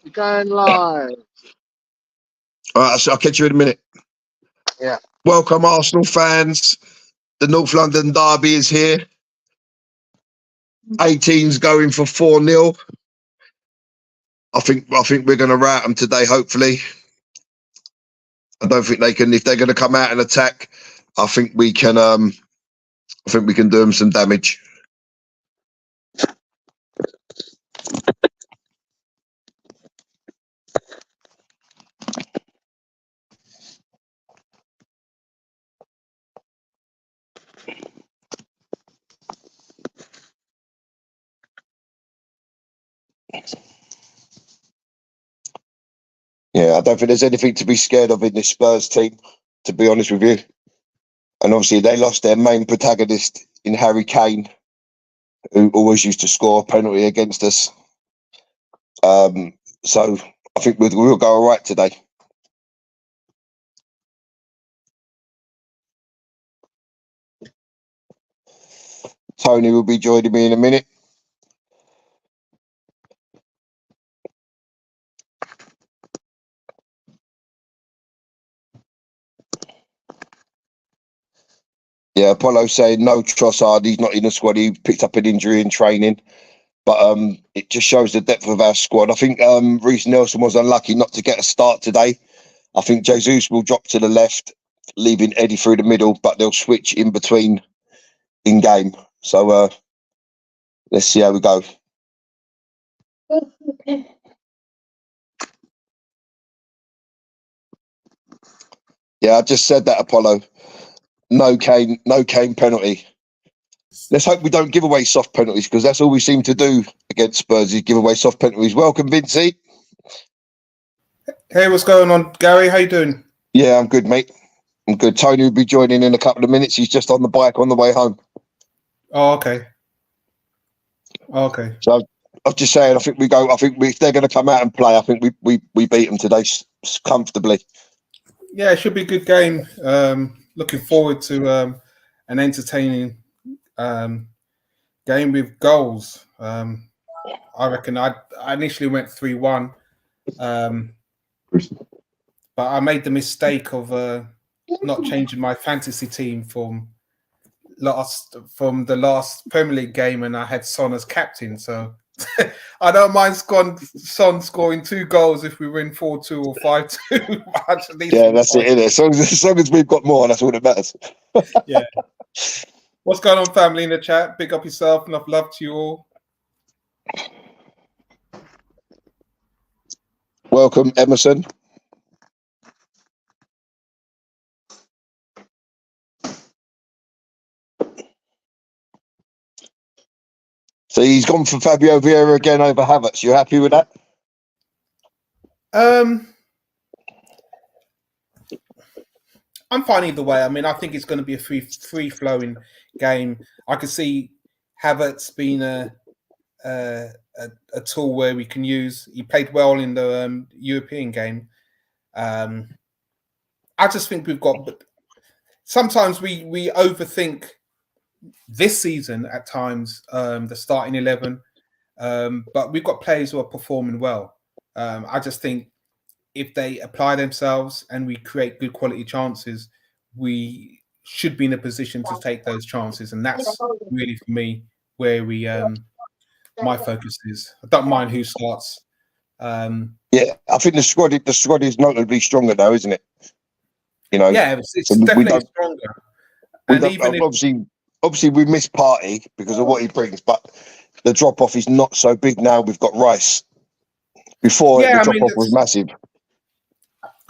You're going live. All right, I'll catch you in a minute. Yeah. Welcome, Arsenal fans. The North London derby is here. 18's going for 4-0. I think we're going to rout them today, hopefully. I don't think they can. If they're going to come out and attack, I think we can do them some damage. Yeah, I don't think there's anything to be scared of in this Spurs team, to be honest with you. And obviously they lost their main protagonist in Harry Kane, who always used to score a penalty against us. So I think we'll go all right today. Tony will be joining me in a minute. Yeah, Apollo saying no Trossard, he's not in the squad. He picked up an injury in training. But it just shows the depth of our squad. I think Reece Nelson was unlucky not to get a start today. I think Jesus will drop to the left, leaving Eddie through the middle, but they'll switch in between in game. So let's see how we go. Yeah, I just said that, Apollo. No Kane penalty. Let's hope we don't give away soft penalties, because that's all we seem to do against Spurs, is give away soft penalties. Welcome, Vincey. Hey, what's going on, Gary? How you doing? Yeah, I'm good, mate. I'm good. Tony will be joining in a couple of minutes. He's just on the bike on the way home. Oh, okay. So I was just saying, I think if they're going to come out and play, I think we beat them today comfortably. Yeah, it should be a good game. Looking forward to an entertaining game with goals. I reckon I initially went 3-1, but I made the mistake of not changing my fantasy team from the last Premier League game, and I had Son as captain. So I don't mind Son scoring 2 goals if we win 4-2 or 5-2. Yeah, that's it, isn't it? As long as we've got more, that's all that matters. Yeah. What's going on, family in the chat? Big up yourself. Enough love to you all. Welcome, Emerson. So he's gone for Fabio Vieira again over Havertz. You happy with that? I'm fine either way. I mean, I think it's going to be a free-flowing game. I could see Havertz being a tool where we can use. He played well in the European game. I just think we've got. But sometimes we overthink this season at times, the starting 11, but we've got players who are performing well. I just think if they apply themselves and we create good quality chances, we should be in a position to take those chances, and that's really for me where my focus is. I don't mind who starts. Yeah, I think the squad is notably stronger now, isn't it? You know, yeah, it's definitely stronger. And even obviously we miss Partey because of what he brings, but the drop off is not so big now. We've got Rice. Before the drop off was massive.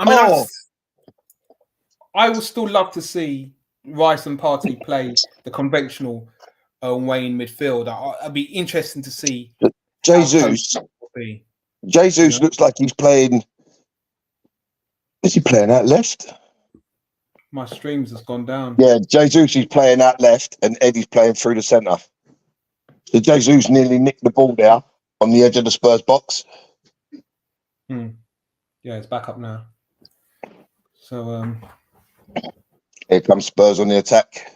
I mean, I would still love to see Rice and Partey play the conventional way in midfield. I'd be interesting to see. Jesus looks like he's playing. Is he playing out left? My streams has gone down. Yeah, Jesus is playing out left, and Eddie's playing through the centre. So Jesus nearly nicked the ball there on the edge of the Spurs box. Yeah, it's back up now. So here comes Spurs on the attack.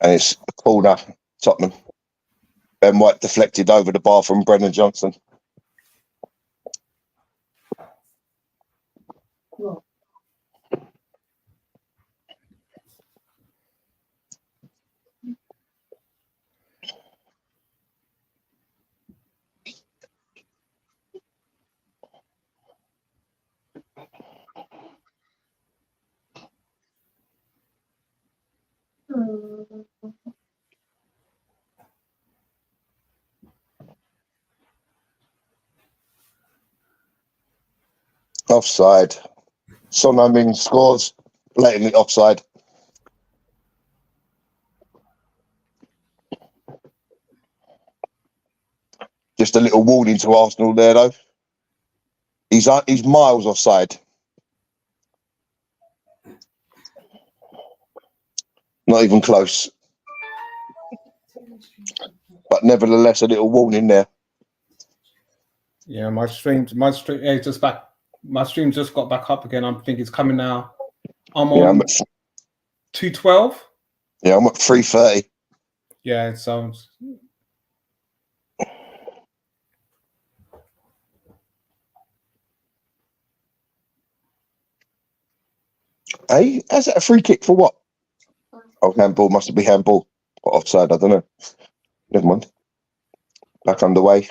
And it's a corner, Tottenham. Ben White deflected over the bar from Brennan Johnson. Offside. Son Heung-min scores, blatantly offside. Just a little warning to Arsenal there, though. He's miles offside. Not even close. But nevertheless, a little warning there. Yeah, my stream just back. My stream just got back up again. I think it's coming now. I'm on 212. Yeah, I'm at 330. Yeah, it sounds. Hey, is that a free kick for what? Oh, handball. Must be handball. Or offside, I don't know. Never mind. Back underway.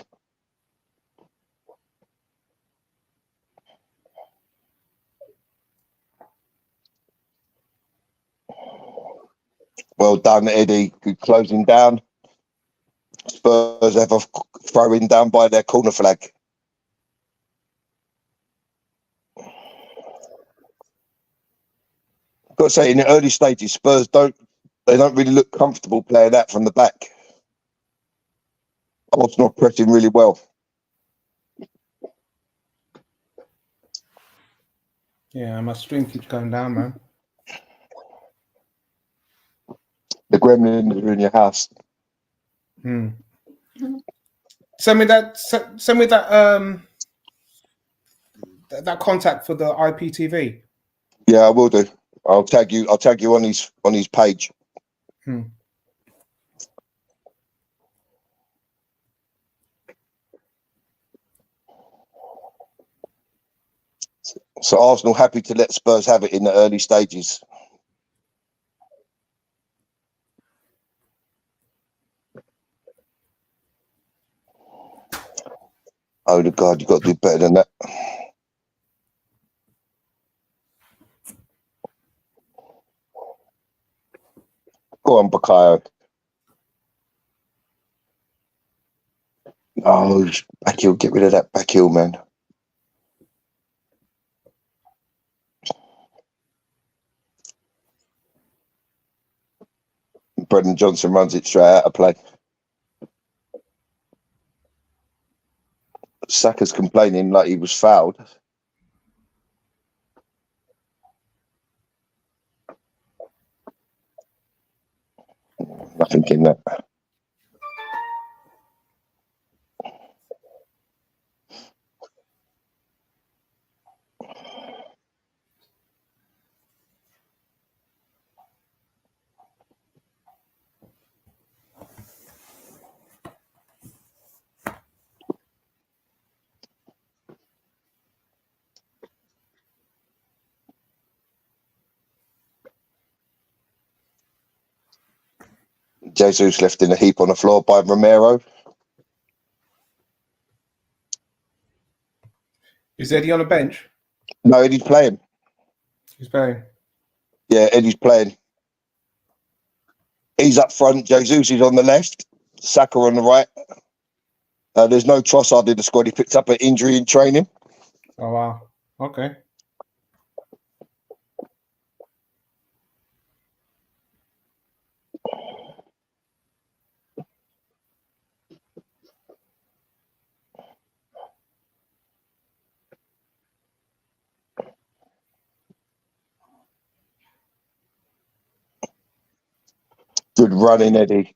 Well done, Eddie. Good closing down. Spurs have a throw-in down by their corner flag. Got to say, in the early stages, Spurs don't really look comfortable playing that from the back. Arsenal pressing really well. Yeah, my stream keeps going down, man. The gremlins are in your house. Send me that. Send me that. That contact for the IPTV. Yeah, I will do. I'll tag you on his page. So Arsenal happy to let Spurs have it in the early stages. Oh, the God, you've got to do better than that. Go on, Bakayo. Oh, back heel. Get rid of that back heel, man. Brendan Johnson runs it straight out of play. Saka's complaining like he was fouled. Nothing in that. Jesus left in a heap on the floor by Romero. Is Eddie on the bench? No, Eddie's playing. He's playing. Yeah, Eddie's playing. He's up front. Jesus is on the left. Saka on the right. There's no Trossard in the squad. He picked up an injury in training. Oh, wow. Okay. Good running, Eddie.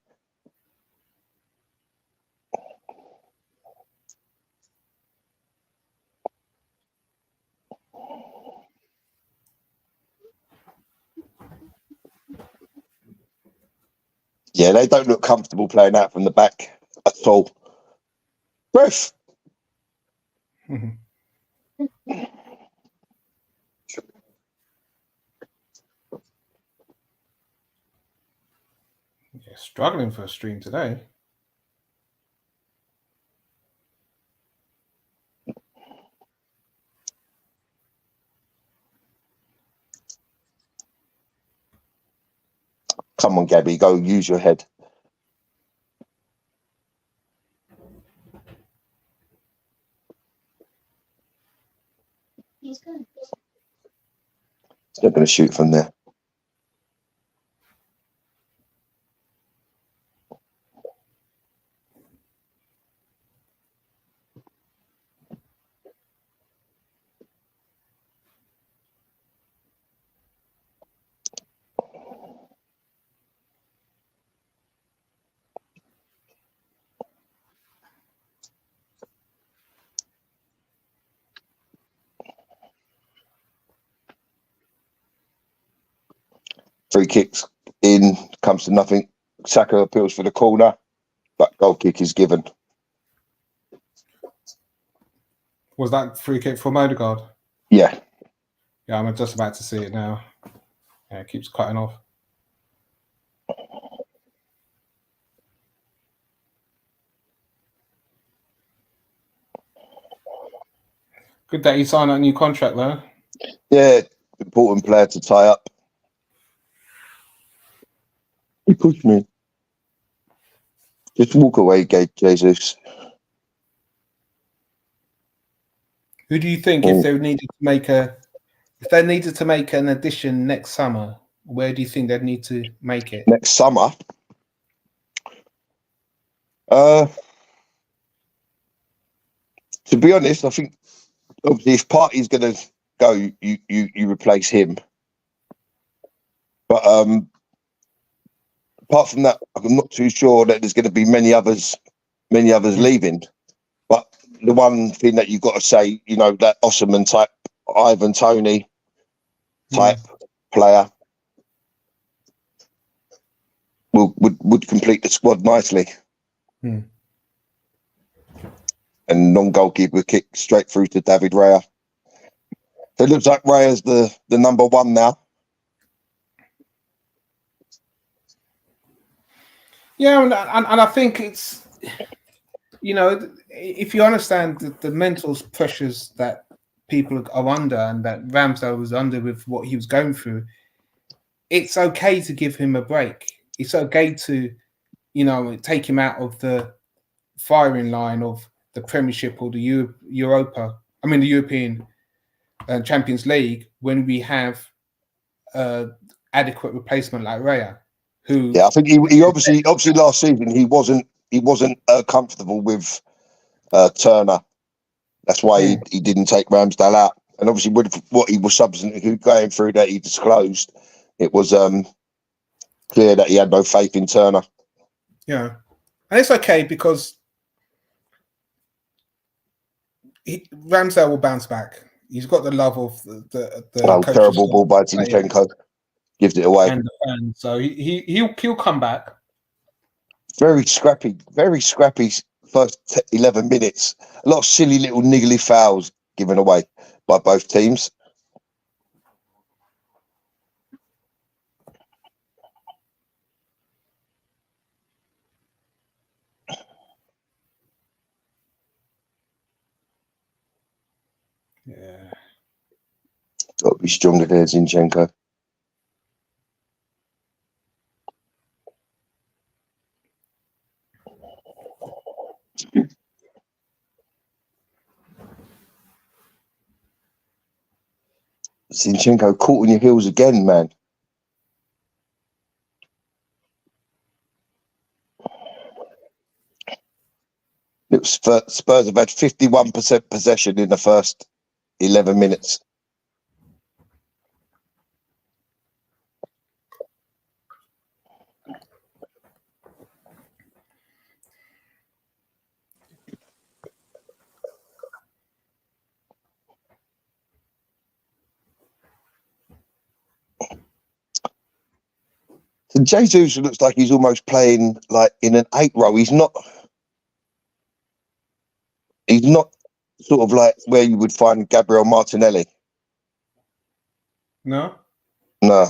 Yeah, they don't look comfortable playing out from the back. So, Breath. Mhm. Yeah, struggling for a stream today. Come on, Gabby, go use your head. He's not going to shoot from there. Free kicks in, comes to nothing. Saka appeals for the corner, but goal kick is given. Was that free kick for Odegaard? Yeah. Yeah, I'm just about to see it now. Yeah, it keeps cutting off. Good that he signed that new contract, though. Yeah, important player to tie up. He pushed me. Just walk away, Jesus. Who do you think, if they needed to make an addition next summer, where do you think they'd need to make it? Next summer? To be honest, I think obviously if Partey's going to go, you replace him. But apart from that, I'm not too sure that there's going to be many others leaving. But the one thing that you've got to say, you know, that Osman type, Ivan Toney type player would complete the squad nicely. And non-goalkeeper kick straight through to David Raya. So it looks like Raya's the number one now. Yeah, and I think it's, you know, if you understand the mental pressures that people are under and that Ramsdale was under with what he was going through, it's okay to give him a break. It's okay to, you know, take him out of the firing line of the Premiership or the the European Champions League when we have adequate replacement like Raya, who I think he obviously last season he wasn't comfortable with Turner. That's why he didn't take Ramsdale out. And obviously with what he was subsequently going through that he disclosed, it was clear that he had no faith in Turner. Yeah, and it's okay because Ramsdale will bounce back. He's got the love of the terrible ball by Zinchenko. Gives it away. And the fans. So he'll come back. Very scrappy first 11 minutes. A lot of silly little niggly fouls given away by both teams. Yeah. Got to be stronger there, Zinchenko. Zinchenko caught on your heels again, man. Spurs have had 51% possession in the first 11 minutes. So Jesus looks like he's almost playing like in an 8 role. He's not He's not sort of like where you would find Gabriel Martinelli. No. No.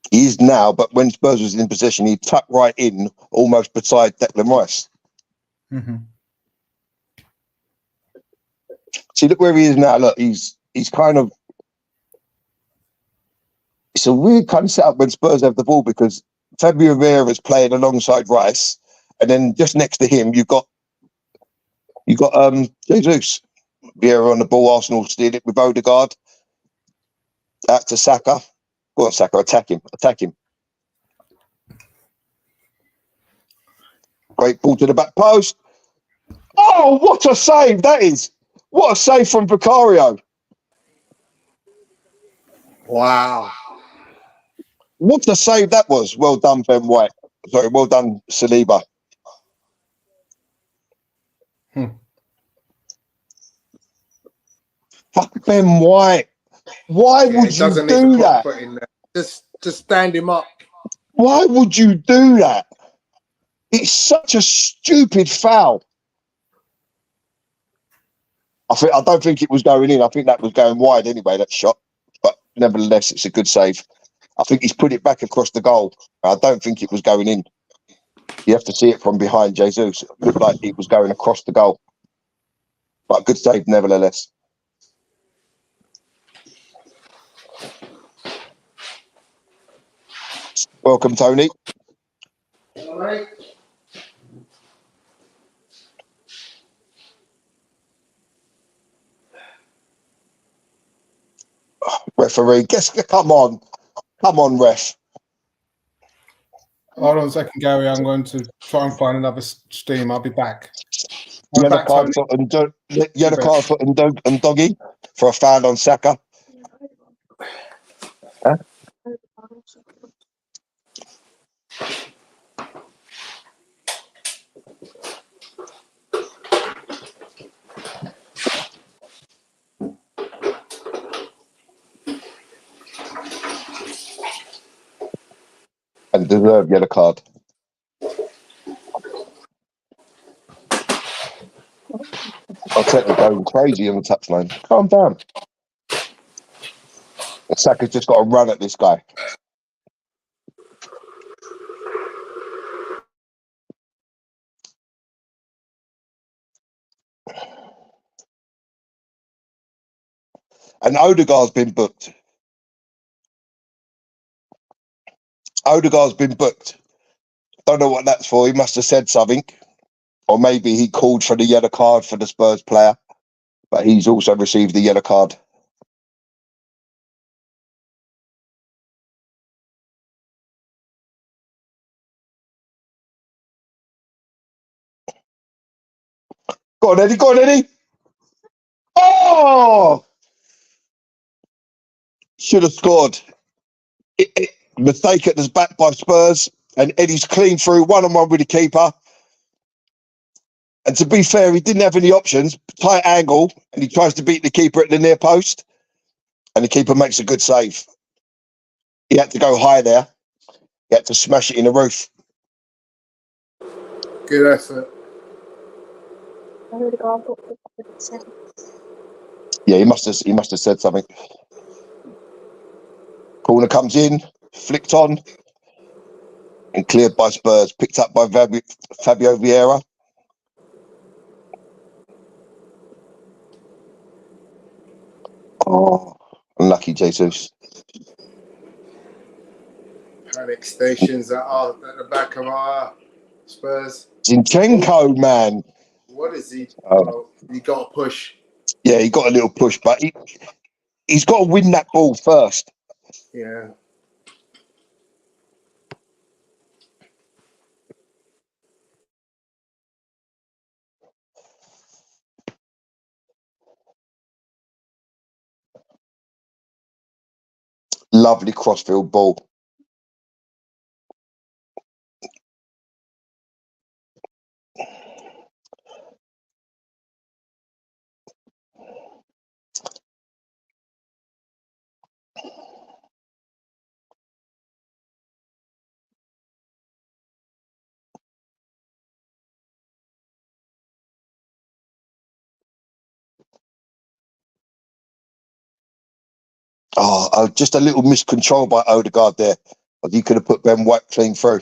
He is now, but when Spurs was in possession, he tucked right in, almost beside Declan Rice. Mm-hmm. See, look where he is now. Look, he's kind of. It's a weird kind of setup when Spurs have the ball because Fabio Vieira is playing alongside Rice, and then just next to him you got Jesus. Vieira on the ball. Arsenal steal it with Odegaard. Out to Saka. Go on, Saka. Attack him. Great ball to the back post. Oh, what a save that is! What a save from Vicario. Wow. What a save that was. Well done, Ben White. Sorry, well done, Saliba. Fuck Ben White. Why would He you doesn't need to do put that? foot in there. Just stand him up. Why would you do that? It's such a stupid foul. I don't think it was going in. I think that was going wide anyway, that shot. But nevertheless, it's a good save. I think he's put it back across the goal. I don't think it was going in. You have to see it from behind Jesus. It looked like it was going across the goal. But good save nevertheless. Welcome, Tony. All right. Referee, come on, ref. Hold on a second, Gary. I'm going to try and find another stream. I'll be back. I'm Yellow back, card Tony. for Doggy for a foul on Saka. Huh? And deserved yellow card. Arteta going crazy on the touchline. Calm down. Saka's just got to run at this guy. And Odegaard's been booked. Don't know what that's for. He must have said something. Or maybe he called for the yellow card for the Spurs player. But he's also received the yellow card. Go on, Eddie. Oh! Should have scored. Mistake at the back by Spurs. And Eddie's clean through one-on-one with the keeper. And to be fair, he didn't have any options. Tight angle. And he tries to beat the keeper at the near post. And the keeper makes a good save. He had to go high there. He had to smash it in the roof. Good effort. Yeah, he must have said something. Corner comes in, flicked on, and cleared by Spurs. Picked up by Fabio Vieira. Oh, unlucky Jesus. Panic stations at the back of our Spurs. Zinchenko, man. What is he? Oh. He got a push. Yeah, he got a little push, but he's got to win that ball first. Yeah. Lovely crossfield ball. Oh, just a little miscontrol by Odegaard there. He could have put Ben White clean through.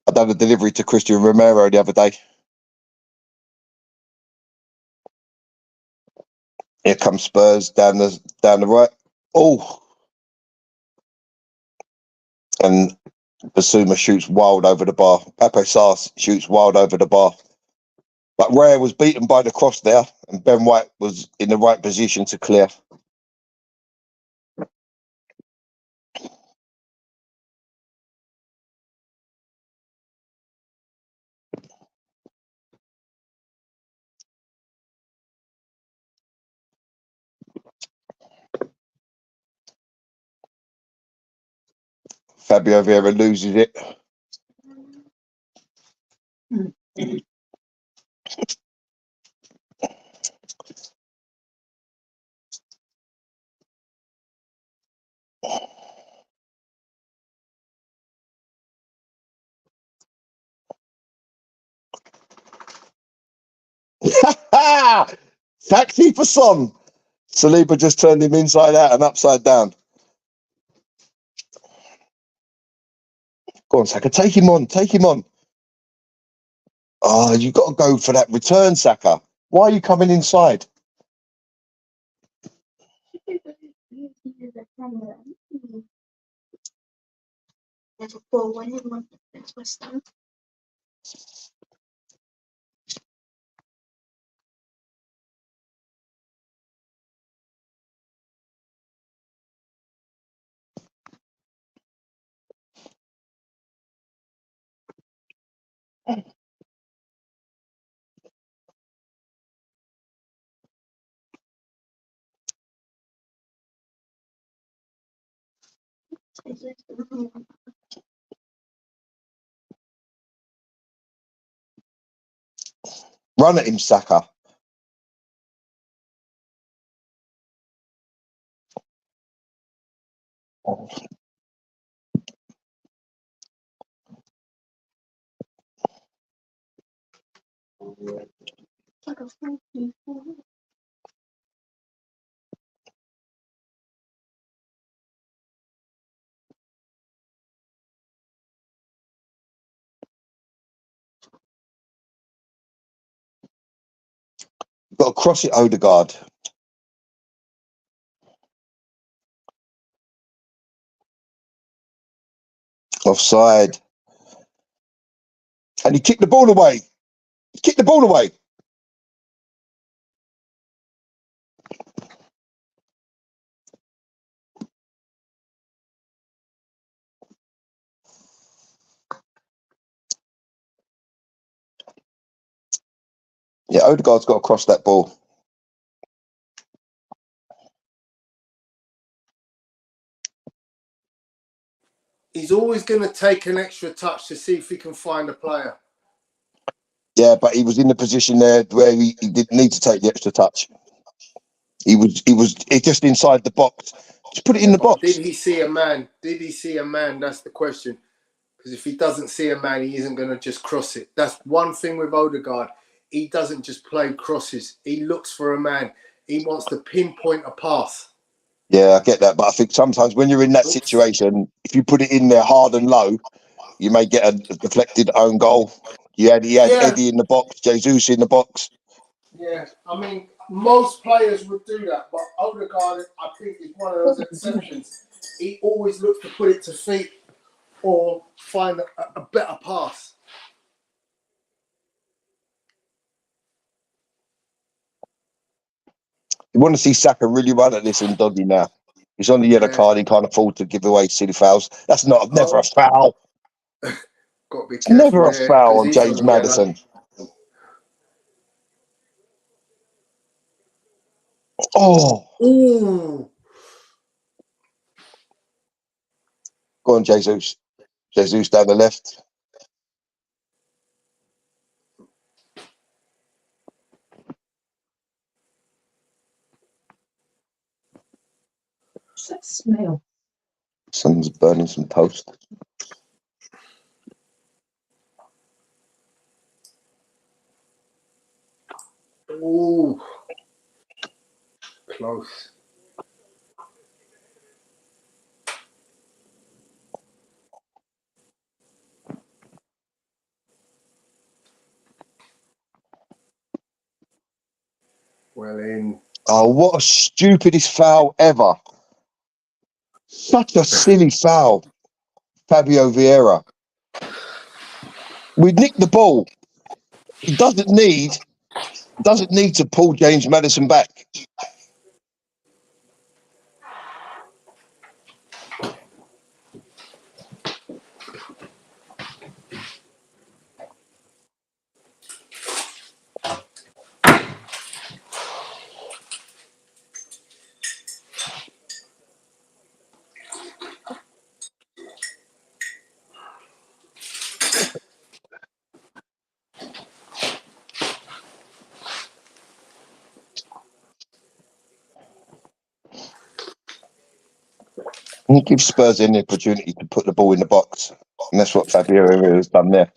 I done a delivery to Christian Romero the other day. Here comes Spurs down the right. Oh, and Basuma shoots wild over the bar. Pape Sarr shoots wild over the bar. But Raya was beaten by the cross there, and Ben White was in the right position to clear. Fabio Vieira loses it. Taxi for Son. Saliba just turned him inside out and upside down. Go on, Saka. Take him on. Take him on. Oh, you've got to go for that return, Saka. Why are you coming inside? Run at him, Saka. You've got to cross it, Odegaard. Offside. And he kicked the ball away. He kicked the ball away. Yeah, Odegaard's got to cross that ball. He's always going to take an extra touch to see if he can find a player. Yeah, but he was in the position there where he didn't need to take the extra touch. He was just inside the box. Just put it in the box. Did he see a man? Did he see a man? That's the question. Because if he doesn't see a man, he isn't going to just cross it. That's one thing with Odegaard. He doesn't just play crosses. He looks for a man. He wants to pinpoint a pass. Yeah, I get that. But I think sometimes when you're in that situation, if you put it in there hard and low, you may get a deflected own goal. He had Eddie in the box, Jesus in the box. Yeah, I mean, most players would do that, but Odegaard, I think, is one of those exceptions. He always looks to put it to feet or find a better pass. You want to see Saka really run at this and doggy now. He's on the yellow card. He can't afford to give away silly fouls. That's never a foul. Got to be It's careful never a there, foul on 'cause he's James on the yellow. Maddison. Oh, Ooh. go on, Jesus. Jesus down the left. that smell? Someone's burning some toast. Ooh, close. Well in. Oh, what a stupidest foul ever. Such a silly foul. Fabio Vieira. We nicked the ball. He doesn't need to pull James Maddison back. He gives Spurs any opportunity to put the ball in the box. And that's what Fabio Vieira has done there.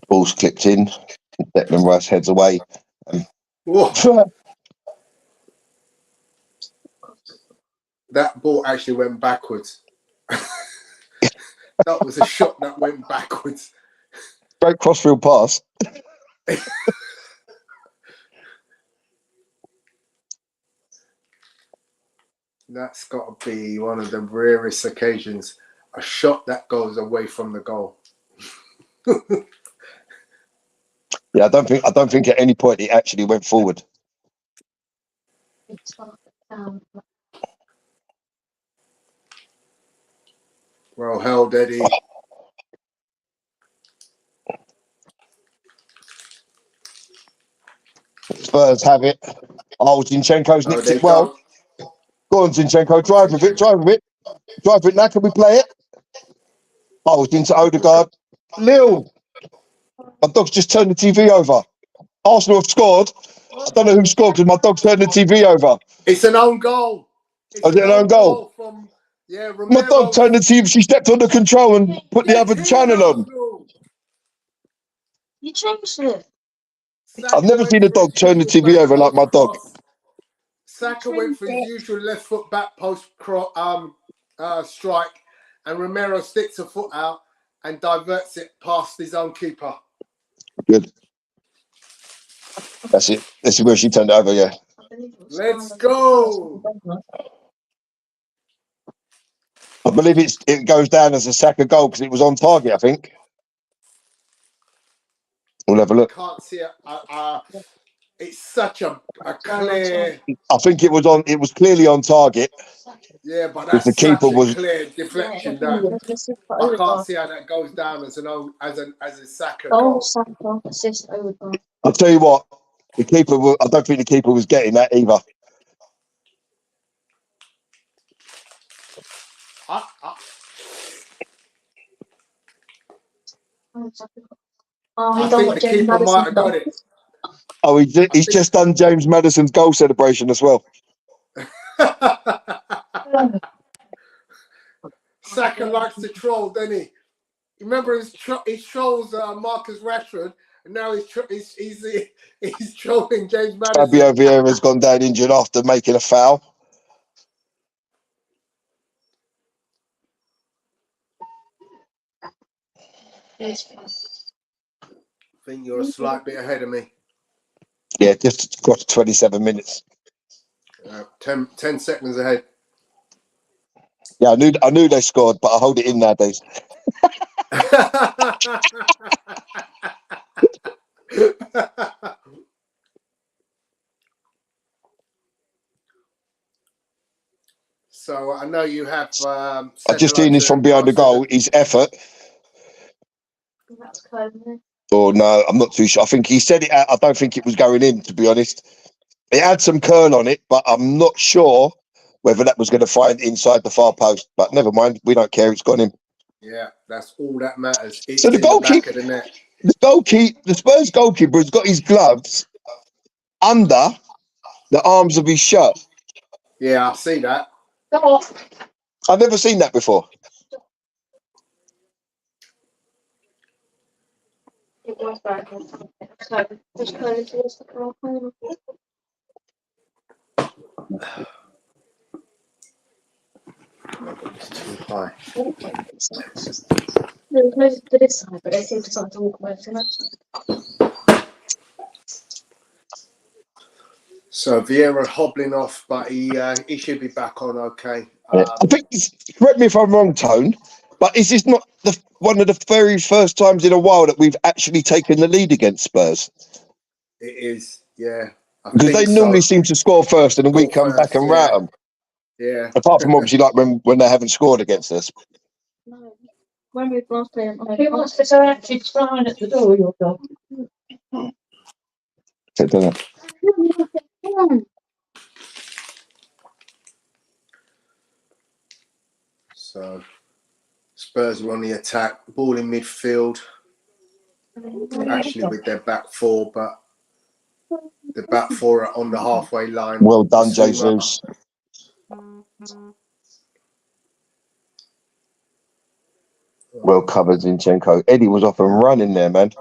Ball's clipped in. Declan Rice heads away. That ball actually went backwards. That was a shot that went backwards. Great crossfield pass. That's got to be one of the rarest occasions. A shot that goes away from the goal. Yeah, I don't think at any point he actually went forward. Well held, Eddie. Spurs have it. Oh, Zinchenko's Oh, nicked they it well. Go on, Zinchenko, drive with it. Now can we play it? Oh, it's into Odegaard. Lil, my dog's just turned the TV over. Arsenal have scored. I don't know who scored because my dog's turned the TV over. It's an own goal. It's Is it an own goal? From, yeah, My dog turned the TV. She stepped on the control and put the other channel on. You changed it. I've never seen a dog turn the TV over like my dog. Saka went for his usual left foot back post strike, and Romero sticks a foot out and diverts it past his own keeper. Good. That's it. This is where she turned it over, yeah. Let's go. I believe it goes down as a Saka goal because it was on target, I think. We'll have a look. Can't see it. It's such a clear. I think it was clearly on target. Yeah, but that's the keeper such was a clear deflection. I can't see how that goes down as a Saka goal. Saka assist Odegaard. I'll tell you what, I don't think the keeper was getting that either. I think the keeper might have got it. Oh, he's just done James Maddison's goal celebration as well. Saka likes to troll, doesn't he? Remember, he trolls Marcus Rashford, and now he's trolling James Maddison. Fabio Vieira's gone down injured after making a foul. I think you're a slight bit ahead of me. Yeah, just got 27 minutes. 10 seconds ahead. Yeah, I knew they scored, but I hold it in nowadays. So I know you have. I just seen this from behind the goal. His effort. That's close. Oh no, I'm not too sure. I think he said it out. I don't think it was going in, to be honest. It had some curl on it, but I'm not sure whether that was going to find inside the far post. But never mind, we don't care. It's gone in. Yeah, that's all that matters. It's So the in the back goalkeeper, of the net. the Spurs goalkeeper has got his gloves under the arms of his shirt. Yeah, I see that. Go off. I've never seen that before. It was bad. So, just kind of towards the car. It's too high. They were closer to this side, but they seem to start to walk away from that side. So Vieira hobbling off, but he should be back on okay. I think, correct me if I'm wrong, Tone, but is this not one of the very first times in a while that we've actually taken the lead against Spurs? It is, yeah. Because they normally seem to score first and then we Score come back first, and rout them. Yeah. Apart from obviously like when they haven't scored against us. No. When we last played, who wants to go actually trying at the door? Your dog. So Spurs are on the attack, ball in midfield. Actually with their back four, but the back four are on the halfway line. Well done, Jesus. Well covered, Zinchenko. Eddie was off and running there, man.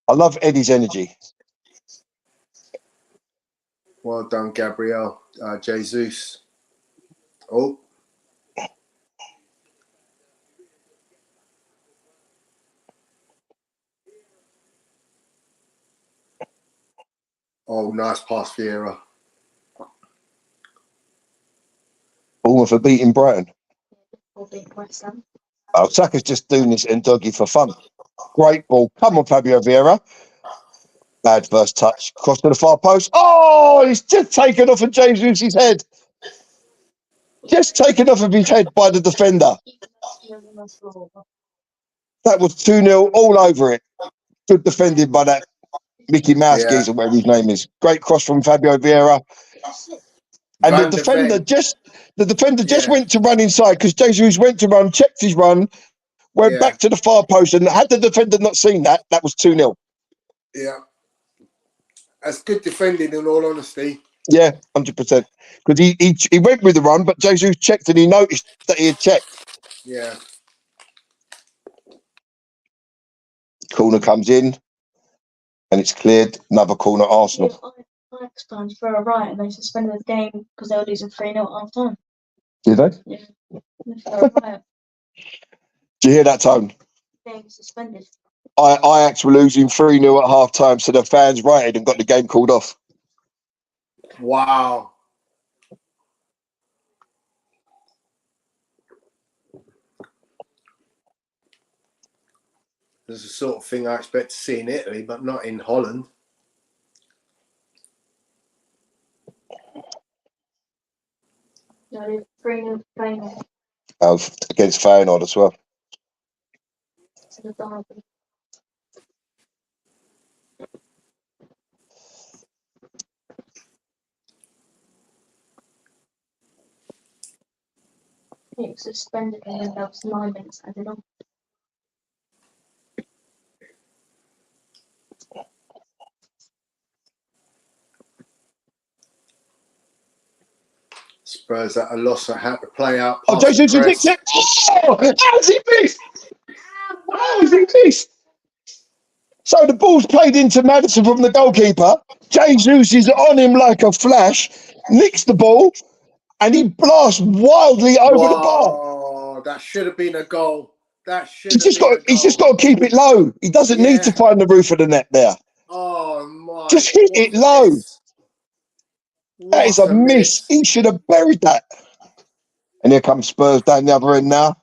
I love Eddie's energy. Well done, Gabriel. Jesus. Oh. Oh, nice pass, Vieira. Bournemouth are beating Brighton. Or beat West Ham. Oh, Saka's just doing this and doggy for fun. Great ball. Come on, Fabio Vieira. Bad first touch. Cross to the far post. Oh, he's just taken off of Jesus' head. Just taken off of his head by the defender. That was 2-0 all over it. Good defended by that Mickey Mouse geezer, whatever his name is. Great cross from Fabio Vieira. And the defender just went to run inside because Jesus went to run, checked his run, went back to the far post, and had the defender not seen that, that was 2-0. Yeah. That's good defending in all honesty. Yeah, 100%. Because he went with the run, but Jesus checked and he noticed that he had checked. Yeah. Corner comes in and it's cleared. Another corner, Arsenal. Ajax fans for a riot and they suspended the game because they were losing 3-0 at half time. Did they? Yeah. For a riot. Did you hear that, Tone? Game suspended. Ajax were losing 3-0 at half time, so the fans rioted and got the game called off. Wow. This is the sort of thing I expect to see in Italy, but not in Holland. No, 3-0 playing Against Feyenoord as well. to the derby. It was suspended and then there was 9 minutes added on. Spurs at a loss that had to play out. Oh, Jesus is nicked it. Oh, how's he missed? How's he missed? So the ball's played into Maddison from the goalkeeper. Jesus is on him like a flash, nicks the ball, and he blasts wildly over the bar. Oh, that should have been a goal. That should He's just got to keep it low. He doesn't need to find the roof of the net there. Oh my! Just hit it low. That is a miss. He should have buried that. And here comes Spurs down the other end now.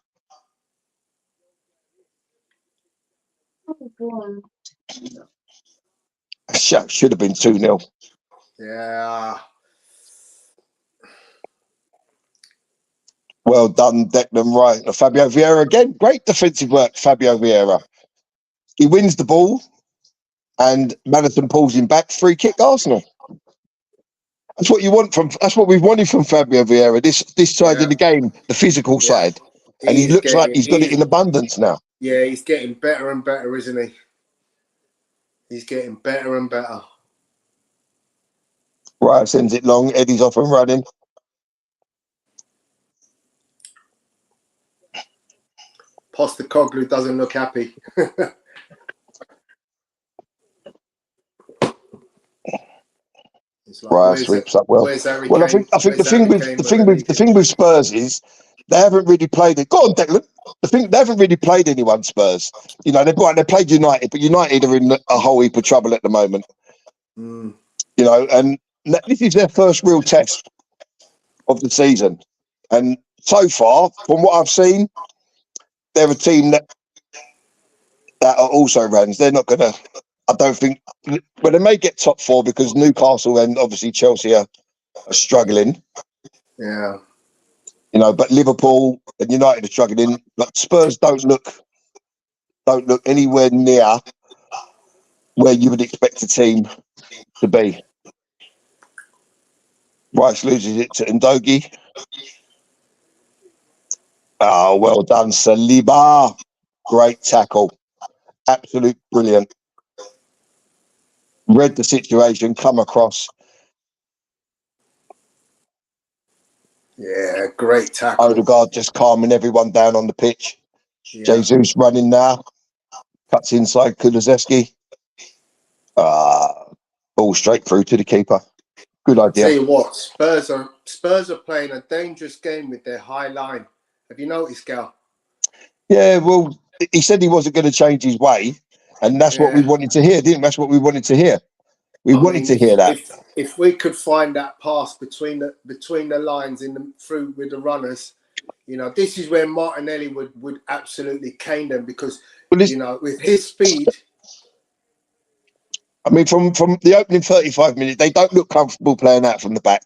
Should have been 2-0. Yeah. Well done, Declan Rice. Fabio Vieira again. Great defensive work, Fabio Vieira. He wins the ball and Maddison pulls him back. Free kick, Arsenal. That's what you want from. That's what we've wanted from Fabio Vieira. This side of the game, the physical side. And he looks like he's got it he's- in abundance now. Yeah, he's getting better and better, isn't he? He's getting better and better. Right, sends it long. Eddie's off and running. Postecoglou doesn't look happy. It's like, Right, sweeps up well. Where's Harry Well, I Kane? think Where's the thing Harry with Kane the when thing I with need the him? thing with Spurs is they haven't really played it. Go on, Declan. They haven't really played anyone. Spurs, you know, they played United, but United are in a whole heap of trouble at the moment. Mm. You know, and this is their first real test of the season. And so far, from what I've seen, they're a team that are also runs. They're not going to. I don't think. Well, they may get top four because Newcastle and obviously Chelsea are struggling. Yeah. You know, but Liverpool and United are struggling. But Spurs don't look anywhere near where you would expect a team to be. Rice loses it to Ndogi. Oh, well done, Saliba. Great tackle. Absolute brilliant. Read the situation, come across. Yeah, great tackle. Odegaard just calming everyone down on the pitch. Yeah. Jesus running now. Cuts inside Kulusevski. Ball straight through to the keeper. Good idea. Tell you what, Spurs are playing a dangerous game with their high line. Have you noticed, Gal? Yeah, well, he said he wasn't going to change his way, and that's what we wanted to hear, didn't we? That's what we wanted to hear. We wanted to hear that. If we could find that pass between the lines through with the runners, you know, this is where Martinelli would absolutely cane them because you know, with his speed. I mean, from the opening 35 minutes, they don't look comfortable playing out from the back.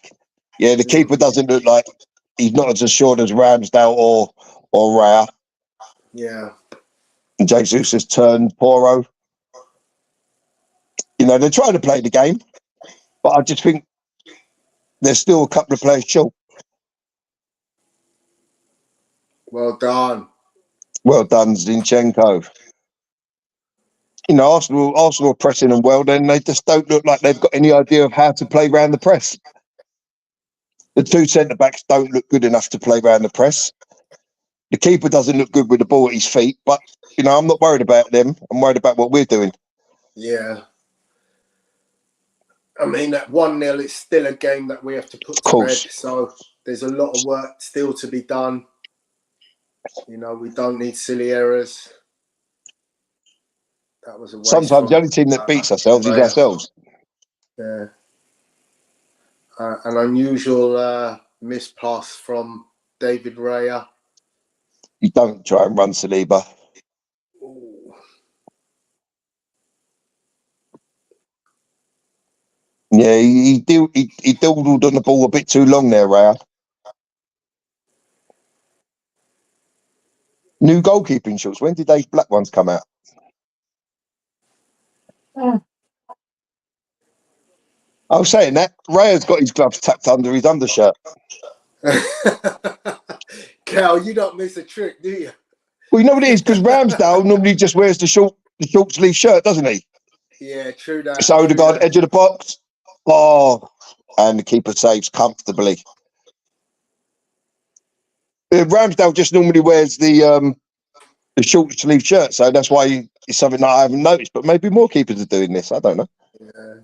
Yeah, the keeper doesn't look like he's not as assured as Ramsdale or Raya. Yeah. And Jesus has turned Poro. You know, they're trying to play the game, but I just think there's still a couple of players short. Well done. Well done, Zinchenko. You know, Arsenal are pressing them well, then they just don't look like they've got any idea of how to play around the press. The two centre-backs don't look good enough to play around the press. The keeper doesn't look good with the ball at his feet, but, you know, I'm not worried about them. I'm worried about what we're doing. Yeah. I mean, that 1-0 is still a game that we have to put to bed. So there's a lot of work still to be done. You know, we don't need silly errors. That was a waste. Sometimes the only team that beats ourselves is ourselves. Yeah. An unusual missed pass from David Raya. You don't try and run Saliba. Ooh. Yeah, he dawdled on the ball a bit too long there, Raya. New goalkeeping shorts. When did those black ones come out? I was saying that Raya's got his gloves tucked under his undershirt. Cal, you don't miss a trick, do you? Well, you know what it is, because Ramsdale normally just wears the short sleeve shirt, doesn't he? Yeah, true that. So Odegaard, edge of the box. Oh, and the keeper saves comfortably. Ramsdale just normally wears the short sleeve shirt, so that's why it's something that I haven't noticed. But maybe more keepers are doing this. I don't know. Yeah.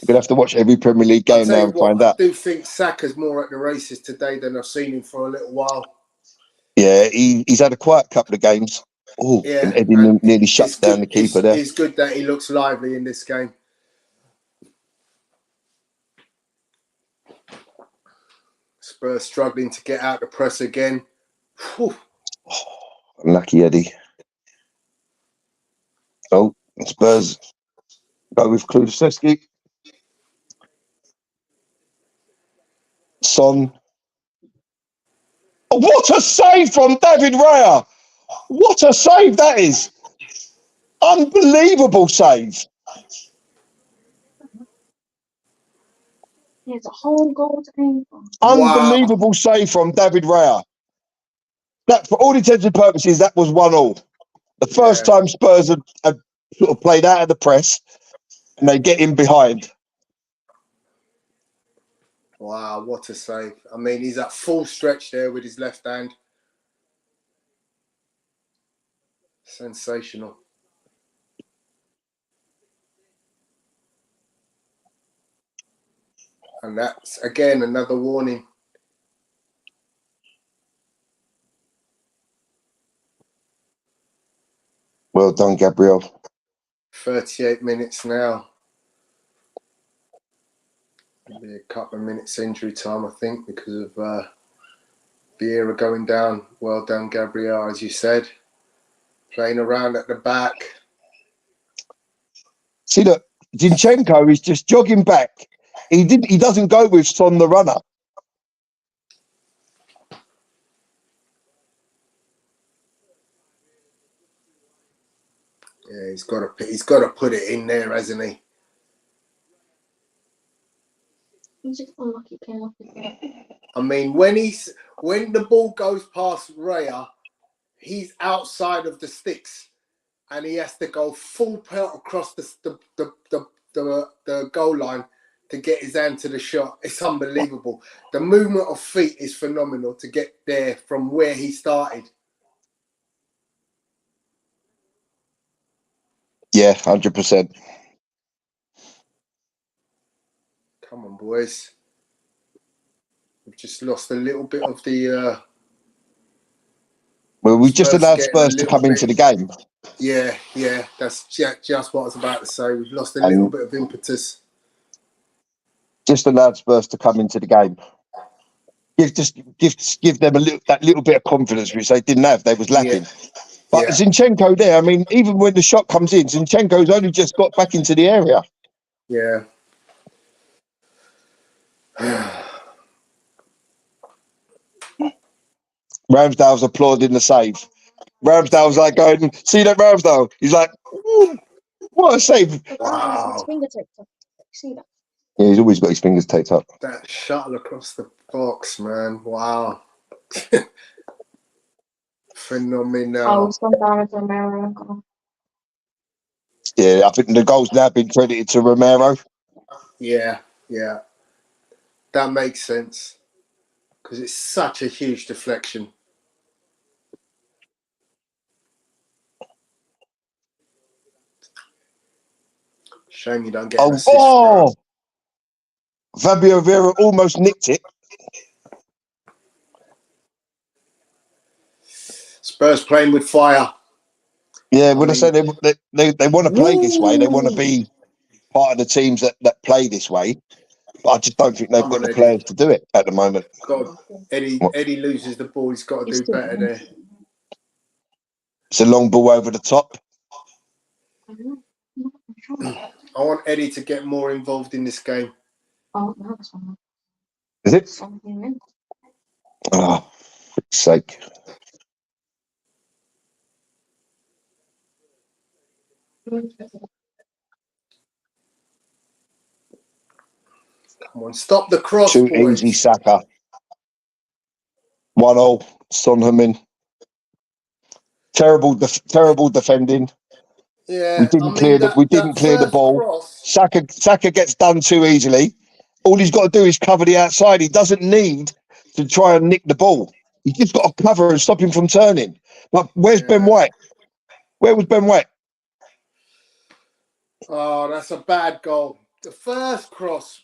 We're gonna have to watch every Premier League game now and find out. I do think Saka's more at the races today than I've seen him for a little while. Yeah, he's had a quiet couple of games. Oh, Yeah, and Eddie nearly shut down the keeper there. It's good that he looks lively in this game. Spurs struggling to get out the press again. Whew. Unlucky Eddie. Oh, Spurs go with Kulusevski. Son. Oh, what a save from David Raya! What a save that is! Unbelievable save. It's a whole goal to aim for. Unbelievable save from David Raya. that for all intents and purposes, that was 1-1. The first time Spurs had sort of played out of the press and they get in behind. Wow, what a save. I mean, he's at full stretch there with his left hand. Sensational. And that's, again, another warning. Well done, Gabriel. 38 minutes now. Maybe a couple of minutes injury time, I think, because of Vieira going down. Well done, Gabriel, as you said. Playing around at the back. See, look, Zinchenko is just jogging back. He doesn't go with Son the runner. Yeah, he's got to put it in there, hasn't he? I mean, when the ball goes past Raya, he's outside of the sticks, and he has to go full pelt across the goal line to get his hand to the shot. It's unbelievable. The movement of feet is phenomenal to get there from where he started. Yeah, 100%. Come on, boys. We've just lost a little bit of the... Well, we just allowed getting Spurs to come into the game. Yeah, that's just what I was about to say. We've lost a little bit of impetus. Just allowed Spurs to come into the game. Give them that little bit of confidence which they didn't have. They was lacking. Yeah. But Zinchenko there, I mean, even when the shot comes in, Zinchenko's only just got back into the area. Yeah. Ramsdale's applauding the save. Ramsdale's like going, see that Ramsdale? He's like, ooh, what a save. Wow. See that? Yeah, he's always got his fingers taped up. That shuttle across the box, man. Wow. Phenomenal. Yeah, I think the goal's now been credited to Romero. Yeah. That makes sense. Because it's such a huge deflection. Shame you don't get an assist for it. Fabio Vieira almost nicked it. Spurs playing with fire. Yeah, when I say they want to play this way, they want to be part of the teams that play this way. But I just don't think they've got the players to do it at the moment. God, Eddie loses the ball. He's got to do better there. It's a long ball over the top. I want Eddie to get more involved in this game. Oh, no, that's one. Is it? 17 minutes. Oh, for fuck's sake. Come on, stop the cross, Too boys. easy, Saka. 1-0, Son Heung-min. Terrible defending. Yeah, We didn't clear the ball. Cross. Saka gets done too easily. All he's got to do is cover the outside. He doesn't need to try and nick the ball. He's just got to cover and stop him from turning. But where's Ben White? Where was Ben White? Oh, that's a bad goal. The first cross,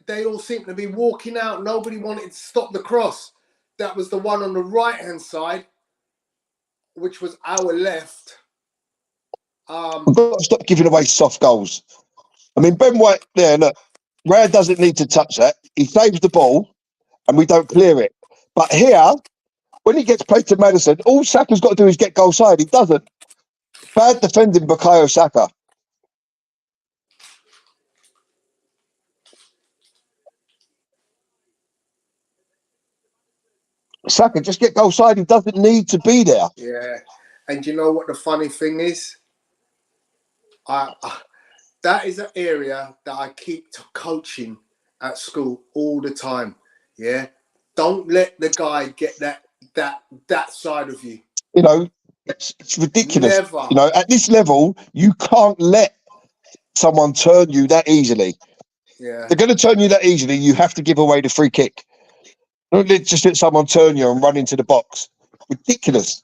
they all seem to be walking out. Nobody wanted to stop the cross. That was the one on the right-hand side, which was our left. We've got to stop giving away soft goals. I mean, Ben White there, look, Raya doesn't need to touch that. He saves the ball and we don't clear it. But here, when he gets played to Maddison, all Saka's got to do is get goal side. He doesn't. Bad defending Bukayo Saka. Saka, just get goal side. He doesn't need to be there. Yeah. And you know what the funny thing is? That is an area that I keep coaching at school all the time. Yeah. Don't let the guy get that that side of you. You know, it's ridiculous. Never. You know, at this level, you can't let someone turn you that easily. Yeah. They're going to turn you that easily. You have to give away the free kick. Don't just let someone turn you and run into the box. Ridiculous.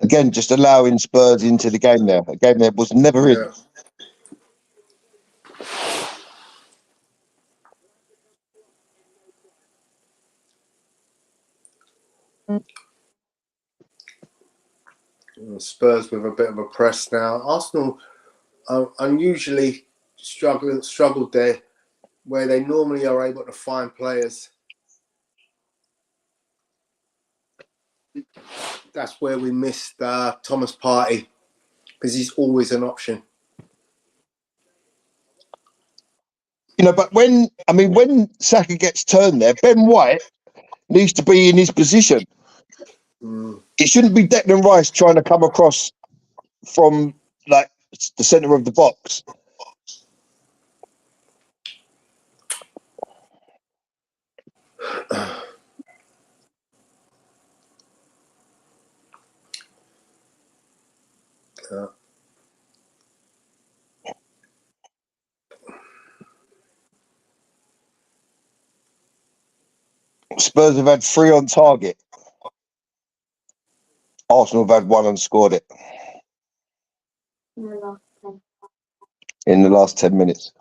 Again, just allowing Spurs into the game there. A game that was never in. Yeah. Spurs with a bit of a press now. Arsenal unusually struggled there, where they normally are able to find players. That's where we missed Thomas Partey, because he's always an option. You know, but when Saka gets turned there, Ben White needs to be in his position. It shouldn't be Declan Rice trying to come across from like the centre of the box. Spurs have had 3 on target. Arsenal have had 1 and scored it in the last 10 minutes.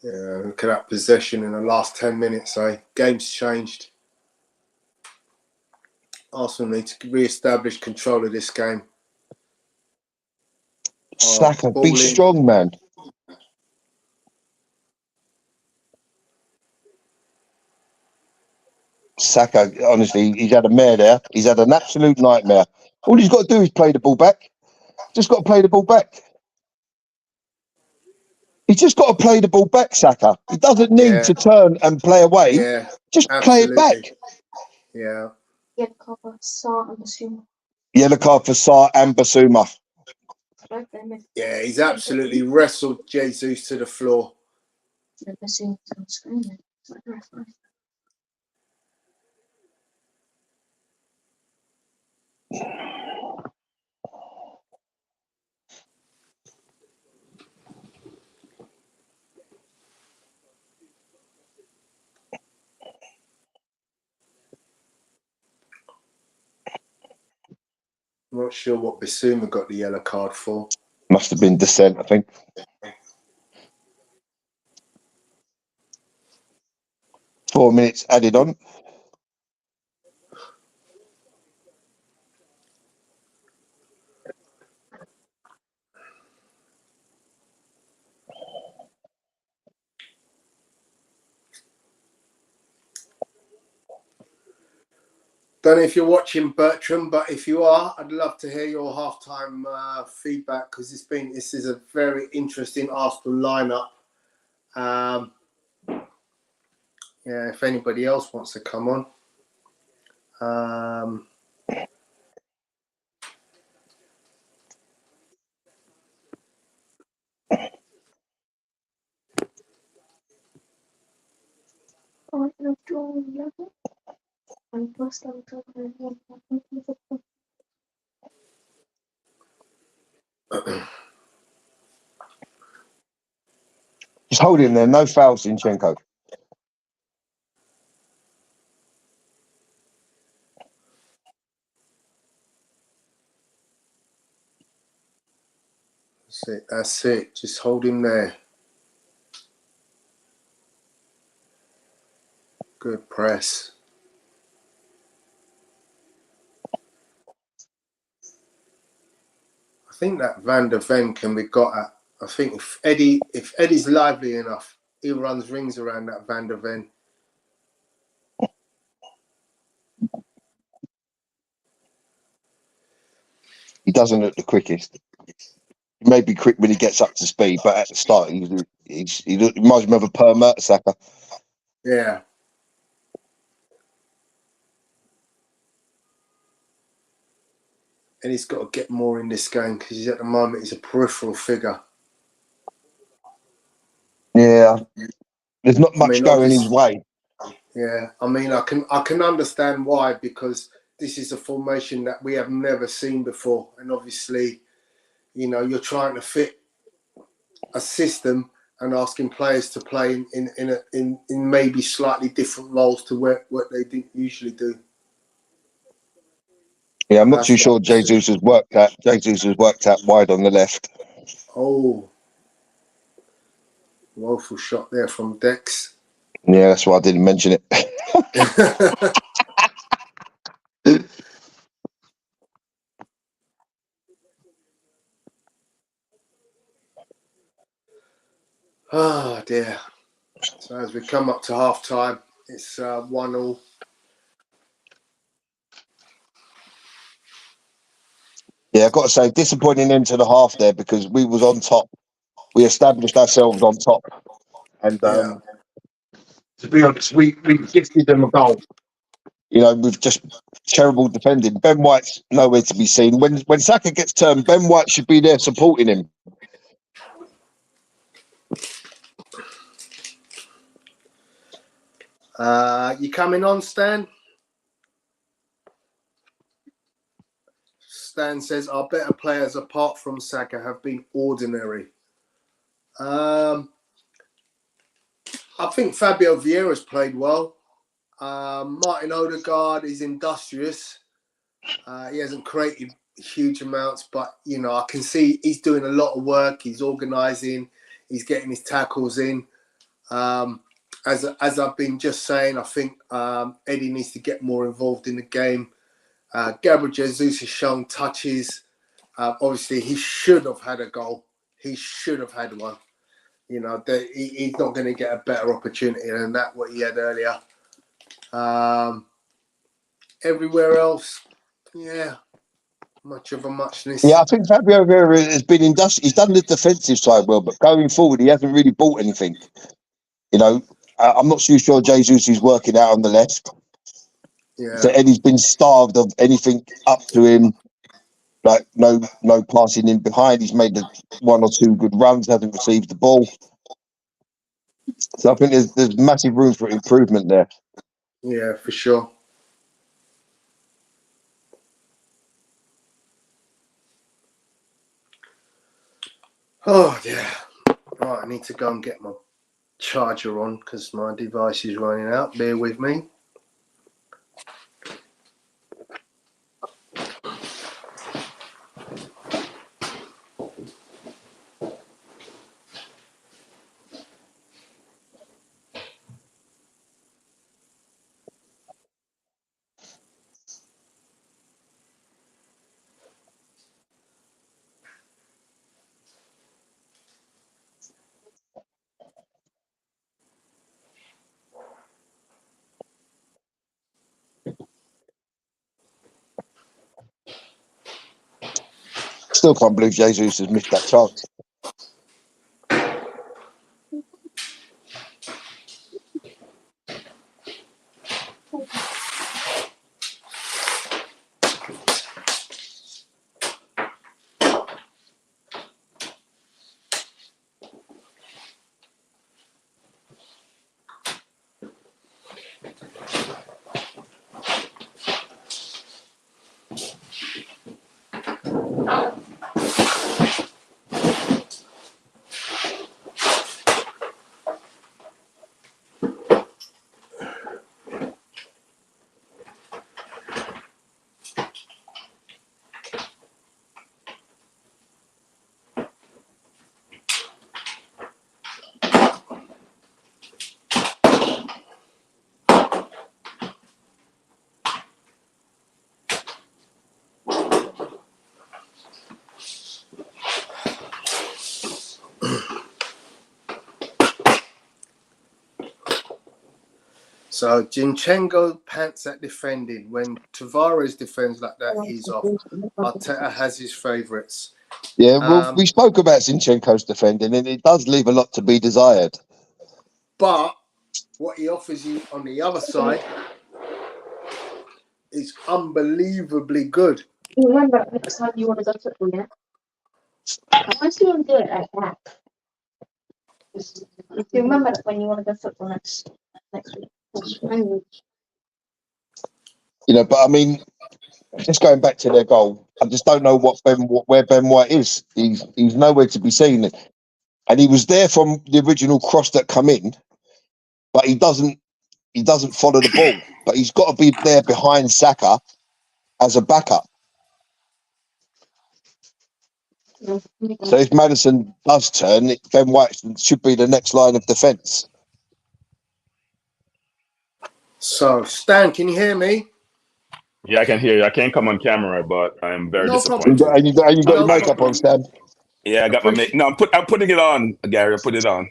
Yeah, look at that possession in the last 10 minutes. Game's changed. Arsenal need to re-establish control of this game. Saka, be strong, man. Saka, honestly, he's had a mare there. He's had an absolute nightmare. All he's got to do is play the ball back. Just got to play the ball back. He's just got to play the ball back, Saka. He doesn't need to turn and play away. Yeah, just play it back. Yeah. Yellow card for Sarr and Basuma. Yellow card for Sarr and Basuma. Yeah, he's absolutely wrestled Jesus to the floor. Basuma's on screen. I'm not sure what Basuma got the yellow card for. Must have been dissent, I think. Four minutes added on. Don't know if you're watching, Bertram, but if you are, I'd love to hear your halftime feedback, because this is a very interesting Arsenal lineup. Yeah, if anybody else wants to come on. Just hold him there. No foul, Zinchenko. That's it. Just hold him there. Good press. I think that Van der Ven can be got at I think if Eddie's lively enough, he runs rings around that Van der Ven. He doesn't look the quickest. He may be quick when he gets up to speed, but at the start, he reminds me of a Per Mertesacker. Yeah. And he's got to get more in this game because at the moment he's a peripheral figure. Yeah, there's not much going his way. Yeah, I mean, I can understand why, because this is a formation that we have never seen before, and obviously, you know, you're trying to fit a system and asking players to play in maybe slightly different roles to what they usually do. Yeah, I'm not too sure Jesus has worked out wide on the left. Oh, woeful shot there from Dex. Yeah, that's why I didn't mention it. Oh dear. So as we come up to half time, it's 1-1. Yeah, I've got to say, disappointing end to the half there because we was on top. We established ourselves on top. And Yeah. to be honest, we gifted them a goal. You know, with just terrible defending. Ben White's nowhere to be seen. When Saka gets turned, Ben White should be there supporting him. You coming on, Stan? Stan says our better players apart from Saka have been ordinary. I think Fabio Vieira's played well. Martin Odegaard is industrious. He hasn't created huge amounts, but you know, I can see he's doing a lot of work. He's organising. He's getting his tackles in. As I've been just saying, I think Eddie needs to get more involved in the game. Gabriel Jesus has shown touches. Obviously, he should have had a goal. He should have had one. You know, he's not going to get a better opportunity than that, what he had earlier. Everywhere else, yeah, much of a muchness. Yeah, I think Fabio Vieira has been industrious. He's done the defensive side well, but going forward, he hasn't really bought anything. You know, I'm not too sure Jesus is working out on the left. Yeah. So Eddie's been starved of anything up to him. Like no passing in behind. He's made one or two good runs, hasn't received the ball. So I think there's massive room for improvement there. Yeah, for sure. Oh yeah. Right, I need to go and get my charger on because my device is running out. Bear with me. Still can't believe Jesus has missed that chance. So Zinchenko pants at defending. When Tavares defends like that, he's off. Arteta has his favourites. Yeah, well, we spoke about Zinchenko's defending, and it does leave a lot to be desired. But what he offers you on the other side is unbelievably good. You remember next time you want to go football, yeah? I still want to do it like that. If you remember that when you want to go football next week. You know, but I mean, just going back to their goal, I just don't know where Ben White is. He's nowhere to be seen, and he was there from the original cross that come in, but he doesn't follow the ball. But he's got to be there behind Saka as a backup. So if Maddison does turn, Ben White should be the next line of defence. So, Stan, can you hear me? Yeah, I can hear you. I can't come on camera, but I'm very No disappointed. problem. And you got your makeup on, Stan. Yeah, I got my make. No, I'm putting it on, Gary. I put it on.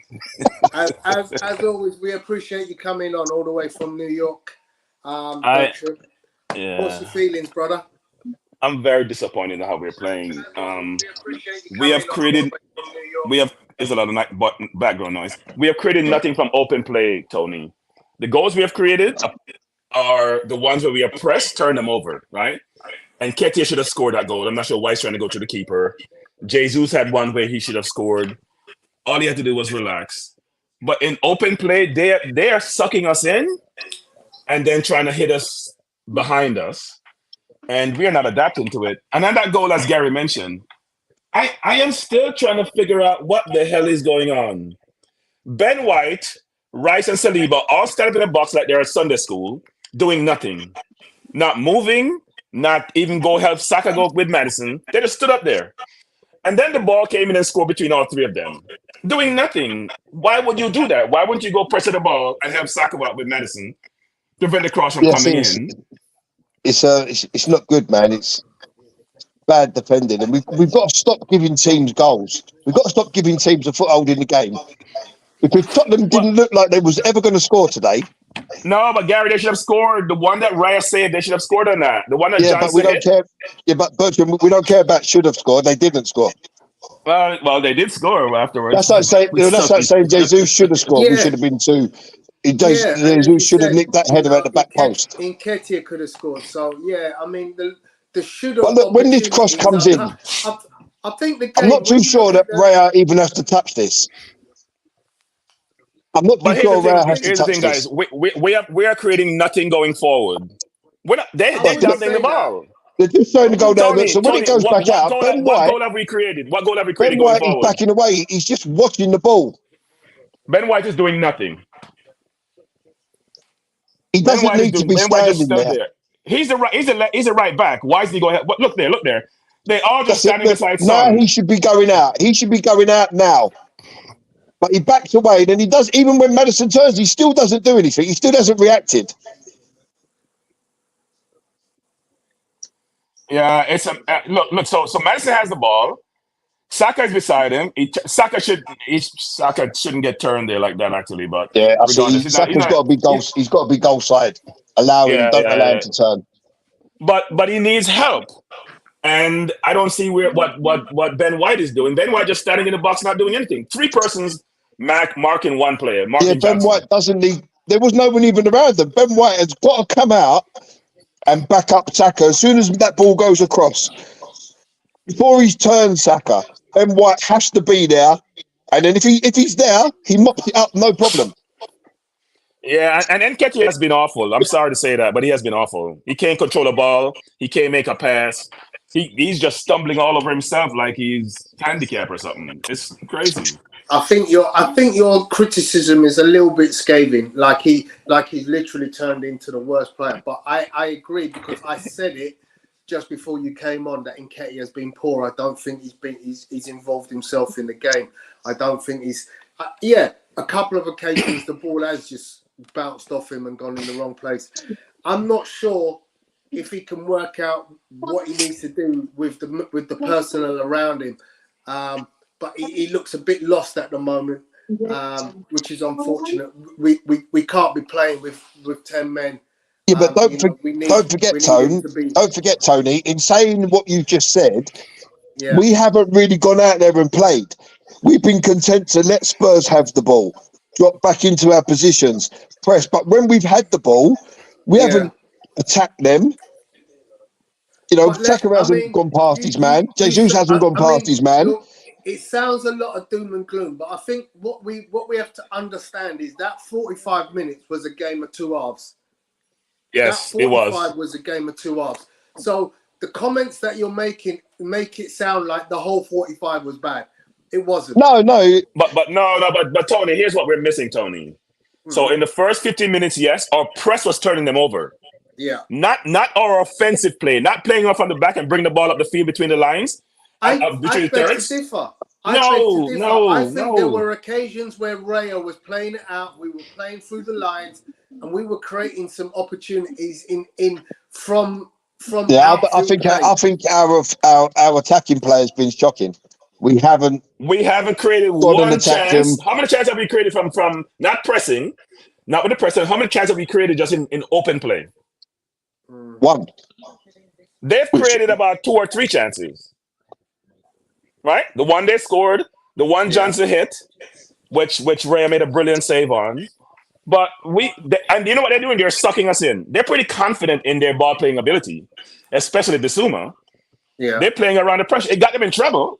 As always, we appreciate you coming on all the way from New York. Yeah. What's your feelings, brother? I'm very disappointed in how we're playing. We have created. There's a lot of background noise. We have created nothing from open play, Tony. The goals we have created are the ones where we have pressed, turn them over, right? And Ketia should have scored that goal. I'm not sure why he's trying to go to the keeper. Jesus had one where he should have scored. All he had to do was relax. But in open play, they are sucking us in and then trying to hit us behind us. And we are not adapting to it. And then that goal, as Gary mentioned, I am still trying to figure out what the hell is going on. Ben White, Rice, and Saliba all stand up in the box like they're at Sunday school, doing nothing. Not moving, not even go help Saka go with Maddison. They just stood up there. And then the ball came in and scored between all three of them. Doing nothing. Why would you do that? Why wouldn't you go press the ball and help Saka out with Maddison? Prevent the cross from coming in. It's not good, man. It's bad defending, and we've got to stop giving teams goals. We've got to stop giving teams a foothold in the game, because Tottenham didn't look like they was ever going to score today. No, but Gary, they should have scored. The one that Raya saved, they should have scored on that. The one that Johnson but we don't care. Yeah, but Bertrand, we don't care about should have scored. They didn't score. Well, they did score afterwards. That's like saying Jesus should have scored. We should have been two. Jesus should have nicked that header at the back post. Nketiah could have scored. So yeah, I mean the should have. But look, when this cross comes in, I think the game, I'm not too sure that Raya even has to touch this. I'm not too sure Raya has to touch this. Guys. We are creating nothing going forward. They're doubling the ball. They're just trying to go down there. So when it goes back out, what goal have we created? What goal have we created Ben going White forward? is backing away. He's just watching the ball. Ben White is doing nothing. He doesn't need to be standing there. He's a right back. Why is he going? Look there. They all just standing beside Son. Now he should be going out. He should be going out now. But he backs away, and he does. Even when Maddison turns, he still doesn't do anything. He still hasn't reacted. Yeah, it's a look. So Maddison has the ball. Saka is beside him. Saka shouldn't get turned there like that, actually. But yeah, Saka's got to be goal. He's got to be goal side. Don't allow him to turn. But he needs help, and I don't see what Ben White is doing. Ben White just standing in the box, not doing anything. Three persons marking one player. Ben White doesn't need. There was no one even around them. Ben White has got to come out and back up Saka as soon as that ball goes across. Before he's turned Saka, Ben White has to be there, and then if he's there, he mops it up, no problem. Yeah, and Nketiah has been awful. I'm sorry to say that, but he has been awful. He can't control the ball. He can't make a pass. He's just stumbling all over himself like he's handicapped or something. It's crazy. I think your criticism is a little bit scathing. Like he's literally turned into the worst player. But I agree, because I said it just before you came on that Nketiah has been poor. I don't think he's involved himself in the game. I don't think he's a couple of occasions the ball has just bounced off him and gone in the wrong place. I'm not sure if he can work out what he needs to do with the personnel around him. But he looks a bit lost at the moment. which is unfortunate. We can't be playing with 10 men. Yeah, but We forget, need Tone. it to be. Don't forget, Tony. In saying what you just said, Yeah. we haven't really gone out there and played. We've been content to let Spurs have the ball, drop back into our positions, press. But when we've had the ball, we haven't attacked them. You know, Tucker hasn't gone past his man. Jesus hasn't gone past his man. It sounds a lot of doom and gloom, but I think what we have to understand is that 45 minutes was a game of two halves. Yes, that 45 was a game of two halves. So the comments that you're making make it sound like the whole 45 was bad. It wasn't. No. But Tony, here's what we're missing, Tony. So in the first 15 minutes, yes, our press was turning them over. Yeah. Not our offensive play, not playing off on the back and bring the ball up the field between the lines. I beg to differ. I think there were occasions where Raya was playing it out. We were playing through the lines, and we were creating some opportunities from. Yeah, but I think our attacking play has been shocking. We haven't created one chance. How many chances have we created from not pressing, not with the pressing? How many chances have we created just in open play? One. They've created about 2 or 3 chances. Right? The one they scored, the one Johnson hit, which Raya made a brilliant save on. But and you know what they're doing? They're sucking us in. They're pretty confident in their ball playing ability, especially Bissouma. Yeah. They're playing around the pressure. It got them in trouble.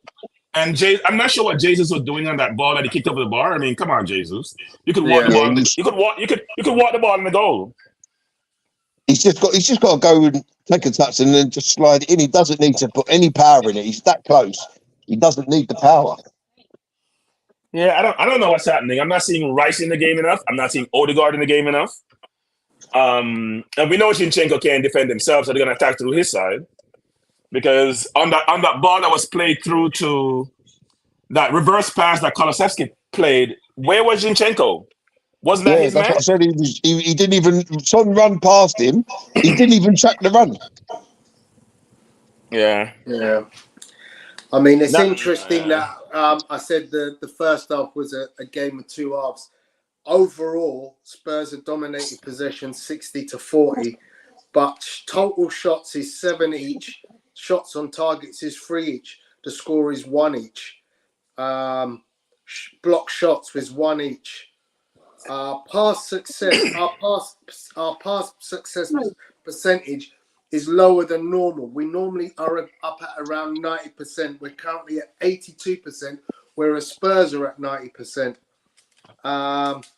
And I'm not sure what Jesus was doing on that ball that he kicked over the bar. I mean, come on, Jesus. You could walk the ball. You could walk the ball in the goal. He's just got to go and take a touch and then just slide it in. He doesn't need to put any power in it. He's that close. He doesn't need the power. Yeah, I don't know what's happening. I'm not seeing Rice in the game enough. I'm not seeing Odegaard in the game enough. And we know Zinchenko can't defend himself, so they're going to attack through his side. Because on that ball that was played through to that reverse pass that Kulusevski played, where was Zinchenko? Wasn't that his man? That's what I said. He didn't even. Son run past him. He didn't even track the run. Yeah. I mean, it's interesting that I said the first half was a game of two halves. Overall, Spurs have dominated possession 60-40, but total shots is 7 each. Shots on targets is 3 each. The score is 1 each. Block shots was 1 each. Our pass success percentage is lower than normal. We normally are up at around 90%. We're currently at 82%, whereas Spurs are at 90%.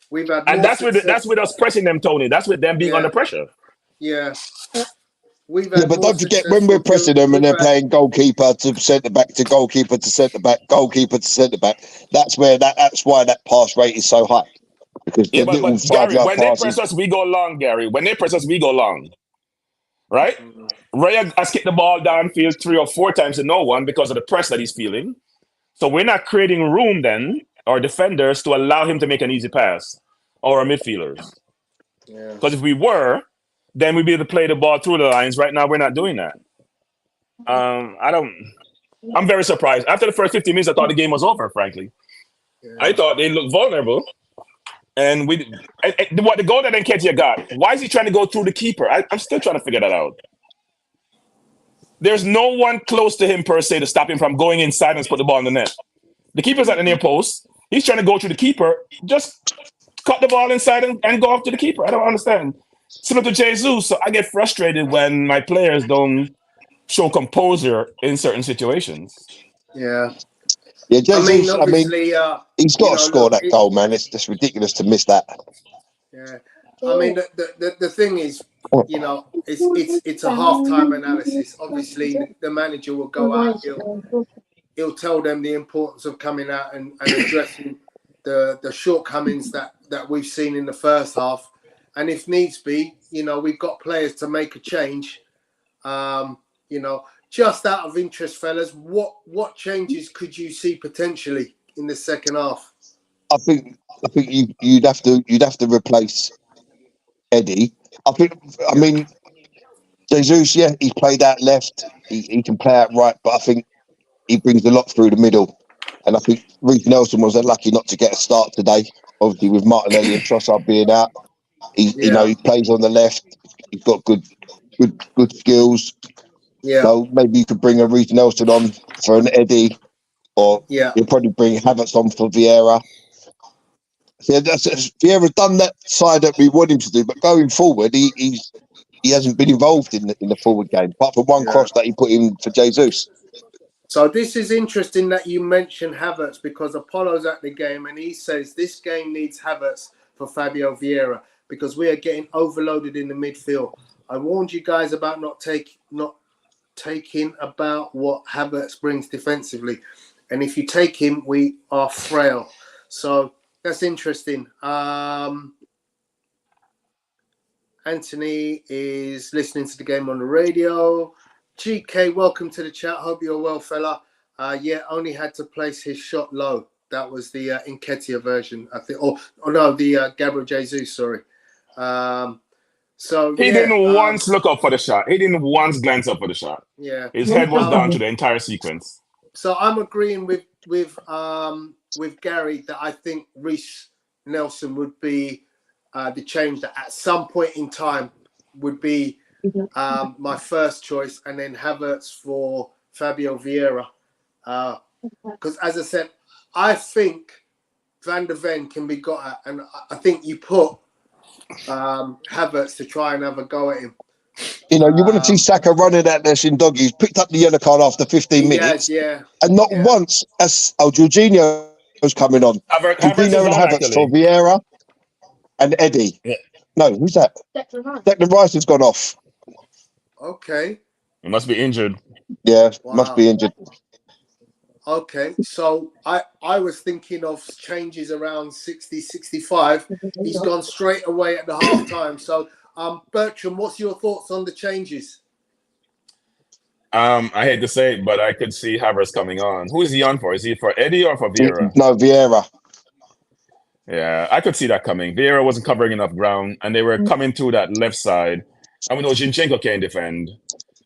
We've had and that's with us pressing them, Tony. That's with them being under pressure. Yeah. But don't forget, when we're pressing them and they're playing goalkeeper to centre back to goalkeeper to centre back, goalkeeper to centre back, that's why that pass rate is so high. Because but Gary, when they press us, we go long, Gary. When they press us, we go long. Right? Raya has kicked the ball downfield 3 or 4 times to no one because of the press that he's feeling. So we're not creating room then, our defenders, to allow him to make an easy pass, or our midfielders. Because if we were, then we'd be able to play the ball through the lines. Right now, we're not doing that. I'm very surprised. After the first 15 minutes, I thought the game was over, frankly. I thought they looked vulnerable. And what the goal that Nketiah got, why is he trying to go through the keeper? I'm still trying to figure that out. There's no one close to him, per se, to stop him from going inside and put the ball in the net. The keeper's at the near post. He's trying to go through the keeper. Just cut the ball inside and go off to the keeper. I don't understand. Similar to Jesus, so I get frustrated when my players don't show composure in certain situations. Yeah. Yeah, Jesus, he's got to score that goal, man. It's just ridiculous to miss that. Yeah. I mean, the thing is, it's a half-time analysis. Obviously, the manager will go out. He'll tell them the importance of coming out and addressing the shortcomings that we've seen in the first half. And if needs be, we've got players to make a change. Just out of interest, fellas, what changes could you see potentially in the second half? I think you'd have to replace Eddie. I mean, Jesus, he's played out left. He can play out right, but I think he brings a lot through the middle. And I think Reece Nelson was unlucky not to get a start today. Obviously, with Martinelli and Trossard being out, he plays on the left. He's got good skills. Yeah. So maybe you could bring a Reece Nelson on for an Eddie, or you'll probably bring Havertz on for Vieira. Yeah, Vieira's done that side that we want him to do, but going forward, he hasn't been involved in the forward game, apart from one cross that he put in for Jesus. So this is interesting that you mentioned Havertz, because Apollo's at the game and he says this game needs Havertz for Fabio Vieira because we are getting overloaded in the midfield. I warned you guys about not taking about what Havertz brings defensively, and if you take him, we are frail. So that's interesting. Anthony is listening to the game on the radio. GK, welcome to the chat. Hope you're well, fella. Only had to place his shot low. That was the Nketiah version, I think. The Gabriel Jesus, sorry. He didn't once look up for the shot. He didn't once glance up for the shot. Yeah. His head was down to the entire sequence. So I'm agreeing with Gary that I think Reece Nelson would be the change that at some point in time would be my first choice, and then Havertz for Fabio Vieira. Because as I said, I think Van der Ven can be got at, and I think you put Havertz to try and have a go at him. You know, you want to see Saka running at this in doggy. He's picked up the yellow card after 15 minutes. And not once as Jorginho was coming on. Jorginho and Havertz for Vieira and Eddie. Yeah. No, who's that? Declan Rice has gone off. Okay. He must be injured. Yeah, must be injured. Okay, so I was thinking of changes around 60, 65. He's gone straight away at the half time. So, Bertram, what's your thoughts on the changes? I hate to say it, but I could see Havertz coming on. Who is he on for? Is he for Eddie or for Vieira? No, Vieira. Yeah, I could see that coming. Vieira wasn't covering enough ground, and they were coming to that left side. And we know Zinchenko can't defend.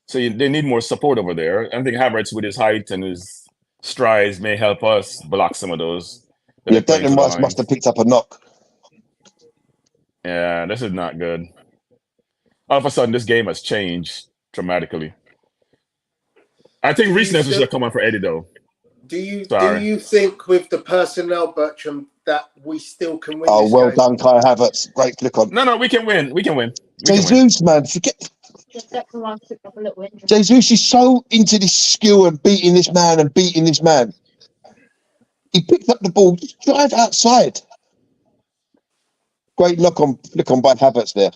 So they need more support over there. I think Havertz, with his height and his strides, may help us block some of those. Yeah, Declan Rice must have picked up a knock. Yeah, this is not good. All of a sudden, this game has changed dramatically. I think Reece Nelson should have come on for Eddie, though. Do you think with the personnel, Bertram, that we still can win this well game? done, Kai Havertz. Great flick on. No, we can win. We can win. Jesus, man, forget. Jesus is so into this skill and beating this man. He picked up the ball, just drive outside. Great flick on by Havertz there.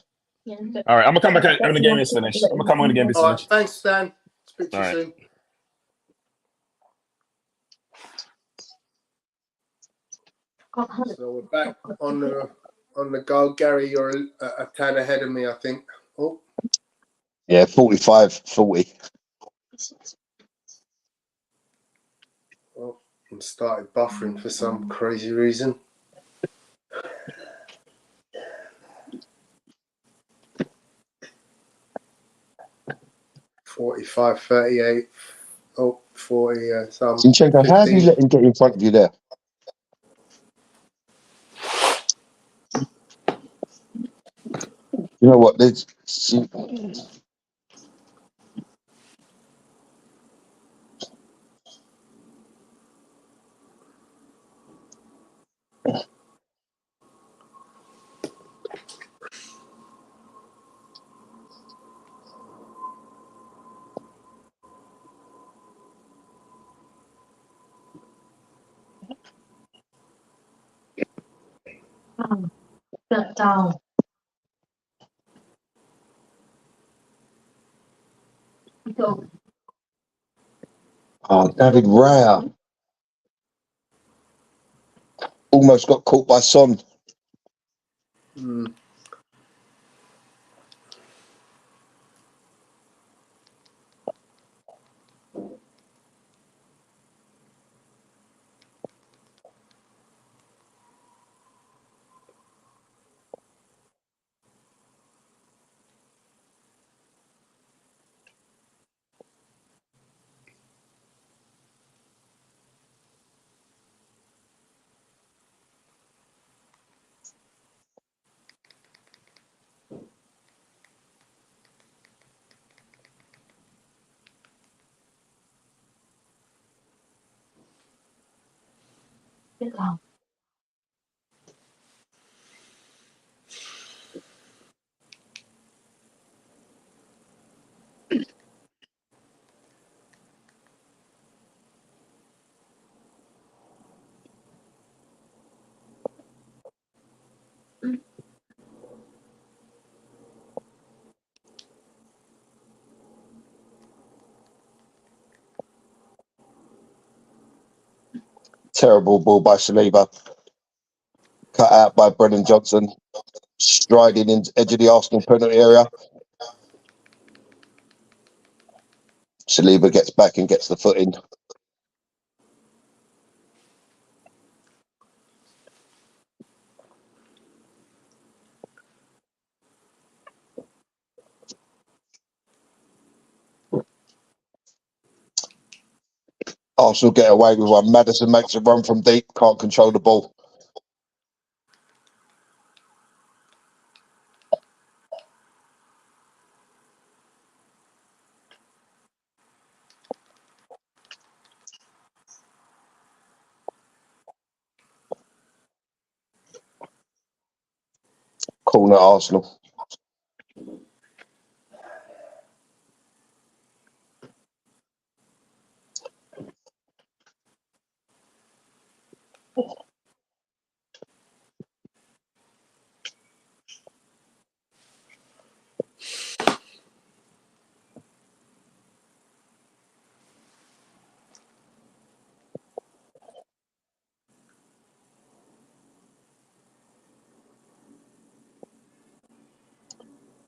All right, I'm gonna come back when the game is finished. I'm gonna come when the game is finished. Right, thanks, Stan. Speak to you soon. So we're back on the go. Gary, you're a tad ahead of me, I think. Oh. Yeah, 45-40. Well, I started buffering for some crazy reason. $45-38. Oh, 40. Zinchenko, how do you let him get in front of you there? You know what? There's. Down. Oh, David Raya. Almost got caught by Son. Terrible ball by Saliba. Cut out by Brennan Johnson. Striding into edge of the Arsenal penalty area. Saliba gets back and gets the foot in. Arsenal get away with one. Maddison makes a run from deep, can't control the ball. Corner Arsenal.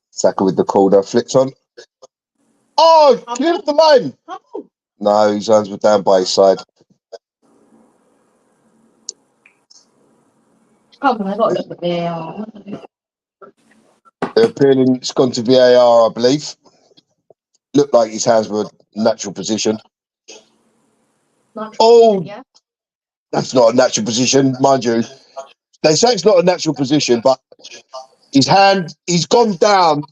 Saka with the corner, flicks on. Oh, cleared the line. No, his hands were down by his side. Come on, I got to look at the They're appealing, it's gone to VAR, I believe. Looked like his hands were natural position. Oh, yeah. that's not a natural position, mind you. They say it's not a natural position, but his hand, he's gone down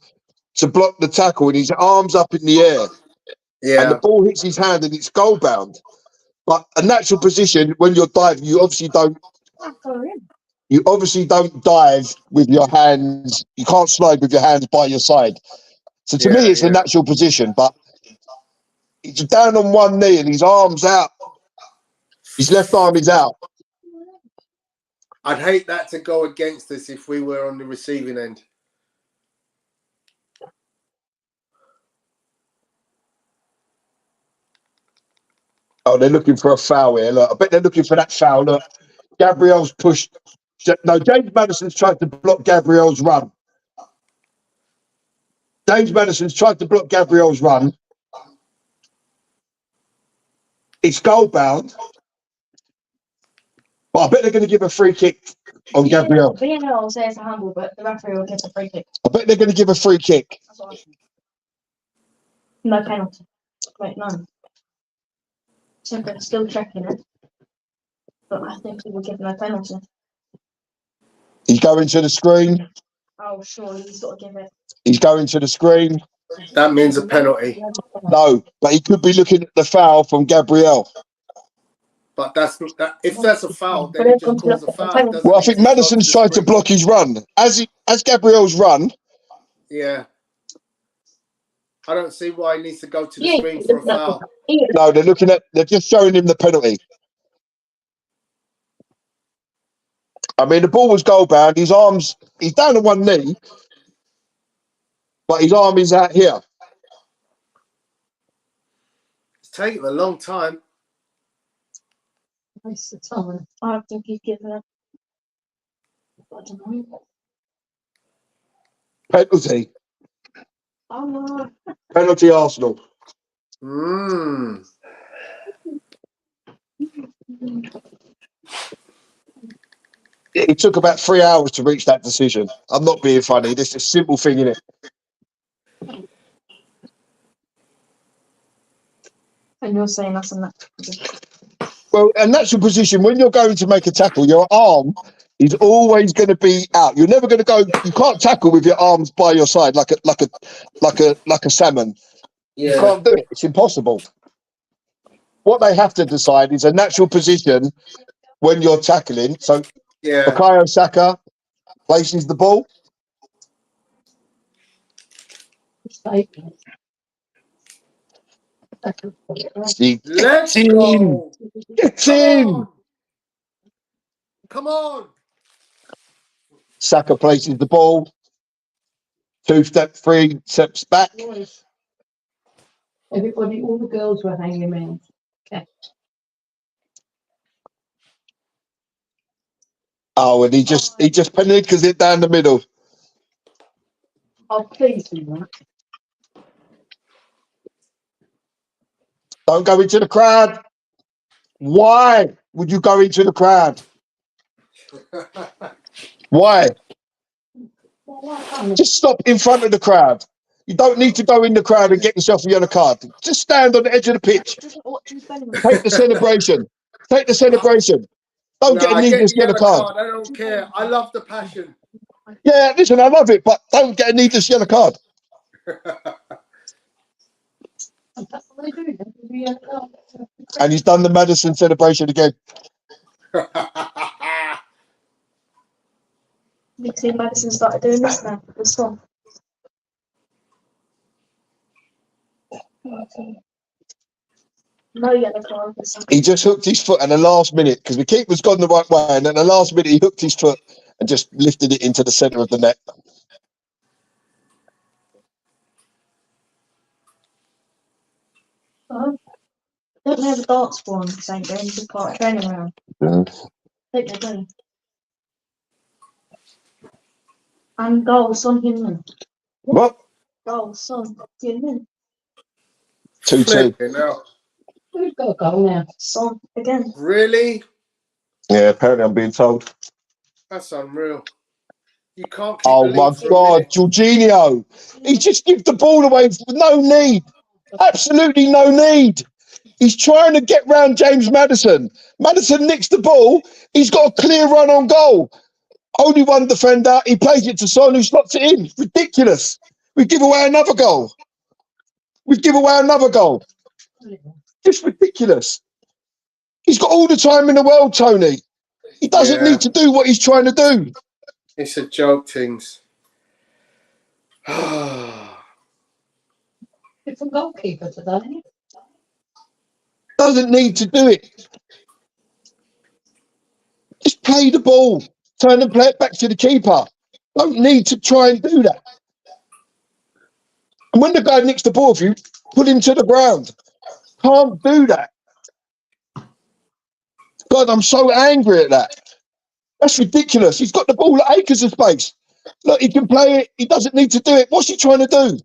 to block the tackle and his arm's up in the air. Yeah. And the ball hits his hand and it's goal bound. But a natural position, when you're diving, you obviously don't dive with your hands. You can't slide with your hands by your side. So to me, it's a natural position, but he's down on one knee and his arm's out. His left arm is out. I'd hate that to go against us if we were on the receiving end. Oh, they're looking for a foul here. Look, I bet they're looking for that foul. Look, Gabriel's pushed. No, James Maddison's tried to block Gabriel's run. James Maddison's tried to block Gabriel's run. It's goal bound. But I bet they're going to give a free kick on Gabriel. VNL says a handball, but the referee will give a free kick. I bet they're going to give a free kick. That's what I think. No penalty. Wait, no. So they're still checking it. But I think he will give no penalty. He's going to the screen. Oh, sure, he's got to give it. He's going to the screen. That means a penalty. No, but he could be looking at the foul from Gabriel. But that's that. If that's a foul, then it just calls a foul. Well, I think Maddison's tried to block his run. As Gabriel's run. Yeah. I don't see why he needs to go to the screen for a foul. No, they're just showing him the penalty. I mean, the ball was goal bound. He's down on one knee, but his arm is out here. It's taking a long time. I don't think he's given it. I don't know. Penalty. Oh, no. Penalty Arsenal. It took about 3 hours to reach that decision. I'm not being funny. This is a simple thing, isn't it? And you're saying that's a natural position. Well, a natural position, when you're going to make a tackle, your arm is always going to be out. You're never going to go. You can't tackle with your arms by your side like a salmon. Yeah. You can't do it. It's impossible. What they have to decide is a natural position when you're tackling. So Yeah. Bukayo Saka places the ball. See, Let's get in, go. get Come in. on. Come on. Saka places the ball. 3 steps back. Everybody, all the girls were hanging around. Oh, and he just panickers it down the middle. Oh, please do that. Don't go into the crowd. Why would you go into the crowd? Why? Just stop in front of the crowd. You don't need to go in the crowd and get yourself a yellow card. Just stand on the edge of the pitch. Take the celebration. Take the celebration. Don't get a I get needless the yellow yellow card. card. I don't care. I love the passion. Yeah, listen, I love it, but don't get a needless yellow card. And he's done the Madison celebration again. You see, Madison started doing this now. The song. No yellow card. He just hooked his foot at the last minute because the keeper's gone the right way, and at the last minute he hooked his foot and just lifted it into the centre of the net. Don't they have a darts floor on the same game? Just like training around. Yeah. I think they do. And goals, Son Heung-min. What? Goals, Son Heung-min. 2-2. Flipping hell. Who's got a goal now? Son again. Really? Yeah, apparently I'm being told. That's unreal. You can't keep Oh the my lead for a God, minute. Jorginho. He just gives the ball away for no need. Absolutely no need. He's trying to get round James Maddison. Maddison nicks the ball. He's got a clear run on goal. Only one defender. He plays it to Son, who slots it in. Ridiculous. We give away another goal. We give away another goal. Just ridiculous. He's got all the time in the world, Tony. He doesn't Yeah. need to do what he's trying to do. It's a joke, things. It's a goalkeeper today. Doesn't need to do it. Just play the ball. Turn and play it back to the keeper. Don't need to try and do that. And when the guy nicks the ball for you, put him to the ground. Can't do that. God, I'm so angry at that. That's ridiculous. He's got the ball at acres of space. Look, he can play it. He doesn't need to do it. What's he trying to do?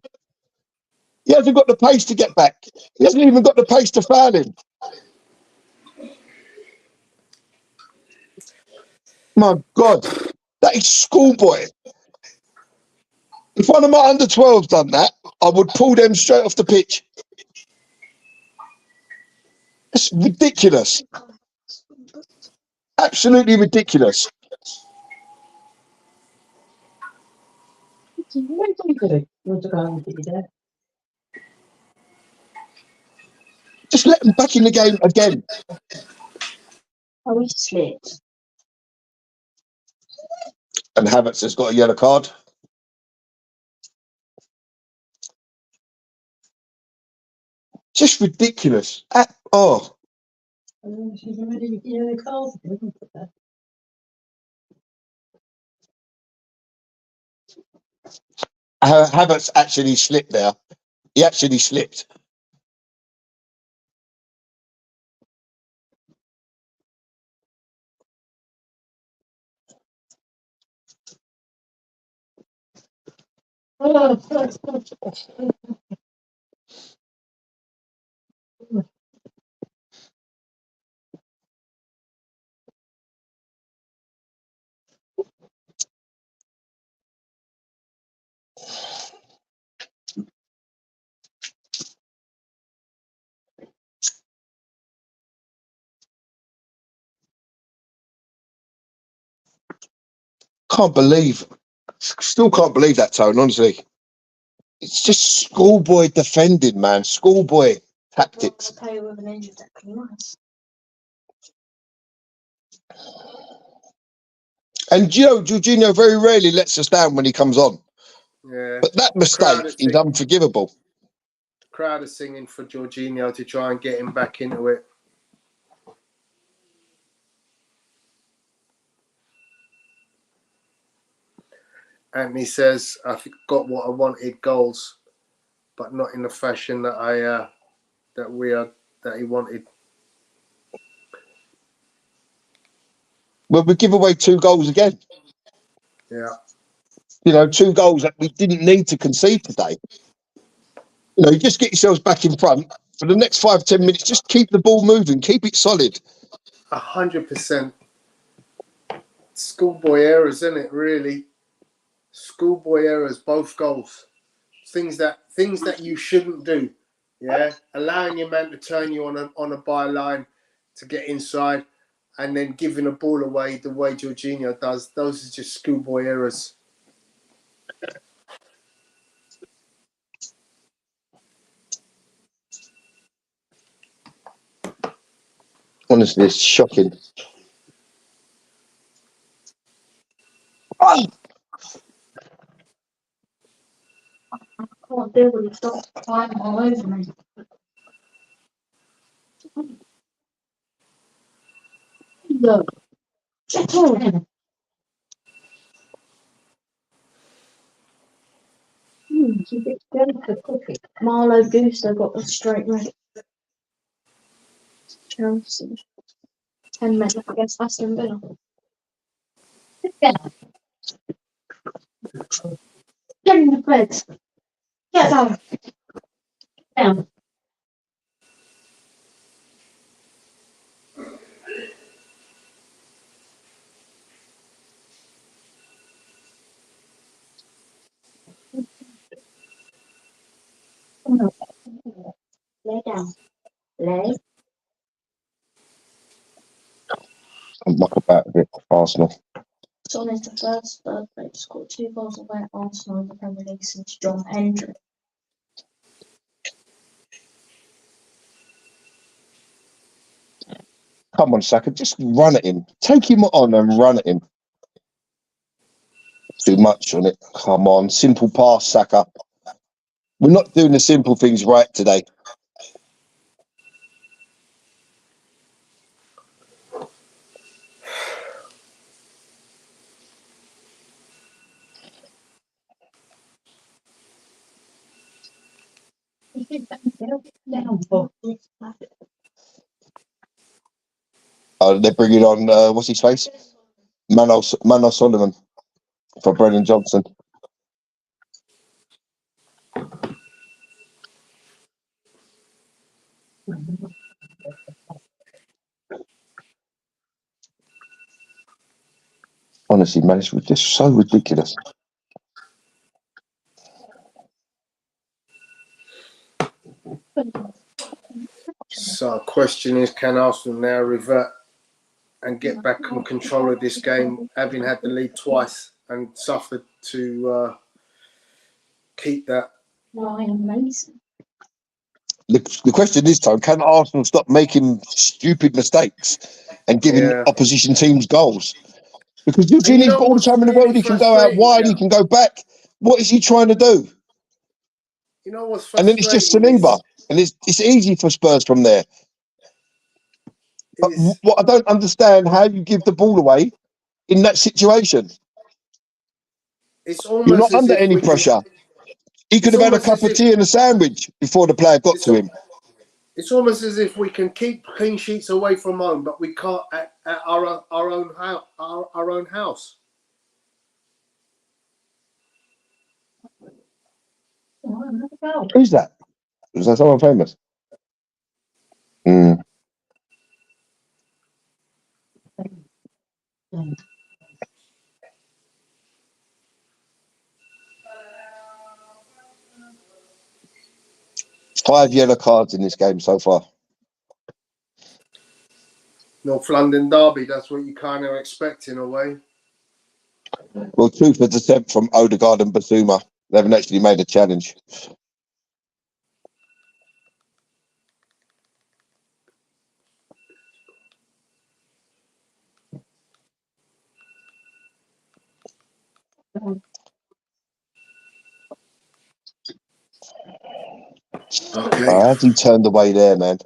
He hasn't got the pace to get back. He hasn't even got the pace to foul him. My God, that is schoolboy. If one of my under-12s done that, I would pull them straight off the pitch. It's ridiculous. Absolutely ridiculous. What do you do? You want to go and do that? Just let them back in the game again. Oh, he's slipped. And Havertz has got a yellow card. Just ridiculous. Oh. She's already yellow card. Havertz actually slipped there. He actually slipped. Still can't believe that, Tone, honestly. It's just schoolboy defending, man. Schoolboy tactics. Play with an injured Declan Rice. And you know, Jorginho very rarely lets us down when he comes on. Yeah. But that mistake is unforgivable. Crowd are singing for Jorginho to try and get him back into it. Anthony says, "I got what I wanted, goals, but not in the fashion that that he wanted." Well, we give away 2 goals again. Yeah. You know, 2 goals that we didn't need to concede today. You know, you just get yourselves back in front for the next 5-10 minutes. Just keep the ball moving, keep it solid. 100%. Schoolboy errors, isn't it? Really, schoolboy errors. Both goals. Things that you shouldn't do. Yeah, allowing your man to turn you on a byline to get inside, and then giving a ball away the way Jorginho does. Those are just schoolboy errors. Honestly, it's shocking. Oh! I can't deal with it. Stop climbing all over me. Look. Settle. Keep it going for cookie. Marlow Gusto got a straight red. Chelsea. 10 minutes against Aston Villa. Get in the bed. Get down. Down. Lay down. Lay. I'm muck about a bit, Arsenal. Son is the first birthday to score 2 goals away at Arsenal in the Premier League since John Hendry. Come on, Saka, just run at him. Take him on and run at him. Too much on it. Come on, simple pass, Saka. We're not doing the simple things right today. They're bringing on, what's his face? Manos Solomon for Brendan Johnson. Honestly, man, it's just so ridiculous. So, the question is, can Arsenal now revert and get back in control of this game, having had the lead twice and suffered to keep that? Ryan Mason. The question is, Tone, can Arsenal stop making stupid mistakes and giving opposition teams goals? Because Jorginho's got all the time in the world. He can go out wide, he can go back. What is he trying to do? You know what's And then it's just Saliba. And it's easy for Spurs from there. But what I don't understand, how you give the ball away in that situation. It's almost You're not under any pressure. He could have had a cup of tea and a sandwich before the player got to him. It's almost as if we can keep clean sheets away from home, but we can't at our own house. Who's that? Is that someone famous? Mm. Five yellow cards in this game so far. North London derby, that's what you kind of expect in a way. Well, 2 for attempt from Odegaard and Basuma. They haven't actually made a challenge. Okay. Has he turned away there, man?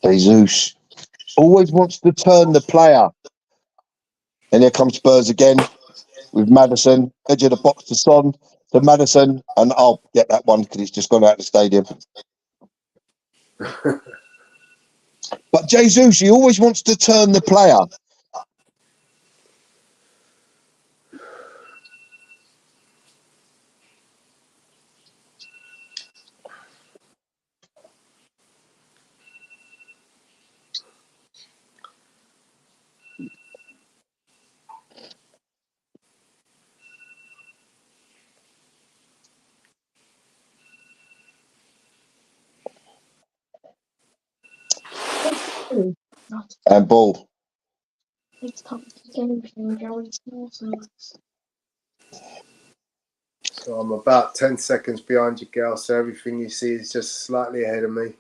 Jesus always wants to turn the player. And here comes Spurs again with Maddison. Edge of the box to Son, to Maddison. And I'll get that one because it's just gone out of the stadium. But Jesus, he always wants to turn the player. Not And ball. it's top game from Joey Smallson. So I'm about 10 seconds behind you, Gal. So everything you see is just slightly ahead of me.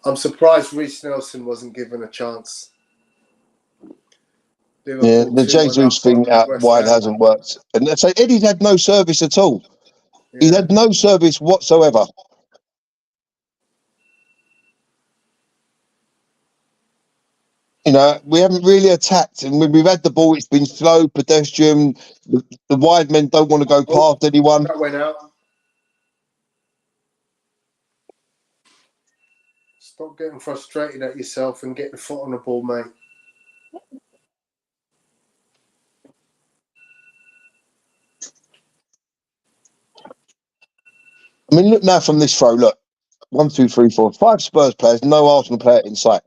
I'm surprised Reece Nelson wasn't given a chance. Liverpool Yeah, the 2-1 Jesus up thing on out West wide Ham. hasn't worked. And so Eddie's had no service at all. He's Yeah. had no service whatsoever. You know, we haven't really attacked. And when we've had the ball, it's been slow, pedestrian. The wide men don't want to go past anyone. That went out. Stop getting frustrated at yourself and get the foot on the ball, mate. I mean, look now from this throw, look. 1, 2, 3, 4, 5 Spurs players, no Arsenal player in sight.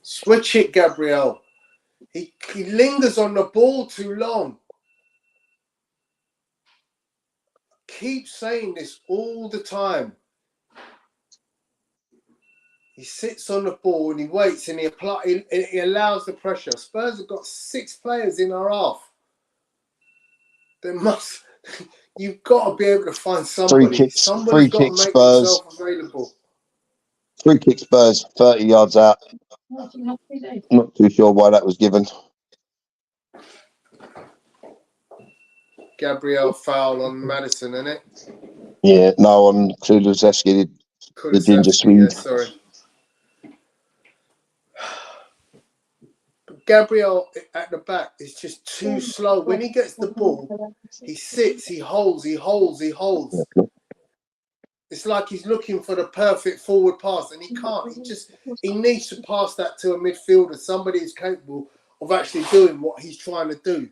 Switch it, Gabriel. He lingers on the ball too long. Keep saying this all the time. He sits on the ball and he waits and he allows the pressure. Spurs have got 6 players in our half. You've got to be able to find somebody. Somebody's Free got to kick make Spurs. themselves available. Free kick Spurs, 30 yards out. What do you have to do? Not too sure why that was given. Gabriel foul on Maddison, isn't it? Yeah, no, on Kulusevski, the ginger Swede. Yeah, sorry. But Gabriel at the back is just too slow. When he gets the ball, he sits, he holds. It's like he's looking for the perfect forward pass and he can't. He needs to pass that to a midfielder, somebody who's capable of actually doing what he's trying to do.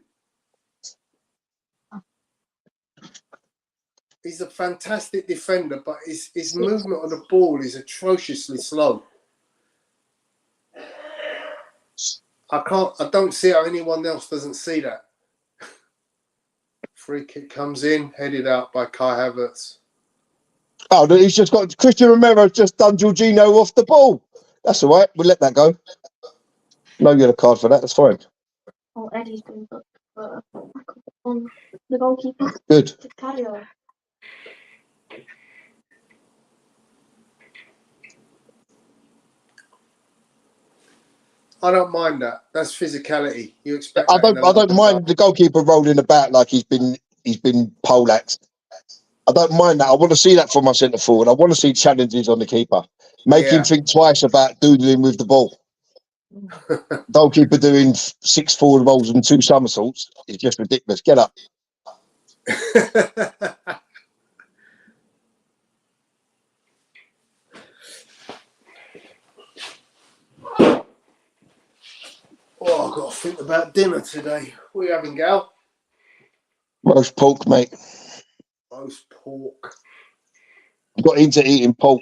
He's a fantastic defender, but his movement on the ball is atrociously slow. I don't see how anyone else doesn't see that. Free kick comes in, headed out by Kai Havertz. Oh, he's just got Christian Romero's just done Jorginho off the ball. That's all right. We'll let that go. No yellow card for that. That's fine. Oh, Eddie's been booked on the goalkeeper. Good. To carry on. I don't mind that. That's physicality. You expect I that in a don't London mind the goalkeeper rolling about like he's been poleaxed. I don't mind that. I want to see that from my centre forward. I want to see challenges on the keeper. Make him think twice about doodling with the ball. Goalkeeper doing 6 forward rolls and 2 somersaults is just ridiculous. Get up. Oh, I've got to think about dinner today. What are you having, Gal? Roast pork, mate. Roast pork. I've got into eating pork.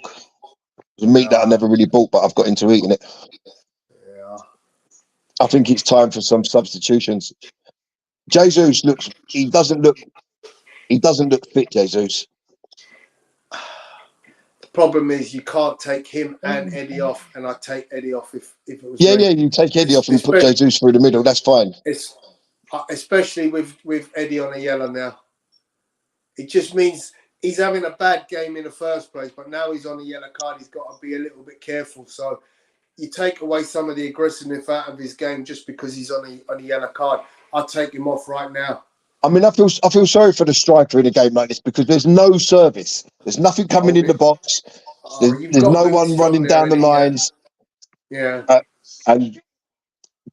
It's a meat that I never really bought, but I've got into eating it. Yeah. I think it's time for some substitutions. Jesus he doesn't look fit, Jesus. Problem is, you can't take him and Eddie off, and I'd take Eddie off if it was Yeah, me. yeah, you take Eddie off and put Especially- Jesus through the middle. That's fine. It's especially with Eddie on a yellow now. It just means he's having a bad game in the first place, but now he's on a yellow card. He's got to be a little bit careful. So you take away some of the aggressiveness out of his game just because he's on a yellow card. I'll take him off right now. I mean, I feel sorry for the striker in a game like this because there's no service. There's nothing coming in the box. You've There's got no Luke one Strong running there, down the haven't you? lines. Yeah. And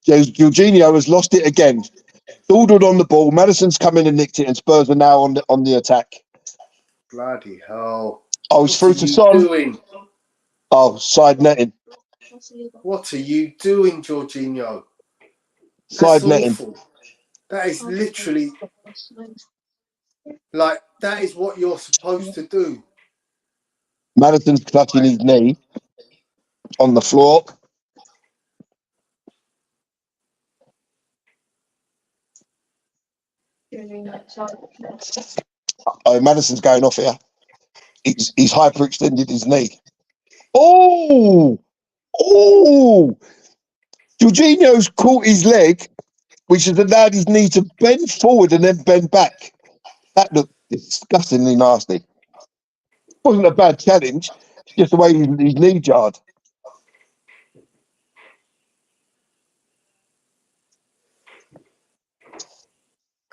Jorginho has lost it again. Dawdled on the ball. Madison's come in and nicked it, and Spurs are now on the attack. Bloody hell. Oh, it's through to Son. Doing? Oh, side netting. What are you doing, Jorginho? Side That's netting. awful. That is literally like that is what you're supposed to do. Madison's clutching his knee on the floor. Oh, Madison's going off here. He's hyperextended his knee. Oh! Jorginho's caught his leg, which has allowed his knee to bend forward and then bend back. That looked disgustingly nasty. Wasn't a bad challenge, it's just the way his knee jarred.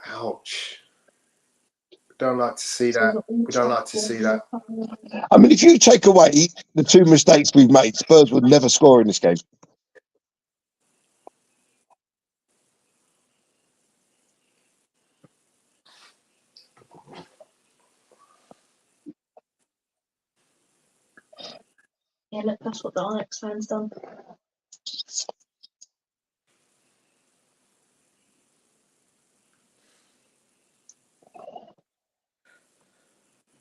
Ouch. Don't like to see that. We don't like to see that. I mean, if you take away the two mistakes we've made, Spurs would never score in this game. Yeah, look, that's what the Onyx fans done.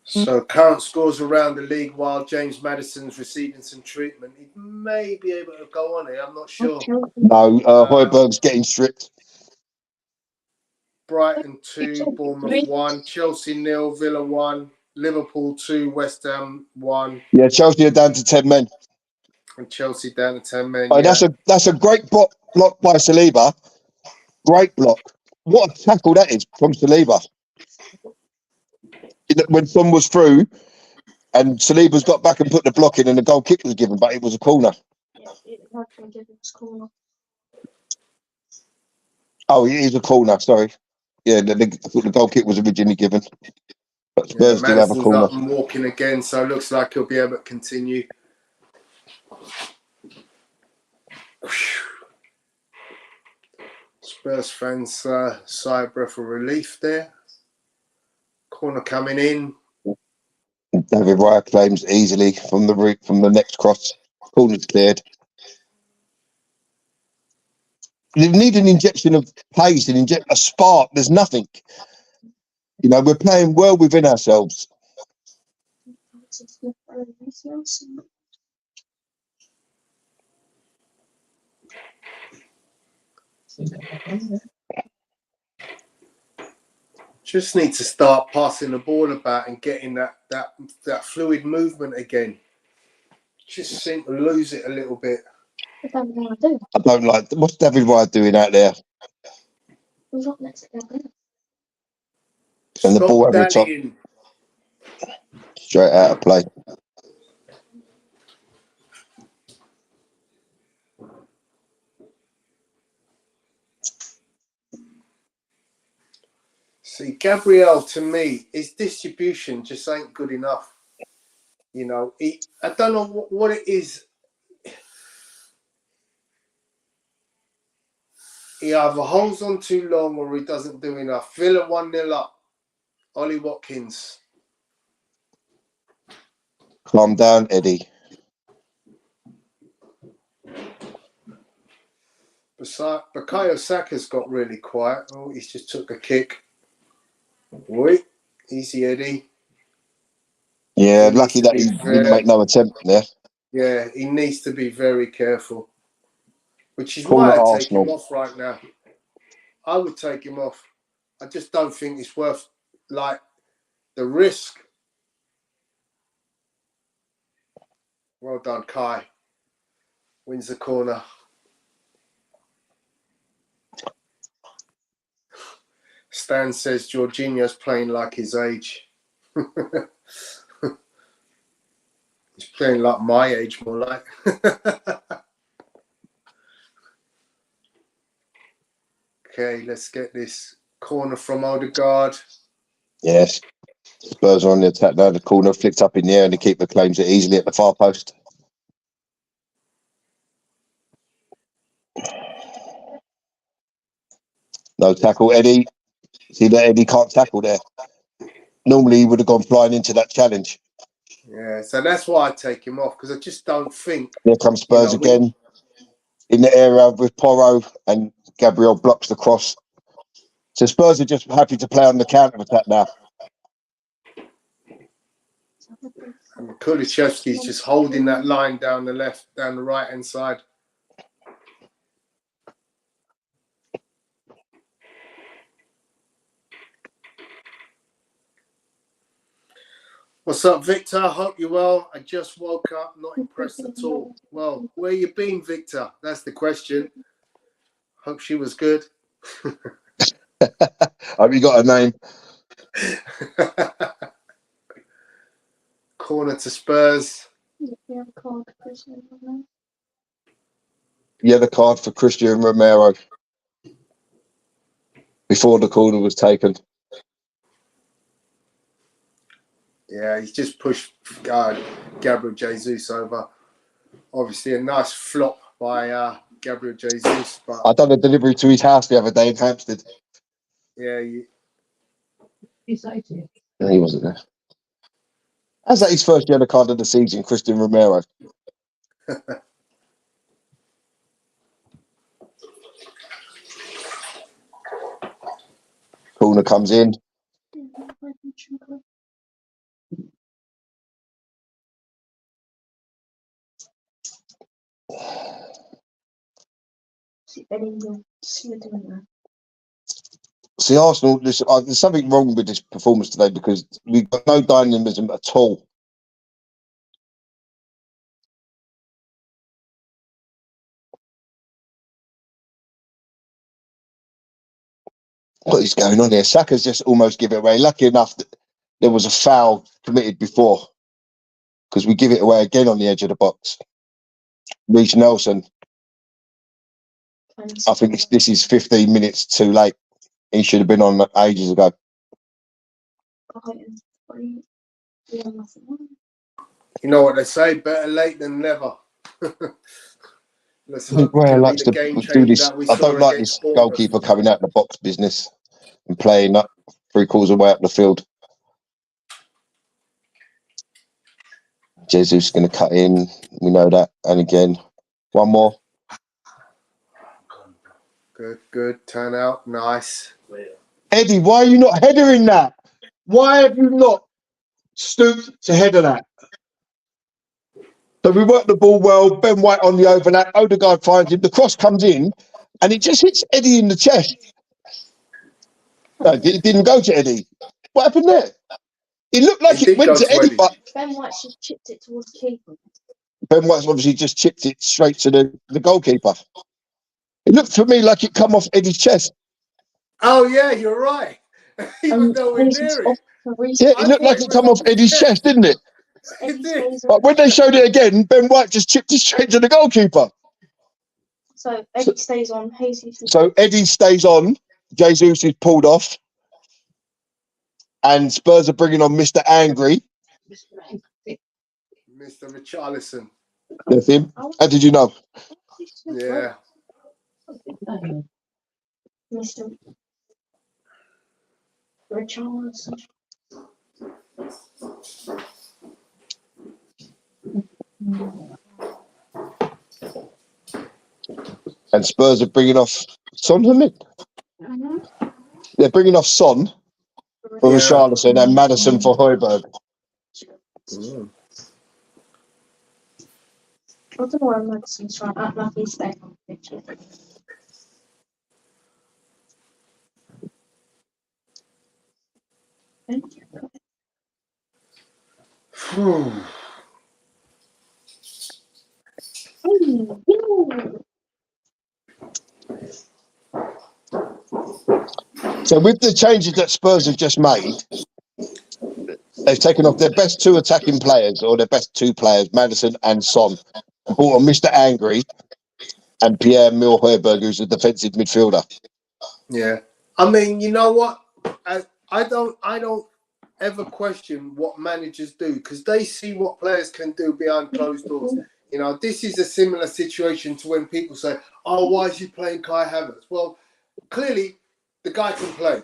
So current scores around the league while James Maddison's receiving some treatment. He may be able to go on here. I'm not sure. No, Højbjerg's getting stripped. Brighton 2, Bournemouth 1, Chelsea 0, Villa 1, Liverpool 2, West Ham 1. Yeah, Chelsea are down to 10 men. And Chelsea down to 10 men. Oh, that's a great block by Saliba. Great block. What a tackle that is from Saliba. When Son was through and Saliba's got back and put the block in and the goal kick was given, but it was a corner. Yeah, it had been given this corner. Oh, it is a corner, sorry. Yeah, I thought the goal kick was originally given. But Spurs do have a corner. Up and walking again, so it looks like he'll be able to continue. Spurs fans sigh a breath of relief there. Corner coming in. David Raya claims easily from the next cross. Corner's cleared. They need an injection of pace, a spark. There's nothing. You know, we're playing well within ourselves. Just need to start passing the ball about and getting that fluid movement again. Just seem to lose it a little bit. I don't know what I do. I don't like. What's David Raya doing out there? We've got next to go. And the ball Stop over the top, dallying. straight out of play. See, Gabriel, to me, his distribution just ain't good enough. You know, I don't know what it is. He either holds on too long or he doesn't do enough. Villa 1-0 up. Ollie Watkins. Calm down, Eddie. Bukayo Saka's got really quiet. Oh, he's just took a kick. Wait, easy, Eddie. Yeah, lucky that he didn't make no attempt there. Yeah, he needs to be very careful. Which is Corner why I take Arsenal. him off right now. I would take him off. I just don't think it's worth like the risk. Well done, Kai. Wins the corner. Stan says Jorginho's playing like his age. He's playing like my age, more like. Okay, let's get this corner from Odegaard. Yes. Spurs are on the attack now. The corner flicked up in the air and the keeper claims it easily at the far post. No tackle, Eddie. See that Eddie can't tackle there. Normally he would have gone flying into that challenge. Yeah, so that's why I take him off, because I just don't think. Here comes Spurs You know, again in the area with Porro, and Gabriel blocks the cross. So Spurs are just happy to play on the counter attack now. And Kulichevsky's just holding that line down the right hand side. What's up, Victor? I hope you're well. I just woke up, not impressed at all. Well, where you been, Victor? That's the question. Hope she was good. Have you got a name? Corner to Spurs. Yellow card for Christian Romero before the corner was taken. Yeah, he's just pushed Gabriel Jesus over. Obviously, a nice flop by Gabriel Jesus. But I done a delivery to his house the other day in Hampstead. yeah, He's 80. No, he wasn't there. How's that his first yellow card of the season, Christian Romero? Corner comes in. See, Arsenal, there's something wrong with this performance today because we've got no dynamism at all. What is going on here? Saka's just almost give it away. Lucky enough that there was a foul committed before because we give it away again on the edge of the box. Reece Nelson, I think this is 15 minutes too late. He should have been on ages ago. you know what they say, better late than never. Let's hope it Rare can be likes the to game do changer this. that we I saw don't like against this Bournemouth. goalkeeper coming out the box business and playing up 3/4 away up the field. Jesus is going to cut in. We know that. And again, one more. Good. Turn out. Nice. Eddie, why are you not headering that? Why have you not stooped to header that? So we work the ball well. Ben White on the overlap. Odegaard finds him. The cross comes in and it just hits Eddie in the chest. No, it didn't go to Eddie. What happened there? It looked like it went to Eddie, but Ben White just chipped it towards the keeper. Ben White's obviously just chipped it straight to the goalkeeper. It looked for me like it come off Eddie's chest. Oh yeah, you're right. He was nowhere near it. Yeah, it looked like it come off Eddie's chest, didn't it? It did. But when they showed it again, Ben White just chipped it straight to the goalkeeper. So Eddie stays on. So Eddie stays on. Jesus is pulled off. And Spurs are bringing on Mr. Angry. Mr. Richarlison. That's him. How did you know? Yeah. Mr. Richarlison. And Spurs are bringing off Son, isn't it? They're bringing off Son for Richarlison and Maddison for Højbjerg. Mm. I don't know why Madison's trying to act like he's staying on the picture. So with the changes that Spurs have just made, they've taken off their best two attacking players, or their best two players, Maddison and Son, and brought on Mr. Angry and Pierre-Emile Højbjerg, who's a defensive midfielder. Yeah. I mean, you know what? I don't ever question what managers do, because they see what players can do behind closed doors. You know, this is a similar situation to when people say, "Oh, why is he playing Kai Havertz?" Well, clearly the guy can play.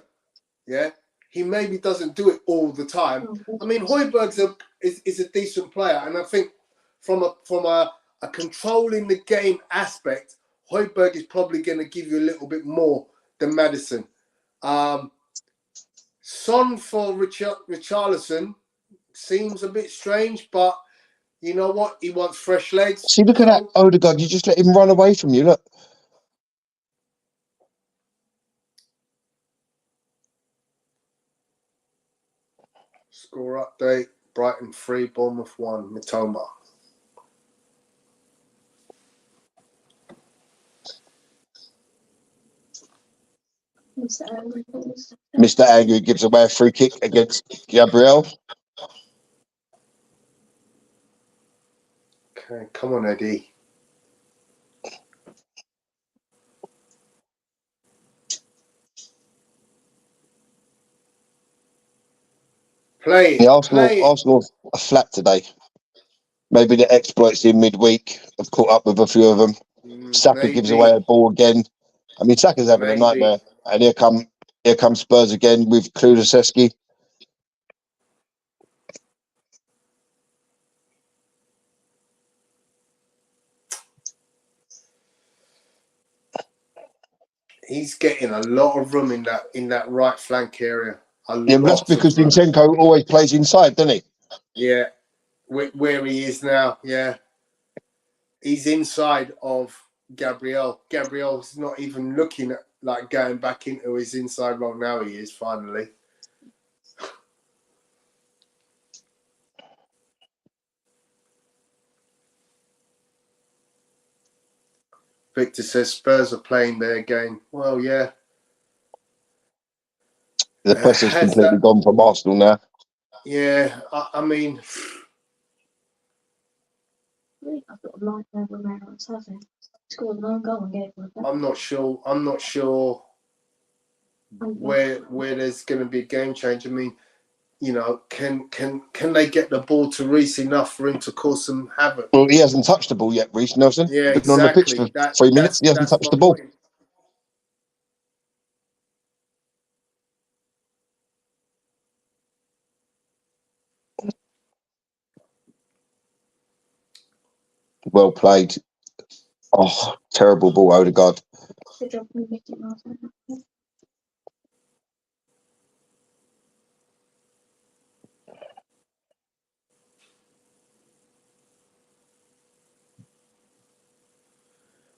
Yeah, he maybe doesn't do it all the time. I mean, Højbjerg's is a decent player, and I think from a controlling the game aspect, Højbjerg is probably going to give you a little bit more than Maddison. Son for Richarlison seems a bit strange, but you know what? He wants fresh legs. See, look at that, Odegaard. You just let him run away from you. Look. Score update: Brighton 3, Bournemouth 1. Mitoma. Mr. Angry gives away a free kick against Gabriel. Okay, come on, Eddie. Play it. Yeah, Play it. Arsenal are flat today. Maybe the exploits in midweek have caught up with a few of them. Saka gives away a ball again. I mean, Saka's having a nightmare. And here come Spurs again with Kulusevski. He's getting a lot of room in that right flank area. Yeah, that's because Zinchenko always plays inside, doesn't he? Yeah, where he is now. Yeah, he's inside of Gabriel. Gabriel's not even looking at like going back into his inside role. Now he is finally. Victor says Spurs are playing their game. Well, yeah. The press has completely gone from Arsenal now. Yeah, I mean... I've got a light there with Emirates, hasn't he? Scored an own goal and gave it. I'm not sure where there's going to be a game change. I mean, you know, can they get the ball to Reece enough for him to cause some havoc? Well, he hasn't touched the ball yet, Reece Nelson. Yeah, Been on the pitch for 3 minutes. He hasn't touched the ball. Point. Well played. Oh, terrible ball, Odegaard. Good job, we missed it last time.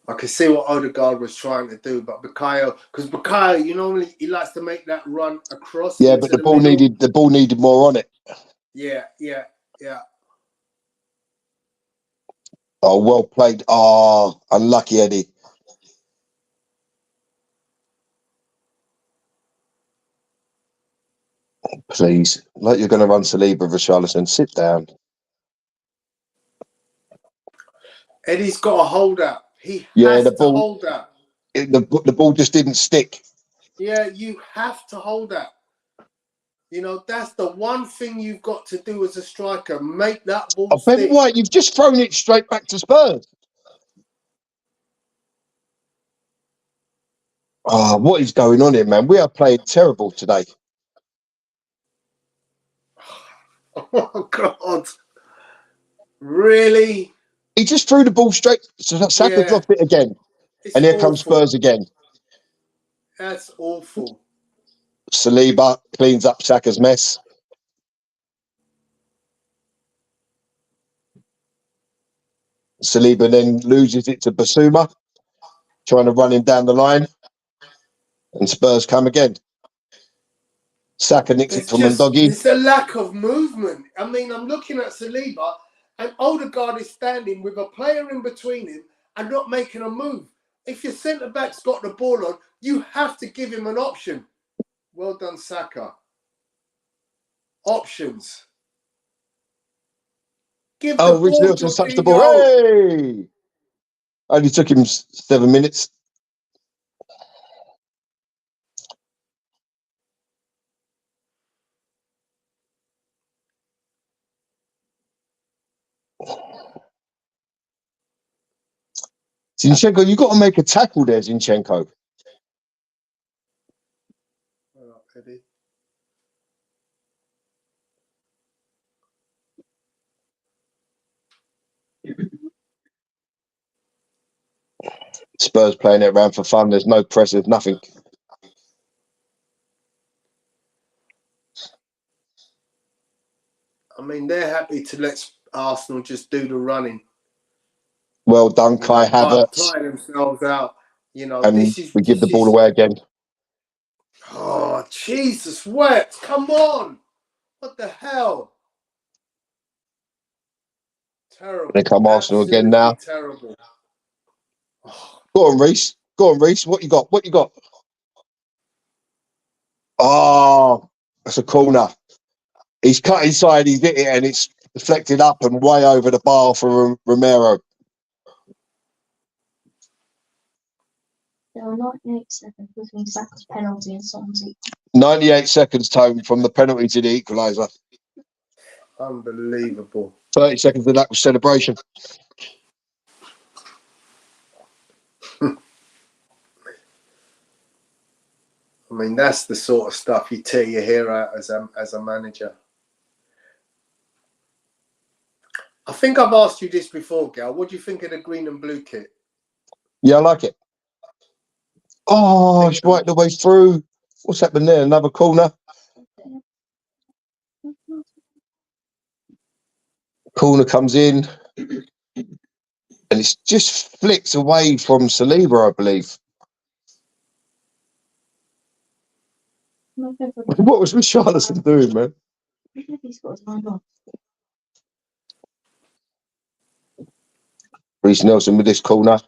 I can see what Odegaard was trying to do, but Bukayo, you normally he likes to make that run across. Yeah, but the ball needed more on it. Yeah. Oh, well played. Oh, unlucky, Eddie. Please, like you're going to run Saliba, Richarlison, sit down. Eddie's got to hold out. He has to hold out. The ball just didn't stick. Yeah, you have to hold out. You know, that's the one thing you've got to do as a striker. Make that ball stick. Ben White, you've just thrown it straight back to Spurs. Oh, what is going on here, man? We are playing terrible today. Oh, God. Really? He just threw the ball straight. So Saka dropped it again. And here comes Spurs again. That's awful. Saliba cleans up Saka's mess. Saliba then loses it to Basuma, trying to run him down the line. And Spurs come again. Saka nicks it from Ndogi. It's a lack of movement. I mean, I'm looking at Saliba And Odegaard is standing with a player in between him and not making a move. If your centre-back's got the ball on, you have to give him an option. Well done, Saka. Options. Give the Oh, Rich ball, Nelson touched the ball. Jorginho. Hey! Only took him 7 minutes. Zinchenko, you've got to make a tackle there, Zinchenko. All right, Eddie. Spurs playing it around for fun. There's no pressure, nothing. I mean, they're happy to let Arsenal just do the running. Well done, Kai Havertz. Tire themselves out. You know, And we give the ball away again. Oh, Jesus wept. Come on. What the hell? Terrible. They come Arsenal again now. Terrible. Oh. Go on, Reece. Go on, Reece. What you got? What you got? Oh, that's a corner. He's cut inside, he's hit it, and it's deflected up and way over the bar for Romero. There were 98 seconds between Saka's penalty and Swansea. 98 seconds, Tone, from the penalty to the equaliser. Unbelievable. 30 seconds of that was celebration. I mean, that's the sort of stuff you tear your hair out as a manager. I think I've asked you this before, Gal. What do you think of the green and blue kit? Yeah, I like it. Oh, it's right the way through. What's happened there? Another corner. Corner comes in. And it's just flicked away from Saliba, I believe. What was Richarlison doing, man? Reece Nelson with this corner.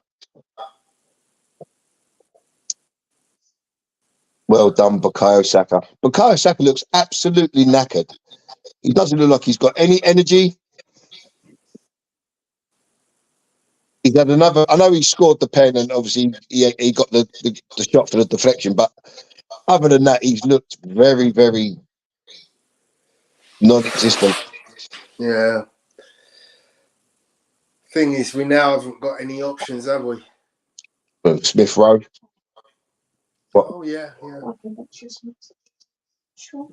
Well done, Bukayo Saka. Bukayo Saka looks absolutely knackered. He doesn't look like he's got any energy. He's had another. I know he scored the pen, and obviously he got the shot for the deflection. But other than that, he's looked very, very non-existent. Yeah. Thing is, we now haven't got any options, have we? Smith Rowe. What? Oh yeah. Sure.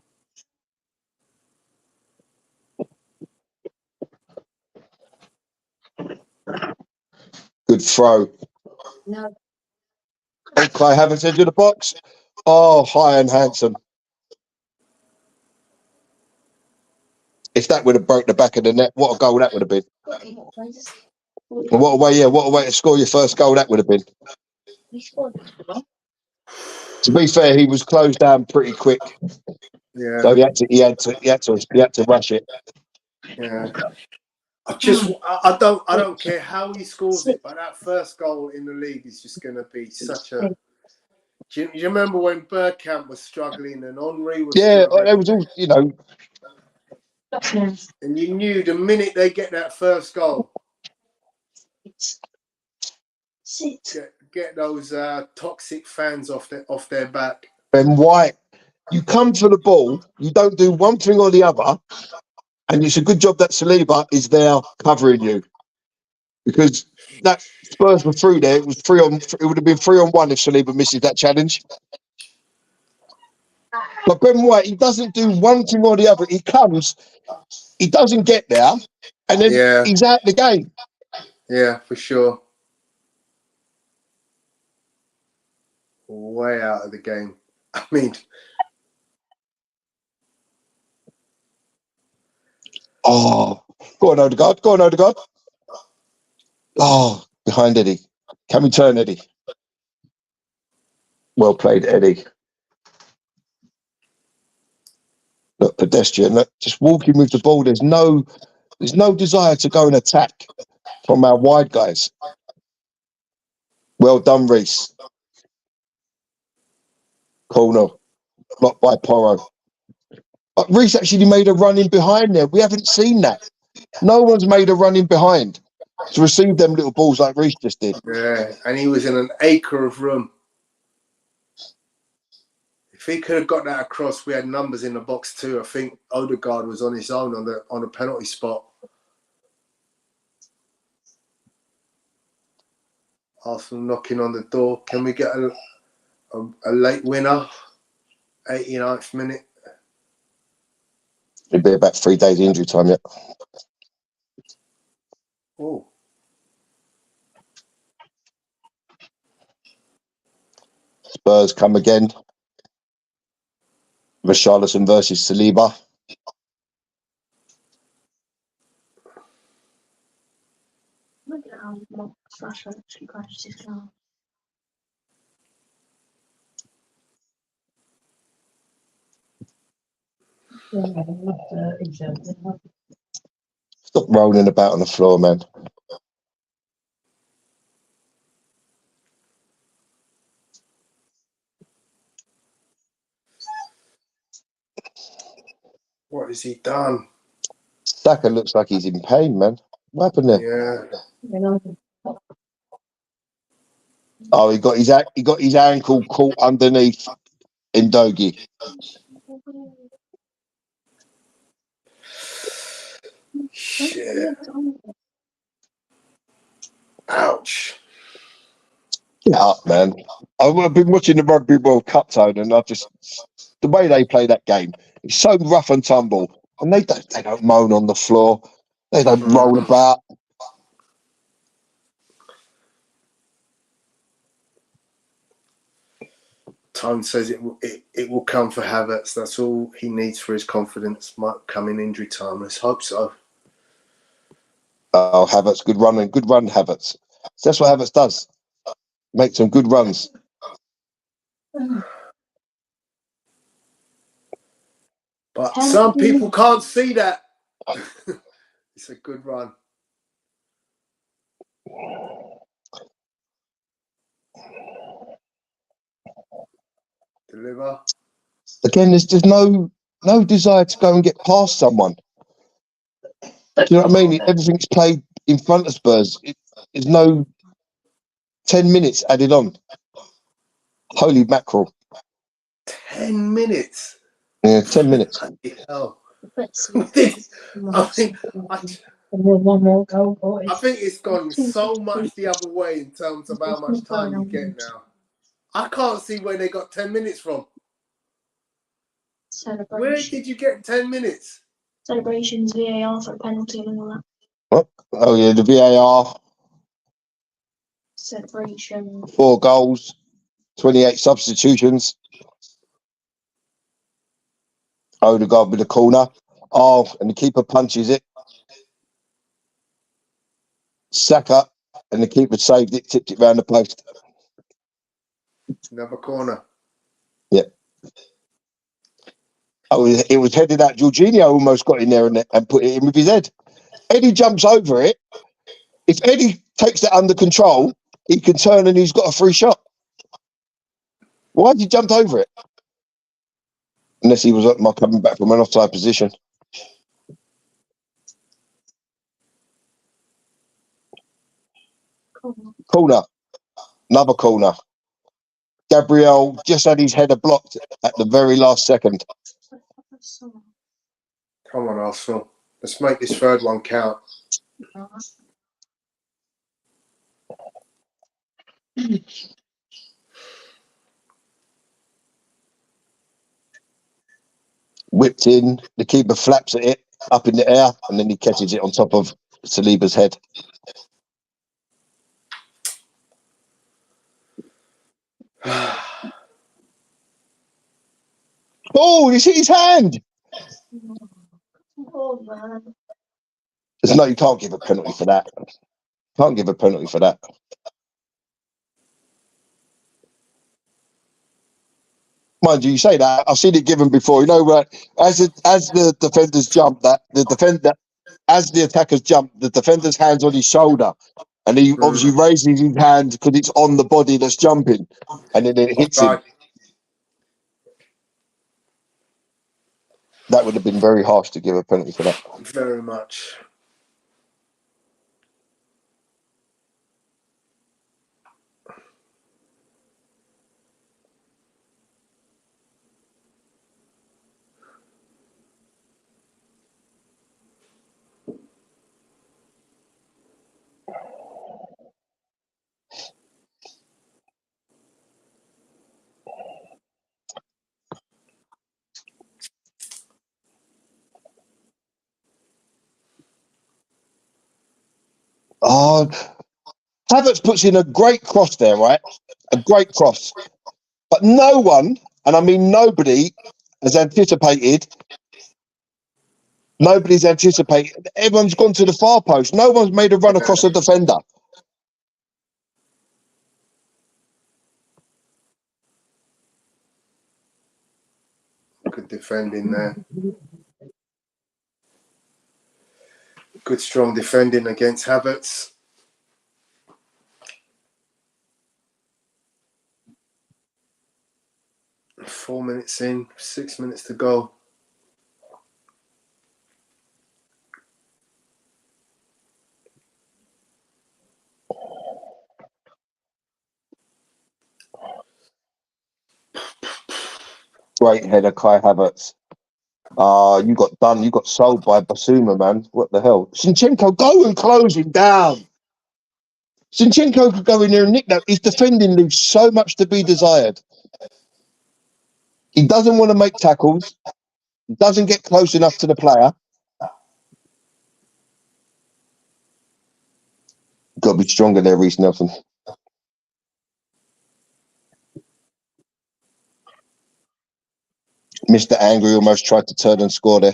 Good throw. No. Okay, haven't said to the box. Oh, high and handsome. If that would have broke the back of the net, what a goal that would have been. What a way, yeah, what a way to score your first goal that would have been. To be fair, he was closed down pretty quick. Yeah. So he had to rush it. Yeah. I don't care how he scores it, but that first goal in the league is just going to be such a. Do you remember when Bergkamp was struggling and Henry was struggling? It was all, you know. And you knew the minute they get that first goal, get those toxic fans off their back. Ben White, you come for the ball, you don't do one thing or the other, and it's a good job that Saliba is there covering you, because that Spurs were through there. It was it would have been 3-on-1 if Saliba misses that challenge. But Ben White, he doesn't do one thing or the other. He comes, he doesn't get there, and then he's out the game. Yeah, for sure. Way out of the game. I mean, oh, go on, Odegaard. Go on, Odegaard. Oh, behind Eddie. Can we turn Eddie? Well played, Eddie. Look, pedestrian. Look, just walking with the ball. There's no There's no desire to go and attack from our wide guys. Well done, Reece. Corner, blocked by Porro. But Reece actually made a run in behind there. We haven't seen that. No one's made a run in behind to receive them little balls like Reece just did. Yeah, and he was in an acre of room. If he could have got that across, we had numbers in the box too. I think Odegaard was on his own on the penalty spot. Arsenal knocking on the door. Can we get a late winner? 89th minute. It'll be about 3 days injury time yet. Oh, Spurs come again. Richarlison versus Saliba. Look at how Rashford actually crashed his car. Stop rolling about on the floor, man. what has he done? Saka looks like he's in pain, man. What happened there? Yeah. Oh, he got his ankle caught underneath Ndogi. Shit. Ouch. Get up, man. I've been watching the Rugby World Cup, Tone, and the way they play that game, it's so rough and tumble. And they don't moan on the floor. They don't roll about. Tone says it will come for Havertz. That's all he needs for his confidence. Might come in injury time. Let's hope so. Oh, Havertz, good run, Havertz. That's what Havertz does. Make some good runs. But some people can't see that. It's a good run. Deliver. Again, there's just no desire to go and get past someone. Do you know what I mean? Everything's played in front of Spurs. There's no 10 minutes added on. Holy mackerel. 10 minutes. Yeah, 10 minutes. Bloody hell. I One more goal, boys. I think it's gone so much the other way in terms of how much time you get now. I can't see where they got 10 minutes from. Where did you get 10 minutes? Celebrations, VAR for a penalty and all that. What? Oh, yeah, the VAR. Celebration. 4 goals, 28 substitutions. Odegaard with the corner. Oh, and the keeper punches it. Saka, and the keeper saved it, tipped it round the post. Another corner. Yep. Oh, it was headed out. Jorginho almost got in there and put it in with his head. Eddie jumps over it. If Eddie takes that under control, he can turn and he's got a free shot. Why did he jump over it? Unless he was coming back from an offside position. Corner. Another corner. Gabriel just had his header blocked at the very last second. Come on, Arsenal. Let's make this third one count. Whipped in. The keeper flaps at it up in the air, and then he catches it on top of Saliba's head. Oh, you see his hand? Oh, man. No, you can't give a penalty for that. Can't give a penalty for that. Mind you, you say that. I've seen it given before. You know, as the defenders jump, that the as the attackers jump, the defender's hand's on his shoulder, and he obviously raises his hand because it's on the body that's jumping, and then it hits him. That would have been very harsh to give a penalty for that. Very much. Oh, Havertz puts in a great cross there, right? A great cross. But no one, and I mean nobody, has anticipated. Nobody's anticipated. Everyone's gone to the far post. No one's made a run across a defender. Good defending there. Good strong defending against Havertz. Four minutes in, 6 minutes to go. Great header, Kai Havertz. You got done. You got sold by Basuma, man. What the hell? Zinchenko, go and close him down. Zinchenko could go in there and nick that. His defending leaves so much to be desired. He doesn't want to make tackles. He doesn't get close enough to the player. Got to be stronger there, Reece Nelson. Mr. Angry almost tried to turn and score there.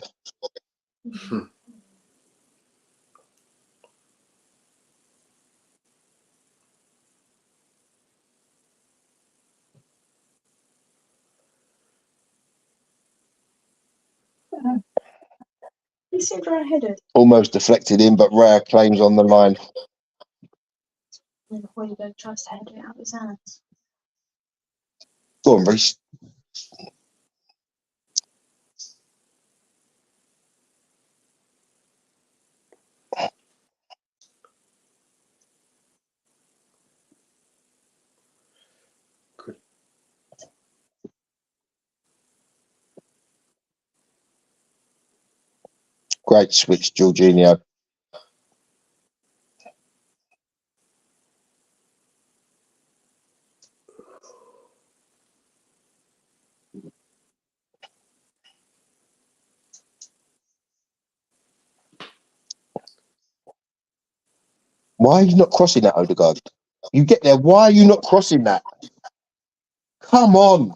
He seemed right-headed. Almost deflected in, but Raya claims on the line. And Hoiberg tries to head it out of his hands. Go on, Reece. Good. Great switch, Jorginho. Why are you not crossing that, Odegaard? You get there. Why are you not crossing that? Come on.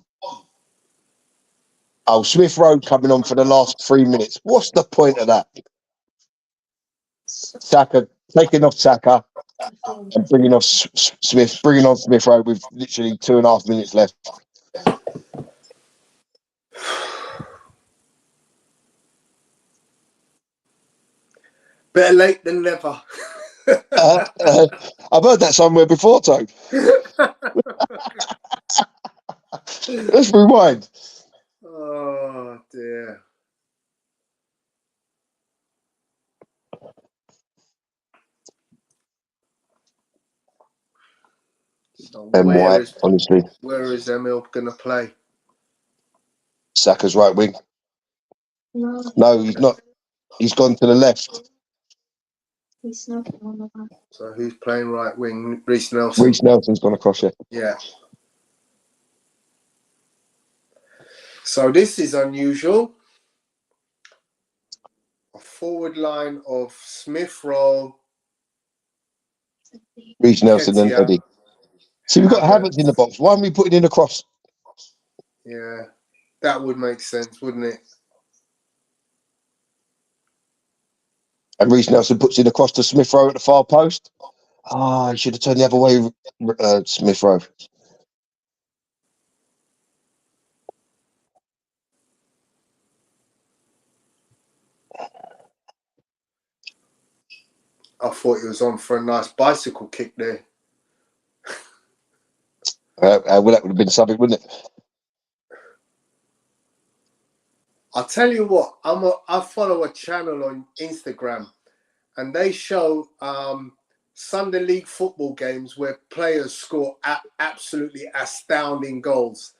Oh, Smith Rowe coming on for the last 3 minutes. What's the point of that? Saka, taking off Saka and bringing off Smith, bringing on Smith Rowe with literally 2.5 minutes left. Better late than never. I've heard that somewhere before, Toad. Let's rewind. Oh dear. So And where White, honestly. is Emil gonna play? Saka's right wing. No, he's not. He's gone to the left. He's smoking on the back. So who's playing right wing? Reece Nelson. Reece Nelson's gone across here. Yeah. So this is unusual. A forward line of Smith Rowe, Reece Nelson and Ketia, Eddie. See, we've got Havertz in the box. Why aren't we putting in a cross? Yeah, that would make sense, wouldn't it? And Reece Nelson puts in a cross to Smith Rowe at the far post. He should have turned the other way, Smith Rowe. I thought he was on for a nice bicycle kick there. Well, that would have been something, wouldn't it? I'll tell you what, I follow a channel on Instagram, and they show Sunday League football games where players score absolutely astounding goals.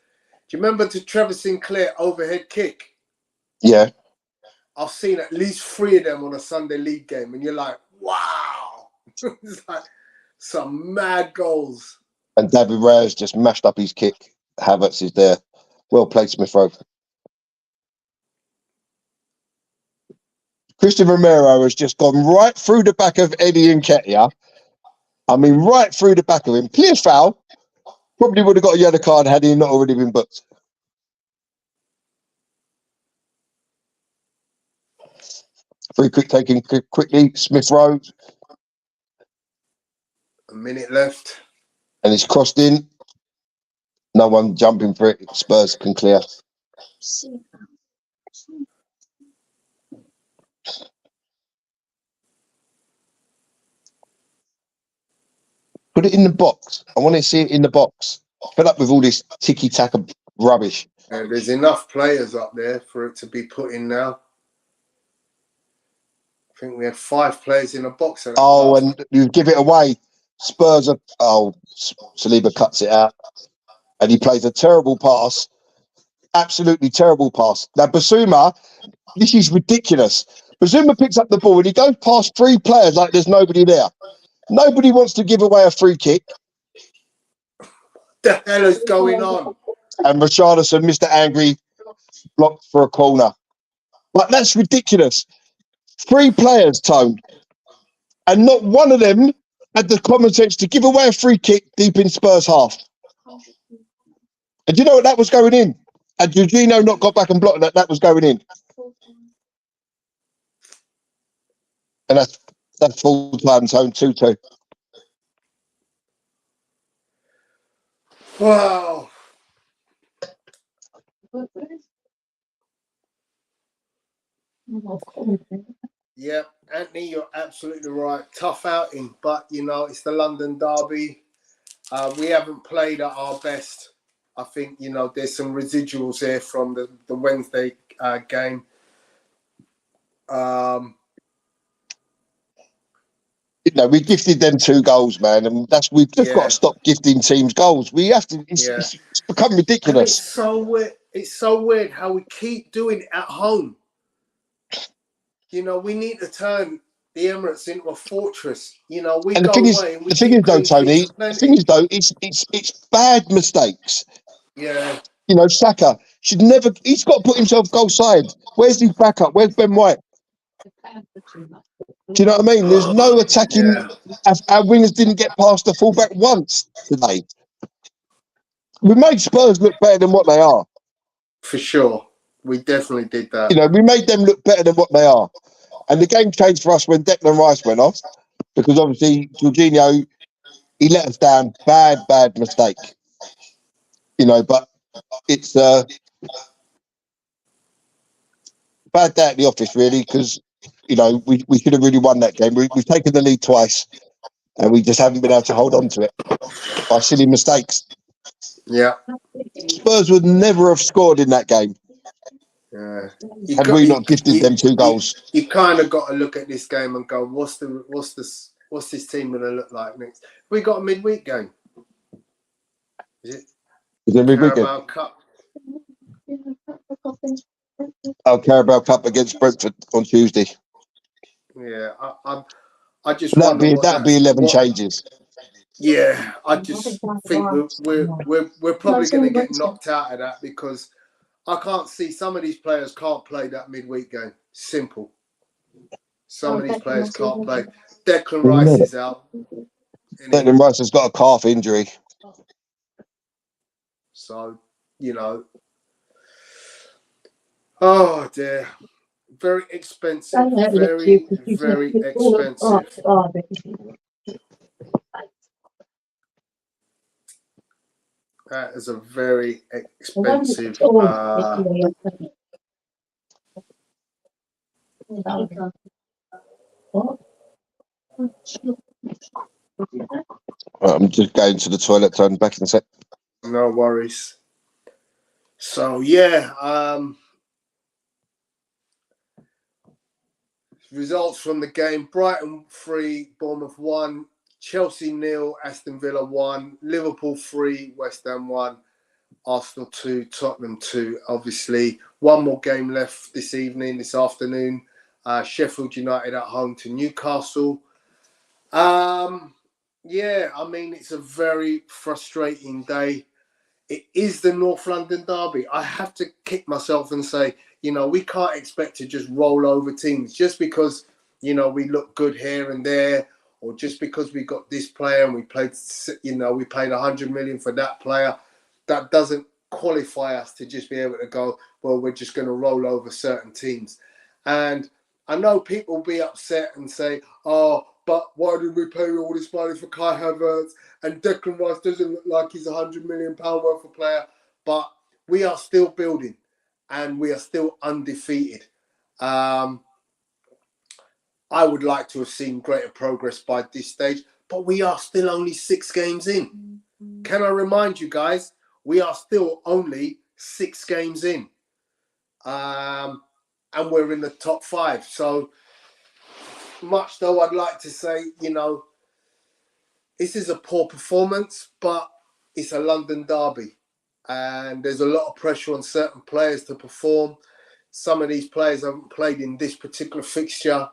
Do you remember the Trevor Sinclair overhead kick? Yeah. I've seen at least 3 of them on a Sunday League game, and you're like, wow. It's like some mad goals. And David Reyes just mashed up his kick. Havertz is there. Well played, Smith Rowe. Christian Romero has just gone right through the back of Eddie Nketiah. I mean, right through the back of him. Clear foul. Probably would have got a yellow card had he not already been booked. Free kick taken quickly. Smith Rowe. A minute left. And it's crossed in. No one jumping for it. Spurs can clear. Put it in the box. I want to see it in the box. Fed up with all this ticky-tacky rubbish. There's enough players up there for it to be put in now. I think we had 5 players in a box. Oh, and you give it away. Spurs are... Oh, Saliba cuts it out. And he plays a terrible pass. Absolutely terrible pass. Now, Basuma, this is ridiculous. Basuma picks up the ball and he goes past 3 players like there's nobody there. Nobody wants to give away a free kick. The hell is going on? And Richarlison, Mr. Angry, blocked for a corner. But that's ridiculous. 3 players, Tone. And not one of them had the common sense to give away a free kick deep in Spurs half. And do you know what? That was going in. And Jorginho not got back and blocked that. That was going in. And that's full time, Tone, 2-2. Wow. Yeah, Anthony, you're absolutely right. Tough outing, but you know it's the London derby. We haven't played at our best. I think you know there's some residuals here from the Wednesday game. You know, we gifted them 2 goals, man, and we've just got to stop gifting teams goals. We have to. It's become ridiculous. And it's so weird. It's so weird how we keep doing it at home. You know, we need to turn the Emirates into a fortress. You know, we And go away. And we the thing is, though, Tony, it's bad mistakes. Yeah. You know, Saka should never. He's got to put himself goal side. Where's his backup? Where's Ben White? Do you know what I mean? There's no attacking. Yeah. Our wingers didn't get past the fullback once today. We made Spurs look better than what they are. For sure. We definitely did that. You know, we made them look better than what they are. And the game changed for us when Declan Rice went off. Because obviously, Jorginho, he let us down. Bad mistake. You know, but it's bad day at the office, really, because, you know, we should have really won that game. We've taken the lead twice, and we just haven't been able to hold on to it by silly mistakes. Yeah. Spurs would never have scored in that game. Yeah. Had we not gifted them 2 goals. You kind of got to look at this game and go, what's this team going to look like next? We got a midweek game. Is it a midweek game? Carabao Cup? Oh, Carabao Cup against Brentford on Tuesday. Yeah, I just wonder that'd be 11 changes. Yeah, I just think we're probably going to get knocked out of that because I can't see some of these players can't play that midweek game. Simple. Some of these players can't play. Declan Rice is out. Declan Rice has got a calf injury. So, you know. Oh, dear. Very expensive. Very, very expensive. That is a very expensive. I'm just going to the toilet, turn back in a sec. No worries. So yeah, results from the game: Brighton 3, Bournemouth 1, Chelsea 0, Aston Villa 1, Liverpool 3, West Ham 1, Arsenal 2, Tottenham 2. Obviously, one more game left this afternoon. Sheffield United at home to Newcastle. Yeah, I mean, it's a very frustrating day. It is the North London derby. I have to kick myself and say, we can't expect to just roll over teams just because, we look good here and there, or just because we got this player and we paid 100 million for that player. That doesn't qualify us to just be able to go, well, we're just going to roll over certain teams. And I know people will be upset and say, oh, but why did we pay all this money for Kai Havertz? And Declan Rice doesn't look like he's £100 million worth of player. But we are still building and we are still undefeated. I would like to have seen greater progress by this stage, but we are still only 6 games in. Can I remind you guys, we are still only 6 games in. And we're in the top 5. So much though I'd like to say, this is a poor performance, but it's a London derby. And there's a lot of pressure on certain players to perform. Some of these players haven't played in this particular fixture.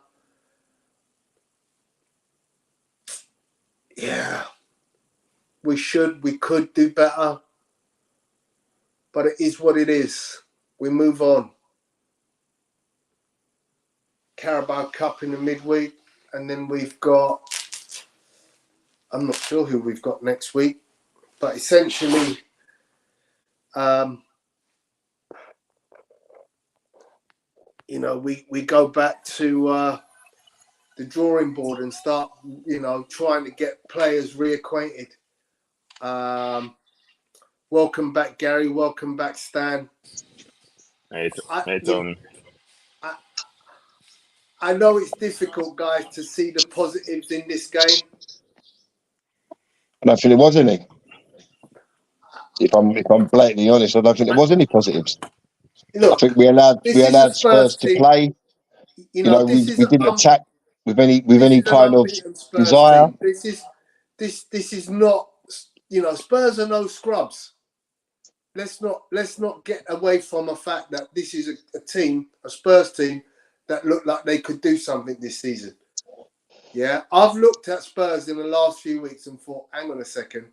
Yeah, we could do better. But it is what it is. We move on. Carabao Cup in the midweek. And then we've got, I'm not sure who we've got next week. But essentially, we go back to the drawing board and start, trying to get players reacquainted. Welcome back, Gary. Welcome back, Stan. Hey, Tony. I know it's difficult, guys, to see the positives in this game. I don't think there was any. If I'm blatantly honest, I don't think there was any positives. Look, I think we allowed Spurs to play. We didn't attack with any kind of desire. Team. This is not, Spurs are no scrubs. Let's not get away from the fact that this is a Spurs team that looked like they could do something this season. Yeah, I've looked at Spurs in the last few weeks and thought, hang on a second,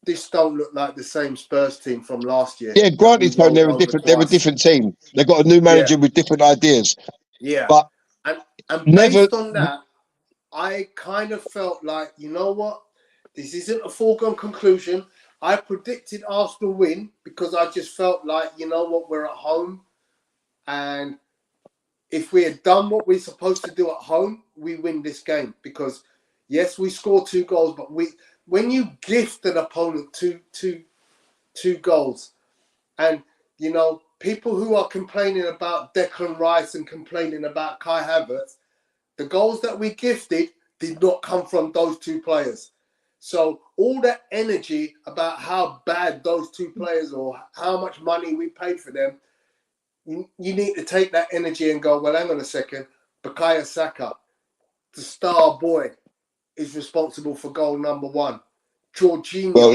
this don't look like the same Spurs team from last year. Yeah, granted, Tony, they're a different team. They've got a new manager with different ideas. Yeah, but and based on that, I kind of felt like, you know what, this isn't a foregone conclusion. I predicted Arsenal win because I just felt like, you know what, we're at home, and if we had done what we're supposed to do at home, we win this game. Because yes, we scored 2 goals, but when you gift an opponent two goals, and people who are complaining about Declan Rice and complaining about Kai Havertz, the goals that we gifted did not come from those 2 players. So all that energy about how bad those 2 players or how much money we paid for them, you need to take that energy and go, well, hang on a second, Bukayo Saka, the star boy, is responsible for goal number 1. Jorginho. Well,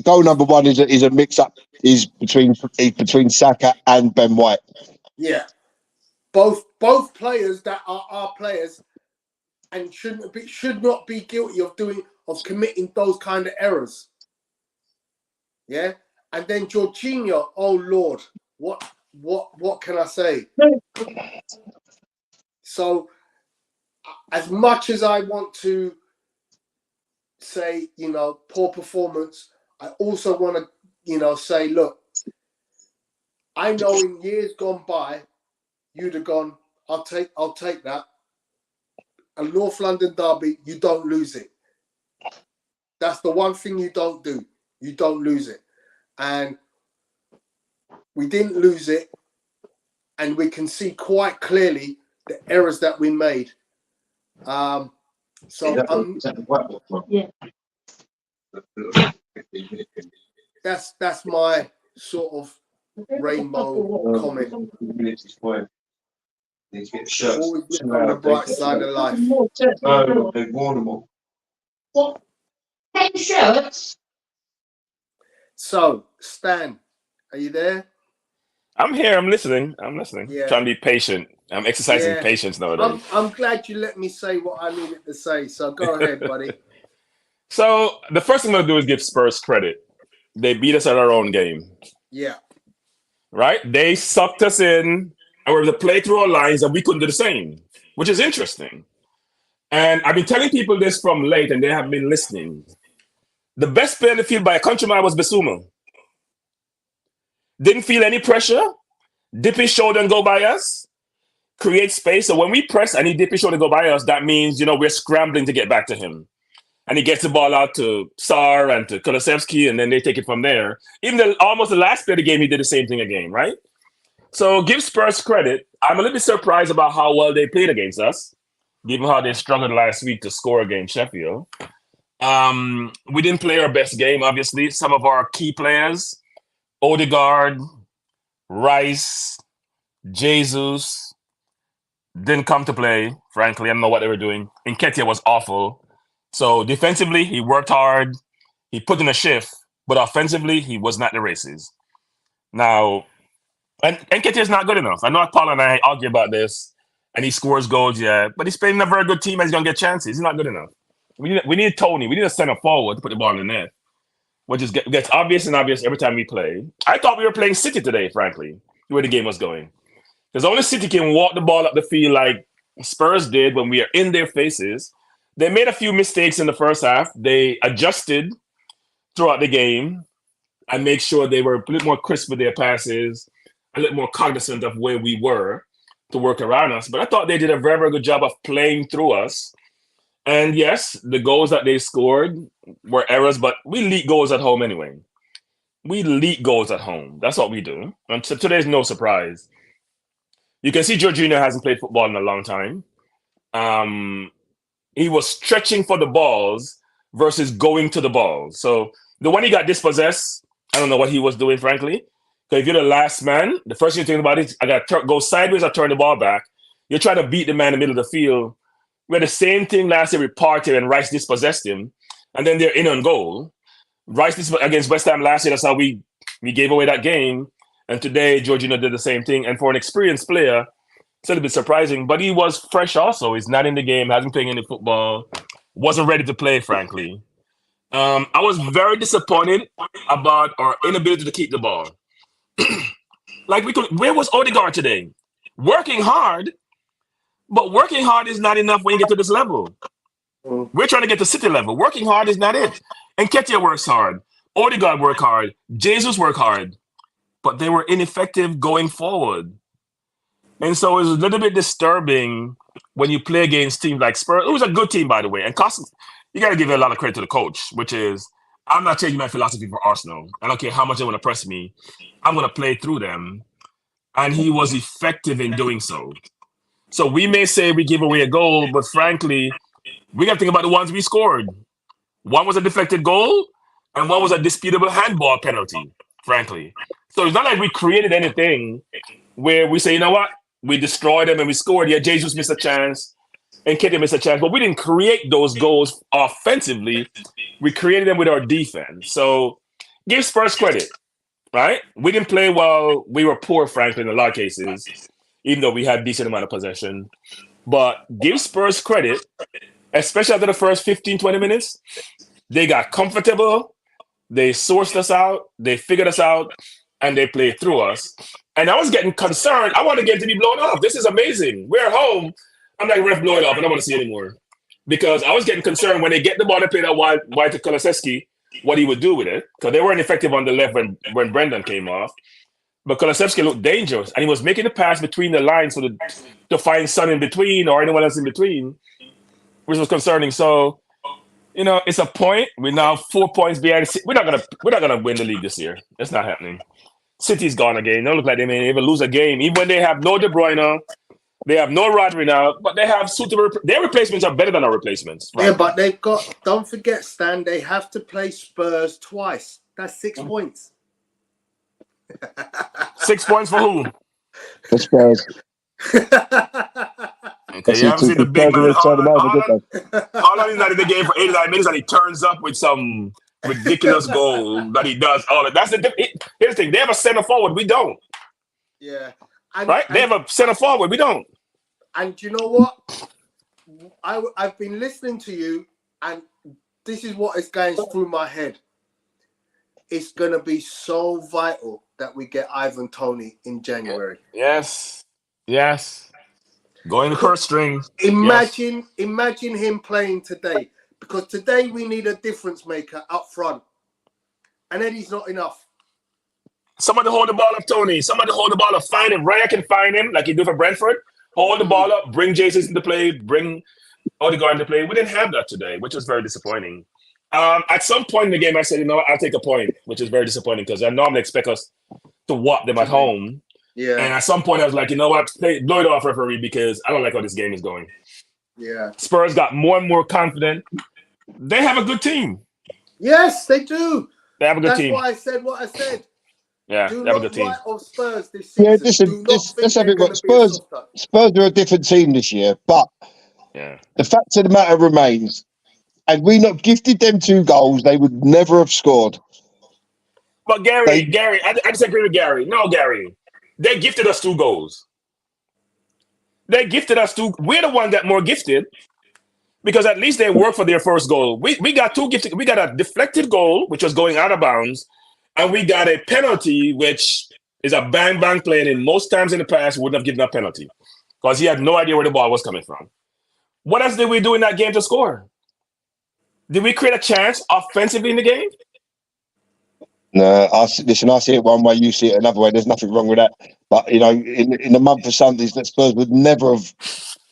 goal number 1 is a mix-up. Is between Saka and Ben White. Yeah, both players that are our players and should not be guilty of committing those kind of errors. Yeah, and then Jorginho. Oh Lord, what can I say? So, as much as I want to say, poor performance, I also want to, say, look, I know in years gone by, you'd have gone, I'll take that. A North London derby, you don't lose it. That's the one thing you don't do. You don't lose it. And we didn't lose it. And we can see quite clearly the errors that we made. So Yeah. that's my sort of rainbow comment. Always look on the bright side of life. No, they've worn them all. What? 10 shirts? So, Stan, are you there? I'm here. I'm listening. Yeah. Trying to be patient. I'm exercising Yeah. patience nowadays. I'm glad you let me say what I needed to say. So go ahead, buddy. So the first thing I'm going to do is give Spurs credit. They beat us at our own game, Yeah. right? They sucked us in and were able to play through our lines, and we couldn't do the same, which is interesting. And I've been telling people this from late, and they have been listening. The best player in the field by a countryman was Basuma. Didn't feel any pressure, dip his shoulder and go by us, create space. So when we press and he dip his shoulder and go by us, that means, we're scrambling to get back to him. And he gets the ball out to Sar and to Kulusevski, and then they take it from there. Even almost the last play of the game, he did the same thing again, right? So give Spurs credit. I'm a little bit surprised about how well they played against us, given how they struggled last week to score against Sheffield. We didn't play our best game, obviously. Some of our key players, Odegaard, Rice, Jesus, didn't come to play, frankly. I don't know what they were doing. Nketiah was awful. So defensively, he worked hard. He put in a shift. But offensively, he was not the races. Now, and Nketiah is not good enough. I know Paul and I argue about this. And he scores goals, yeah. But he's playing in a very good team and he's going to get chances. He's not good enough. We need Tony. We need a center forward to put the ball in the net, which is gets obvious and obvious every time we play. I thought we were playing City today, frankly, the way the game was going. Because only City can walk the ball up the field like Spurs did when we are in their faces. They made a few mistakes in the first half. They adjusted throughout the game and make sure they were a little more crisp with their passes, a little more cognizant of where we were to work around us. But I thought they did a very, very good job of playing through us. And yes, the goals that they scored were errors, but we leak goals at home anyway. We leak goals at home. That's what we do. And so today's no surprise. You can see Jorginho hasn't played football in a long time. He was stretching for the balls versus going to the balls. So the one he got dispossessed, I don't know what he was doing, frankly. Because if you're the last man, the first thing you think about is, I got to go sideways or turn the ball back. You're trying to beat the man in the middle of the field. We had the same thing last year with Partey and Rice dispossessed him. And then they're in on goal. Rice against West Ham last year, that's how we gave away that game. And today, Jorginho did the same thing. And for an experienced player, it's a little bit surprising. But he was fresh also. He's not in the game, hasn't played any football, wasn't ready to play, frankly. I was very disappointed about our inability to keep the ball. Where was Odegaard today? Working hard, but working hard is not enough when you get to this level. We're trying to get to City level. Working hard is not it. And Nketiah works hard. Odegaard worked hard. Jesus worked hard. But they were ineffective going forward. And so it was a little bit disturbing when you play against teams like Spurs. It was a good team, by the way. And you got to give a lot of credit to the coach, which is, I'm not changing my philosophy for Arsenal. I don't care how much they want to press me. I'm going to play through them. And he was effective in doing so. So we may say we give away a goal, but frankly, we got to think about the ones we scored. One was a deflected goal, and one was a disputable handball penalty, frankly. So it's not like we created anything where we say, you know what, we destroyed them and we scored. Yeah, Jesus missed a chance, and Nketiah missed a chance, but we didn't create those goals offensively. We created them with our defense. So give Spurs credit, right? We didn't play well. We were poor, frankly, in a lot of cases, even though we had a decent amount of possession. But give Spurs credit, especially after the first 15, 20 minutes. They got comfortable. They sourced us out. They figured us out. And they played through us. And I was getting concerned. I want the game to be blown off. This is amazing. We're at home. I'm like, ref, blow it off. I don't want to see it anymore. Because I was getting concerned when they get the ball and play that wide to Kulusevski, what he would do with it. Because they weren't effective on the left when Brendan came off. But Kulusevski looked dangerous. And he was making the pass between the lines to find Son in between or anyone else in between, which was concerning. So, it's a point. We're now 4 points behind. We're not gonna win the league this year. It's not happening. City's gone again. They don't look like they may even lose a game. Even when they have no De Bruyne, They have no Rodri now, but they have suitable. Their replacements are better than our replacements. Right? Yeah, but they've got. Don't forget, Stan. They have to play Spurs twice. That's 6 points. 6 points for who? The Spurs. Okay, you haven't seen the big man. Turn them over, didn't they? All he's not in the game for 89 minutes, and he turns up with some ridiculous goal that he does. All of that's the. Here's the thing: they have a center forward. We don't. Yeah. Right? They have a center forward. We don't. And you know what? I've been listening to you, and this is what is going through my head. It's going to be so vital that we get Ivan Toney in January. Yes. Going to first string. Imagine him playing today, because today we need a difference maker up front, and Eddie's not enough. Somebody hold the ball up, Tony. Somebody hold the ball up. Find him. Raya can find him like he do for Brentford. Hold the ball up. Bring Jesus into play. Bring Odegaard into play. We didn't have that today, which was very disappointing. At some point in the game, I said, you know what, I'll take a point, which is very disappointing because I normally expect us to whop them at home. Yeah. And at some point, I was like, you know what, blow it off, referee, because I don't like how this game is going. Yeah. Spurs got more and more confident. They have a good team. Yes, they do. They have a good team. That's why I said what I said. Yeah, do they have a not good team. write off Spurs this season. Yeah, listen, let's have it. Spurs are a different team this year, but the fact of the matter remains, had we not gifted them 2 goals, they would never have scored. But Gary, I disagree with Gary. No, Gary, they gifted us 2 goals. They gifted us 2. We're the one that more gifted because at least they worked for their first goal. We got 2 gifted. We got a deflected goal, which was going out of bounds, and we got a penalty, which is a bang play. And most times in the past, we wouldn't have given a penalty because he had no idea where the ball was coming from. What else did we do in that game to score? Did we create a chance offensively in the game? No, I see it one way, you see it another way. There's nothing wrong with that. But, you know, in the month of Sundays, that Spurs would never have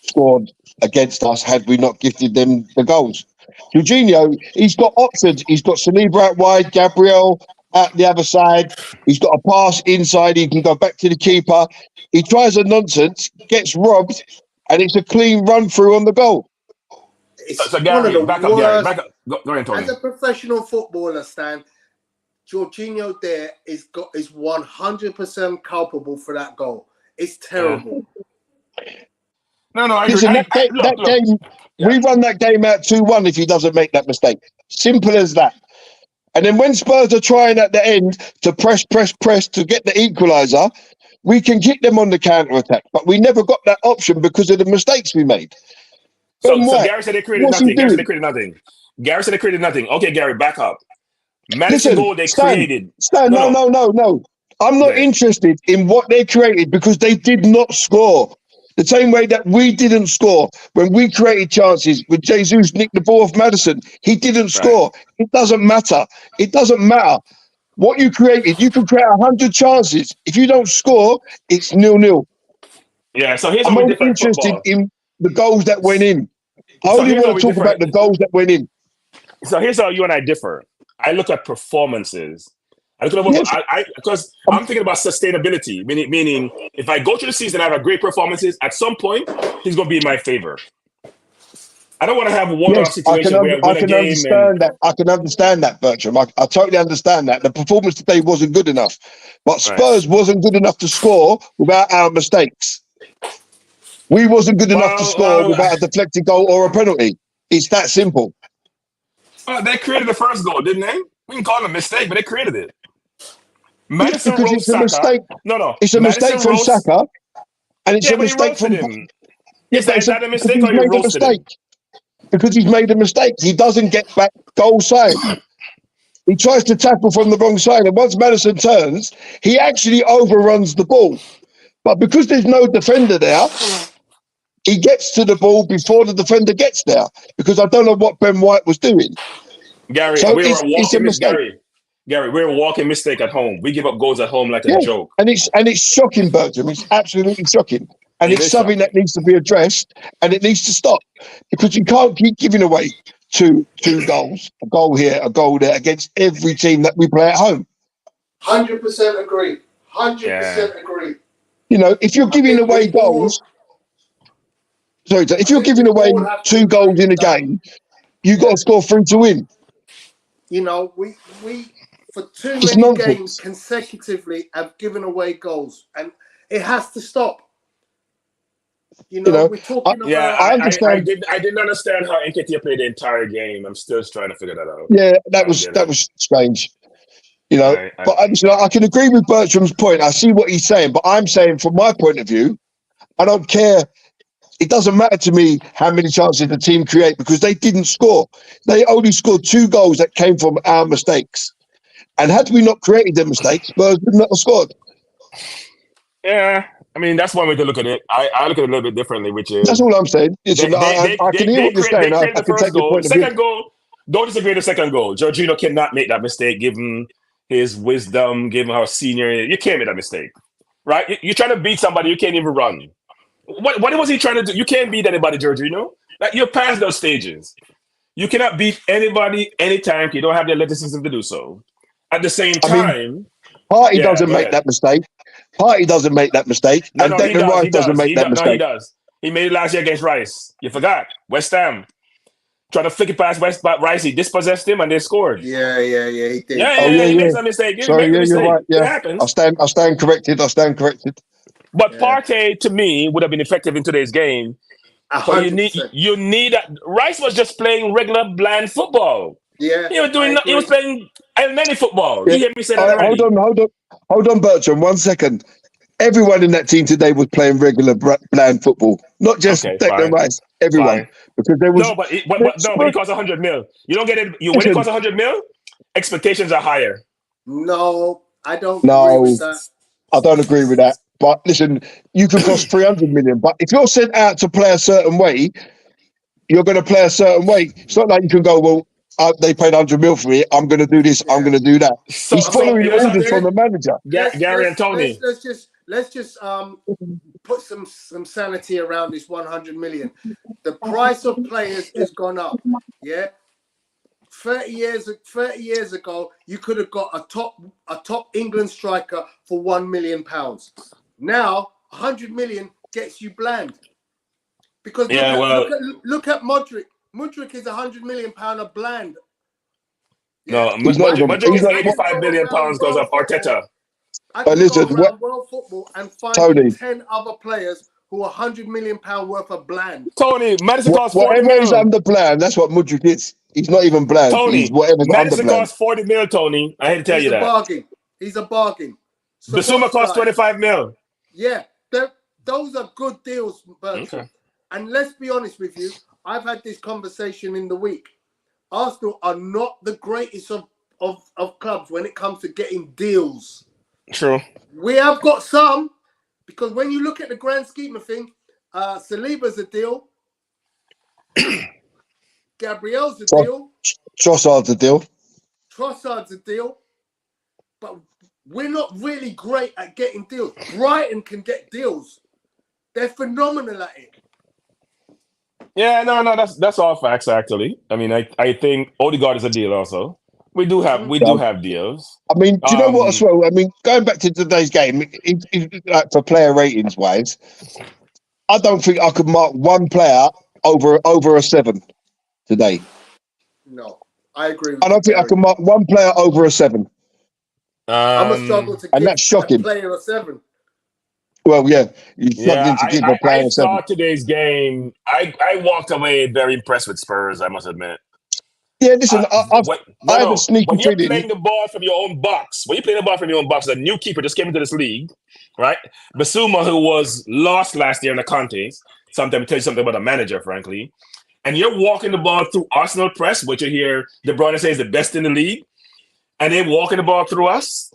scored against us had we not gifted them the goals. Jorginho, he's got options. He's got Saliba out wide, Gabriel out the other side. He's got a pass inside. He can go back to the keeper. He tries a nonsense, gets robbed, and it's a clean run through on the goal. It's Gary, back up, Gary. Back up. Go ahead, Tony. As a professional footballer, Stan, Jorginho there is 100% culpable for that goal. It's terrible. No, I agree. Listen, that game, we run that game out 2-1 if he doesn't make that mistake. Simple as that. And then when Spurs are trying at the end to press to get the equaliser, we can kick them on the counter-attack. But we never got that option because of the mistakes we made. So Gary said they created nothing. Gary said they created nothing. Gary said they created nothing. Okay, Gary, back up. Madison goal they created. Stan, no. I'm not interested in what they created because they did not score. The same way that we didn't score when we created chances when Jesus nicked the ball off Madison. He didn't score. It doesn't matter. It doesn't matter. What you created, you can create 100 chances. If you don't score, it's 0-0. Yeah, so here's I'm what only interested in the goals that went in. I So only want to talk about the goals that went in. So here's how you and I differ. I look at performances. I look at because I'm thinking about sustainability, meaning if I go through the season and I have great performances, at some point he's going to be in my favor. I don't want to have a one-off situation where I win a game. I can understand that, Bertram. I totally understand that. The performance today wasn't good enough, but Spurs wasn't good enough to score without our mistakes. We wasn't good enough to score without a deflected goal or a penalty. It's that simple. They created the first goal, didn't they? We can call it a mistake, but they created it. Madison because it's a mistake. No. It's a mistake from Saka, and it's a mistake from him. Is that a mistake or you roasted him? Because he's made a mistake. He doesn't get back goal side. He tries to tackle from the wrong side, and once Madison turns, he actually overruns the ball. But because there's no defender there, he gets to the ball before the defender gets there. Because I don't know what Ben White was doing. Gary, so it's a mistake. Gary, we're a walking mistake at home. We give up goals at home like a joke. And it's shocking, Bertram. It's absolutely shocking. And it's something that needs to be addressed, and it needs to stop. Because you can't keep giving away two goals, a goal here, a goal there, against every team that we play at home. 100% agree. 100% agree. You know, if you're giving away goals, Sorry, if you're giving away 2 goals in a game, you got to score 3 to win. You know, we for too It's many nonsense. games consecutively have given away goals, and it has to stop. You know, we're talking about. Yeah, I I understand. didn't understand how Nketiah played the entire game. I'm still trying to figure that out. Yeah, that was strange. You know, I but I can agree with Bertram's point. I see what he's saying, but I'm saying from my point of view, I don't care. It doesn't matter to me how many chances the team create because they didn't score. They only scored 2 goals that came from our mistakes. And had we not created them mistakes, Spurs would not have scored. Yeah, I mean that's one way to look at it. I look at it a little bit differently, which is That's all I'm saying. Listen, I can hear what you're saying. They I created the can first take your goal. point of view. Second goal, don't disagree with the second goal. Jorginho cannot make that mistake given his wisdom, given how senior he is. You can't make that mistake, right? You're trying to beat somebody you can't even run. What was he trying to do? You can't beat anybody, Jorginho. Like you're past those stages. You cannot beat anybody anytime. You don't have the athleticism to do so. At the same time, Partey doesn't make that mistake. Partey doesn't make that mistake. No, and no, Declan Rice doesn't make that mistake. No, he does. He made it last year against Rice. You forgot. West Ham. Trying to flick it past Rice. He dispossessed him and they scored. Yeah, he did. He makes a mistake. Sorry, you're right. Yeah, it happens. I stand corrected. But Partey, to me, would have been effective in today's game. But you need that. Rice was just playing regular bland football. Yeah, he was playing many football. Yeah. You hear me say that already? Hold on, Bertram. 1 second. Everyone in that team today was playing regular bland football, not just Declan Rice. Everyone, because there was but it costs 100 mil. You don't get it. When it costs 100 mil, expectations are higher. No, I don't agree with that. I don't agree with that. But listen, you can cost 300 million. But if you're sent out to play a certain way, you're going to play a certain way. It's not like you can go, well, they paid 100 mil for me. I'm going to do this. I'm going to do that. He's following orders from the manager. Gary and Tony. Let's just put some sanity around this 100 million. The price of players has gone up. Yeah. 30 years ago, you could have got a top England striker for £1 million. Now, 100 million gets you bland. Because look at Modric. Modric is £100 million a bland. Yeah. No, Modric is £85 million because of Arteta. I can go around world football and find 10 other players who are £100 million worth of bland. Tony, Madison costs 40 whatever mil. is under bland, that's what Modric is. He's not even bland. Tony, he's whatever's Madison under bland. costs 40 mil, Tony. I had to tell you that. He's a bargain. So Basuma costs 25 mil. Yeah, those are good deals, Bertrand. Okay. And let's be honest with you, I've had this conversation in the week. Arsenal are not the greatest of clubs when it comes to getting deals. True. We have got some, because when you look at the grand scheme of things, Saliba's a deal. Gabriel's a deal. Trossard's a deal. But we're not really great at getting deals. Brighton can get deals. They're phenomenal at it. Yeah, no, that's all facts actually. I mean, I think Odegaard is a deal also. We do have deals. I mean, do you know what as well? I mean, going back to today's game, like for player ratings wise, I don't think I could mark one player over a 7 today. No, I agree with I don't think I can mark one player over a 7. I'm a struggle to give that's shocking. A player a 7. Well, yeah, you struggling to give a player a 7. I saw today's game. I walked away very impressed with Spurs, I must admit. Yeah, listen, I have a sneaky feeling. When you're playing the ball from your own box, a new keeper just came into this league, right? Basuma, who was lost last year in the Conte, sometimes tell you something about a manager, frankly. And you're walking the ball through Arsenal press, which you hear De Bruyne say is the best in the league, and they're walking the ball through us,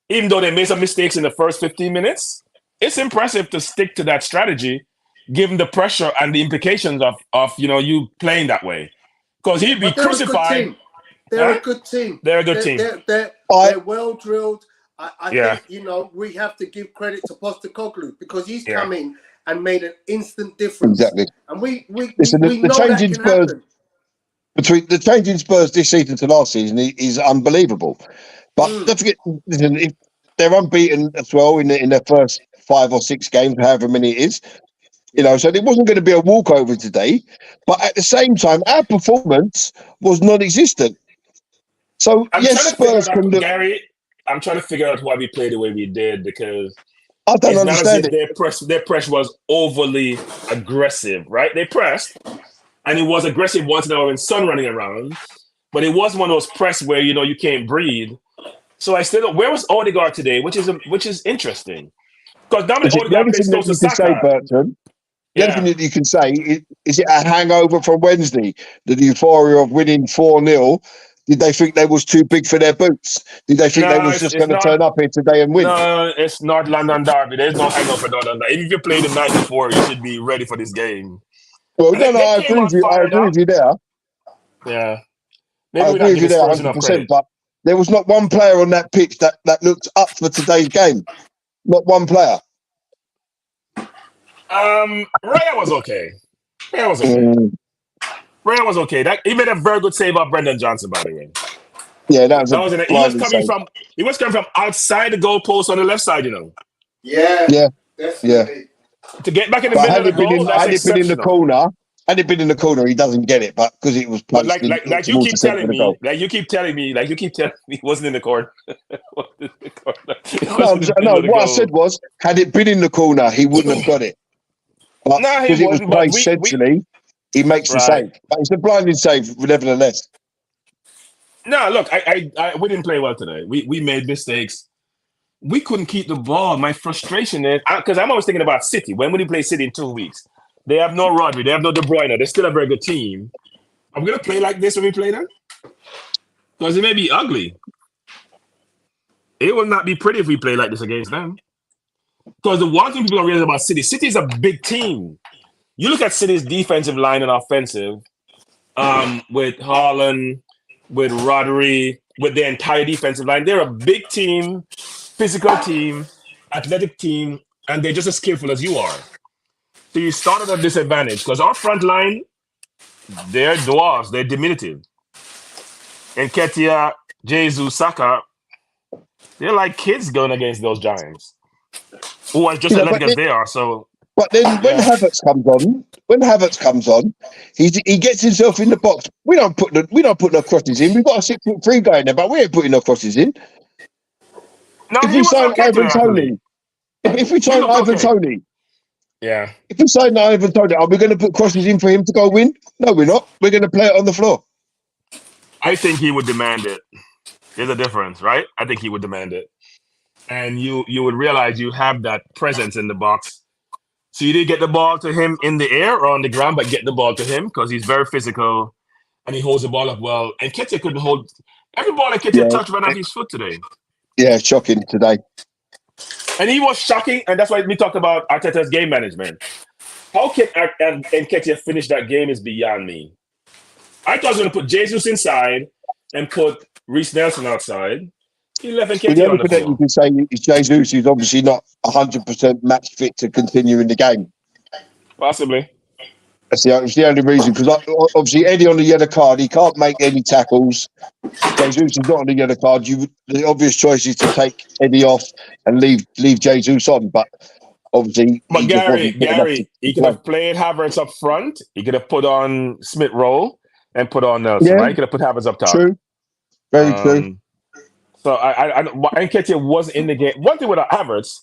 even though they made some mistakes in the first 15 minutes. It's impressive to stick to that strategy, given the pressure and the implications of you playing that way. Because he'd be crucified. They're a good team. They're a good team. They're well drilled. I think, we have to give credit to Postecoglou because he's come in and made an instant difference. Exactly. And we know that can happen. Between the change in Spurs this season to last season is unbelievable. But don't forget, listen, they're unbeaten as well in their first 5 or 6 games, however many it is. So it wasn't going to be a walkover today. But at the same time, our performance was non-existent. So I'm yes, trying to figure Spurs can out, look. Gary. I'm trying to figure out why we played the way we did, because I don't it's not as understand if it. their press was overly aggressive, right? They pressed, and it was aggressive once in a while when Son running around, but it was one of those press where you can't breathe. So I still don't. Where was Odegaard today? Which is interesting, because normally The Odegaard only plays thing that close to you can say, Saka. Bertrand, the only thing Yeah. that you can say is it a hangover from Wednesday? The euphoria of winning 4-0. Did they think they was too big for their boots? Did they think they No, was it's, just it's going to not. turn up here today and win? No, it's not London Derby. There's no hangover for London Derby. Even if you played the night before, you should be ready for this game. Well, And no, they I came agree with out you. I fired agree up. with you there. Yeah. I Maybe we're agree not with you giving there Spurs enough 100%. credit. But there was not one player on that pitch that looked up for today's game. Not one player. Raya was okay. Raya was okay. Mm, Raya was okay. He made a very good save off Brendan Johnson, by the way. yeah, that was That a was he was blinding coming save. from outside the goalpost on the left side, Yeah, Yeah, yeah. definitely. To get back in the But middle of the goal, that's had it been in the exceptional. corner, he doesn't get it. But because it was But placed in like you towards the keep centre of telling the goal. me, he wasn't in the corner. Wasn't in the corner. He No, was in the middle of the what I said goal. was, had it been in the corner, he wouldn't have got it. But No, he because it was wouldn't. But placed we centrally, he makes the right. save. But it's a blinding save, nevertheless. No, look, we didn't play well today. We made mistakes. We couldn't keep the ball. My frustration is because I'm always thinking about City. When will he play City in 2 weeks? They have no Rodri. They have no De Bruyne. They're still a very good team. Are we going to play like this when we play them? Because it may be ugly. It will not be pretty if we play like this against them. Because the one thing people don't realize about City is a big team. You look at City's defensive line and offensive, with Haaland, with Rodri, with their entire defensive line. They're a big team, physical team, athletic team, and they're just as skillful as you are. So you start at a disadvantage because our front line, they're dwarfs, they're diminutive. Nketiah, Jesus, Saka, they're like kids going against those giants who are just athletic as they are. So, But then when yeah. Havertz comes on, he gets himself in the box. We don't put no crosses in. We've got a 6'3" guy in there, but we ain't putting no crosses in. No, If he we was sign okay today, Ivan actually. Toney, if we He sign looked Ivan okay. Toney, Yeah. if we sign Ivan Toney, are we going to put crosses in for him to go win? No, we're not. We're going to play it on the floor. I think he would demand it. There's a difference, right? I think he would demand it. And you would realize you have that presence in the box. So you did get the ball to him in the air or on the ground, but get the ball to him because he's very physical and he holds the ball up well. And Ketia couldn't hold every ball that Ketia touched ran off his foot today. Yeah, shocking today. And he was shocking, and that's why we talked about Arteta's game management. How can Nketiah finish that game is beyond me. I thought he was going to put Jesus inside and put Reece Nelson outside. He left The Nketiah on only the thing that you floor. can say is Jesus is obviously not 100% match fit to continue in the game. Possibly. It's the only reason, because obviously Eddie on the yellow card, he can't make any tackles. Jesus is not on the yellow card. The obvious choice is to take Eddie off and leave Jesus on, but obviously But he just wasn't fit enough to he could play. have played Havertz up front. He could have put on Smith Rowe and put on Nelson, Yeah, right? He could have put Havertz up top. true. Very true. So Nketiah wasn't in the game. One thing with Havertz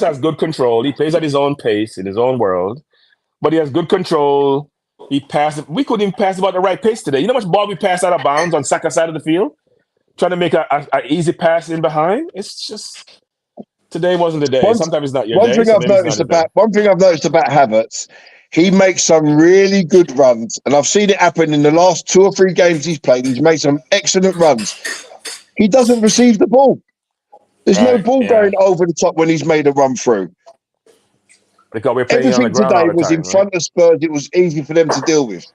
has good control. He plays at his own pace in his own world, but he has good control. He passed. We couldn't even pass about the right pace today. You know how much ball we passed out of bounds on Saka's side of the field, trying to make a easy pass in behind. It's just today wasn't the day. Sometimes it's not your day. So maybe it's not his day. One thing I've noticed about Havertz, he makes some really good runs, and I've seen it happen in the last 2 or 3 games he's played. He's made some excellent runs. He doesn't receive the ball. There's no ball going over the top when he's made a run through. Because we're playing on the Everything ground all today the was time, in front of Spurs. It was easy for them to deal with.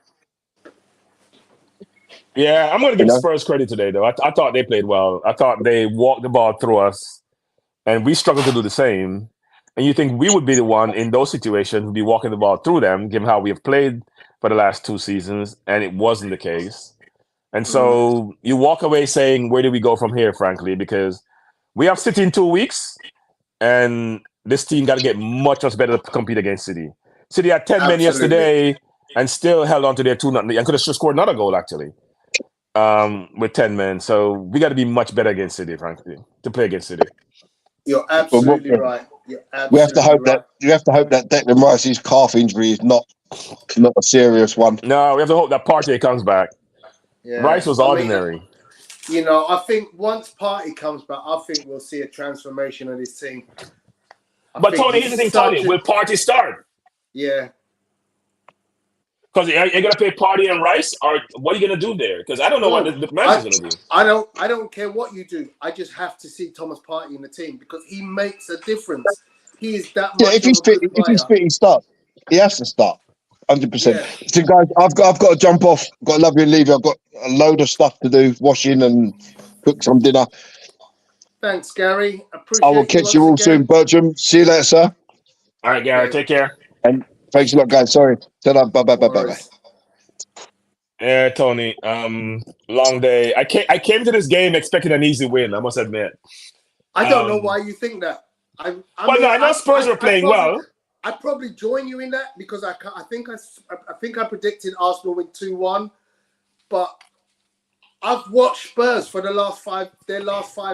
Yeah, I'm going to give Spurs credit today, though. I thought they played well. I thought they walked the ball through us, and we struggled to do the same. And you think we would be the one in those situations to be walking the ball through them, given how we have played for the last 2 seasons, and it wasn't the case. And so you walk away saying, where do we go from here, frankly? Because we have City in 2 weeks, and this team got to get much better to compete against City. City had 10 men Absolutely. yesterday and still held on to their 2-0 lead and could have scored another goal actually. With 10 men. So we got to be much better against City, frankly, to play against City. You're absolutely right. You're We have to absolutely hope right. that Declan Rice's calf injury is not a serious one. No, we have to hope that Partey comes back. Yeah. Rice was ordinary. You know, I think once Partey comes back, I think we'll see a transformation of this team. But Tony, here's the thing, Tony. Will Partey start? Yeah. Because you're going to play Partey and Rice? Or what are you going to do there? Because I don't know what the manager's going to do. I don't care what you do. I just have to see Thomas Partey in the team because he makes a difference. He is that much If he's fit, he starts. He has to start. 100%. So, guys, I've got to jump off. Got to love you and leave you. I've got a load of stuff to do, washing and cook some dinner. Thanks, Gary. Appreciate I will catch you all soon, Bertram. See you later, sir. All right, Gary. Take care. And thanks a lot, guys. Sorry. Bye. Yeah, Tony. Long day. I came to this game expecting an easy win, I must admit. I don't know why you think that. I know Spurs were playing well. I'd probably join you in that because I think I predicted Arsenal win 2-1, but I've watched Spurs for their last five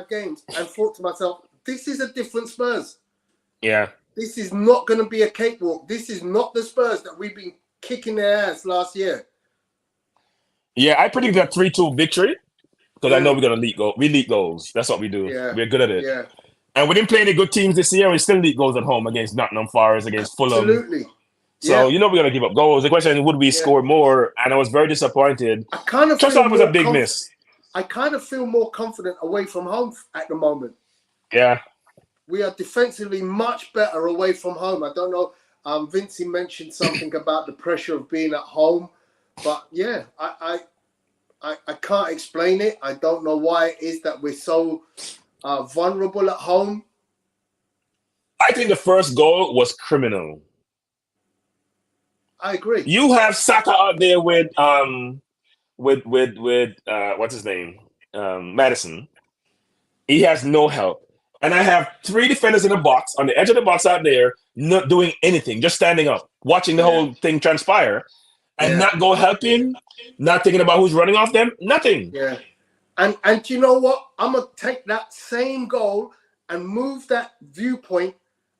games and thought to myself, this is a different Spurs. Yeah. This is not going to be a cakewalk. This is not the Spurs that we've been kicking their ass last year. Yeah, I predicted a 3-2 victory because I know we're going to leak goals. We leak goals. That's what we do. Yeah. We're good at it. Yeah. And we didn't play any good teams this year. We still leak goals at home against Nottingham Forest, against Fulham. Absolutely. So, we're going to give up goals. The question is, would we score more? And I was very disappointed. I kind of just thought it was a big miss. I kind of feel more confident away from home at the moment. Yeah. We are defensively much better away from home. I don't know. Vincey mentioned something about the pressure of being at home. But, yeah, I can't explain it. I don't know why it is that we're so vulnerable at home. I think the first goal was criminal. I agree. You have Saka out there with what's his name? Madison. He has no help. And I have 3 defenders in the box, on the edge of the box out there, not doing anything, just standing up, watching the whole thing transpire, and not go help him, not thinking about who's running off them, nothing. Yeah. And you know what? I'm going to take that same goal and move that viewpoint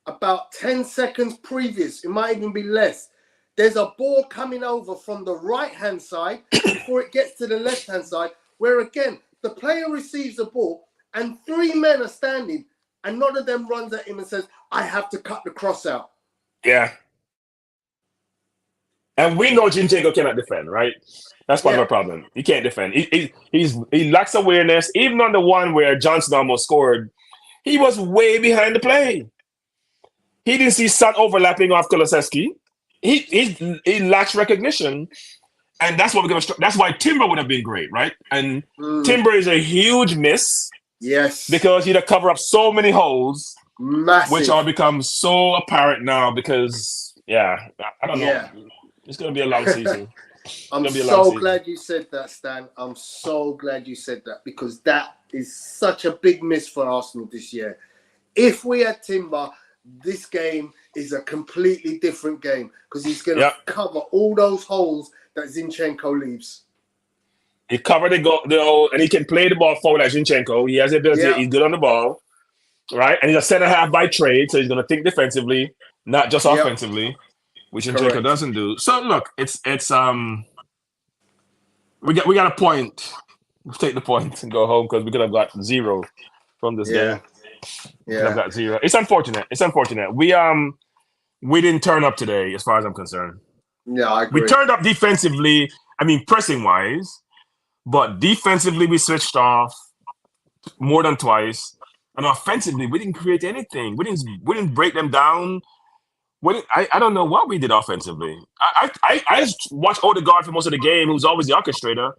about 10 seconds previous. It might even be less. There's a ball coming over from the right-hand side before it gets to the left-hand side, where, again, the player receives the ball and 3 men are standing, and none of them runs at him and says, I have to cut the cross out. Yeah. And we know Zinchenko cannot defend, right? That's part of our problem. He can't defend. He lacks awareness. Even on the one where Johnson almost scored, he was way behind the play. He didn't see Son overlapping off Kulusevski. He lacks recognition, and that's what we're gonna. That's why Timber would have been great, right? And Timber is a huge miss. Yes, because he'd have covered up so many holes, massive, which are become so apparent now. Because I don't know. It's gonna be a long season. I'm so glad you said that, Stan. I'm so glad you said that because that is such a big miss for Arsenal this year. If we had Timber, this game is a completely different game because he's going to cover all those holes that Zinchenko leaves. He covered the goal, and he can play the ball forward like Zinchenko. He has the ability. He's good on the ball, right? And he's a center half by trade, so he's going to think defensively, not just offensively, which Zinchenko doesn't do. So look, it's we got a point. We'll take the point and go home because we could have got 0 from this game. Yeah, got 0. It's unfortunate. We didn't turn up today, as far as I'm concerned. Yeah, I agree. We turned up defensively. I mean, pressing wise, but defensively we switched off more than twice, and offensively we didn't create anything. We didn't break them down. I don't know what we did offensively. I just watched Odegaard for most of the game, who's always the orchestrator.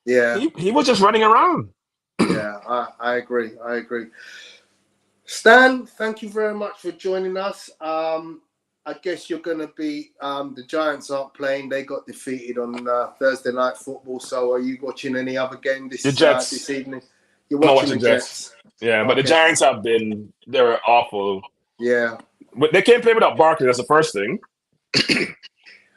Yeah, he was just running around. Yeah, I agree. Stan, thank you very much for joining us. I guess you're going to be, the Giants aren't playing. They got defeated on Thursday Night Football. So are you watching any other game this evening? You're watching the Jets. Yeah, but the Giants they're awful. Yeah. But they can't play without Barkley. That's the first thing.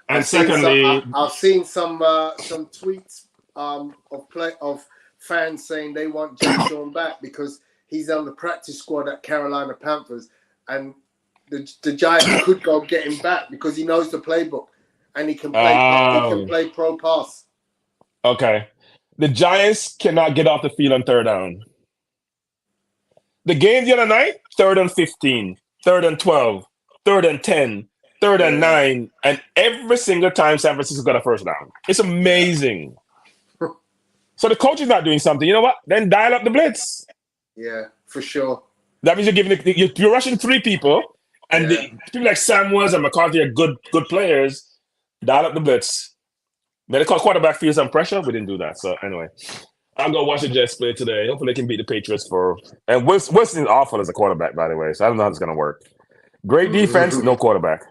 And secondly, I've seen some tweets of fans saying they want Jay Sean back because he's on the practice squad at Carolina Panthers, and the Giants could go get him back because he knows the playbook and he can play. He can play pro pass. Okay, the Giants cannot get off the field on third down. The game the other night, 3rd and 15, 3rd and 12, 3rd and 10, 3rd and 9, and every single time San Francisco got a first down. It's amazing. So the coach is not doing something. You know what? Then dial up the blitz. Yeah, for sure. That means you're rushing 3 people, and people like Samuels and McCarthy are good players. Dial up the blitz. Medical quarterback feels some pressure. We didn't do that. So anyway, I'll go watch the Jets play today. Hopefully they can beat the Patriots and Wilson is awful as a quarterback, by the way. So I don't know how it's gonna work. Great defense, no quarterback.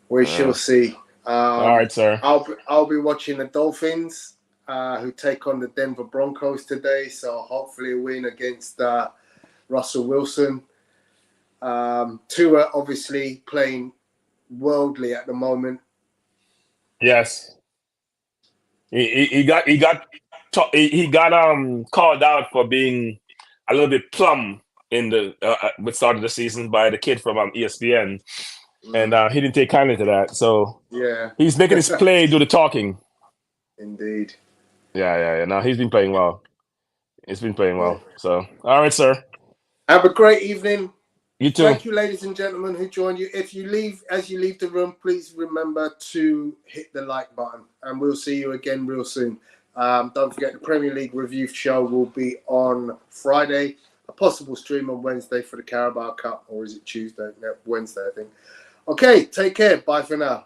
We shall see. All right, sir. I'll be watching the Dolphins, who take on the Denver Broncos today. So hopefully a win against Russell Wilson. Tua obviously playing worldly at the moment. Yes. He got called out for being a little bit plumb in the with start of the season by the kid from ESPN, and he didn't take kindly to that. So he's making his play do the talking. Indeed. Yeah. Now he's been playing well. He's been playing well. So all right, sir. Have a great evening. You too. Thank you, ladies and gentlemen, who joined you. As you leave the room, please remember to hit the like button, and we'll see you again real soon. Don't forget the Premier League review show will be on Friday. A possible stream on Wednesday for the Carabao Cup, or is it Tuesday? No, Wednesday, I think. Okay, take care. Bye for now.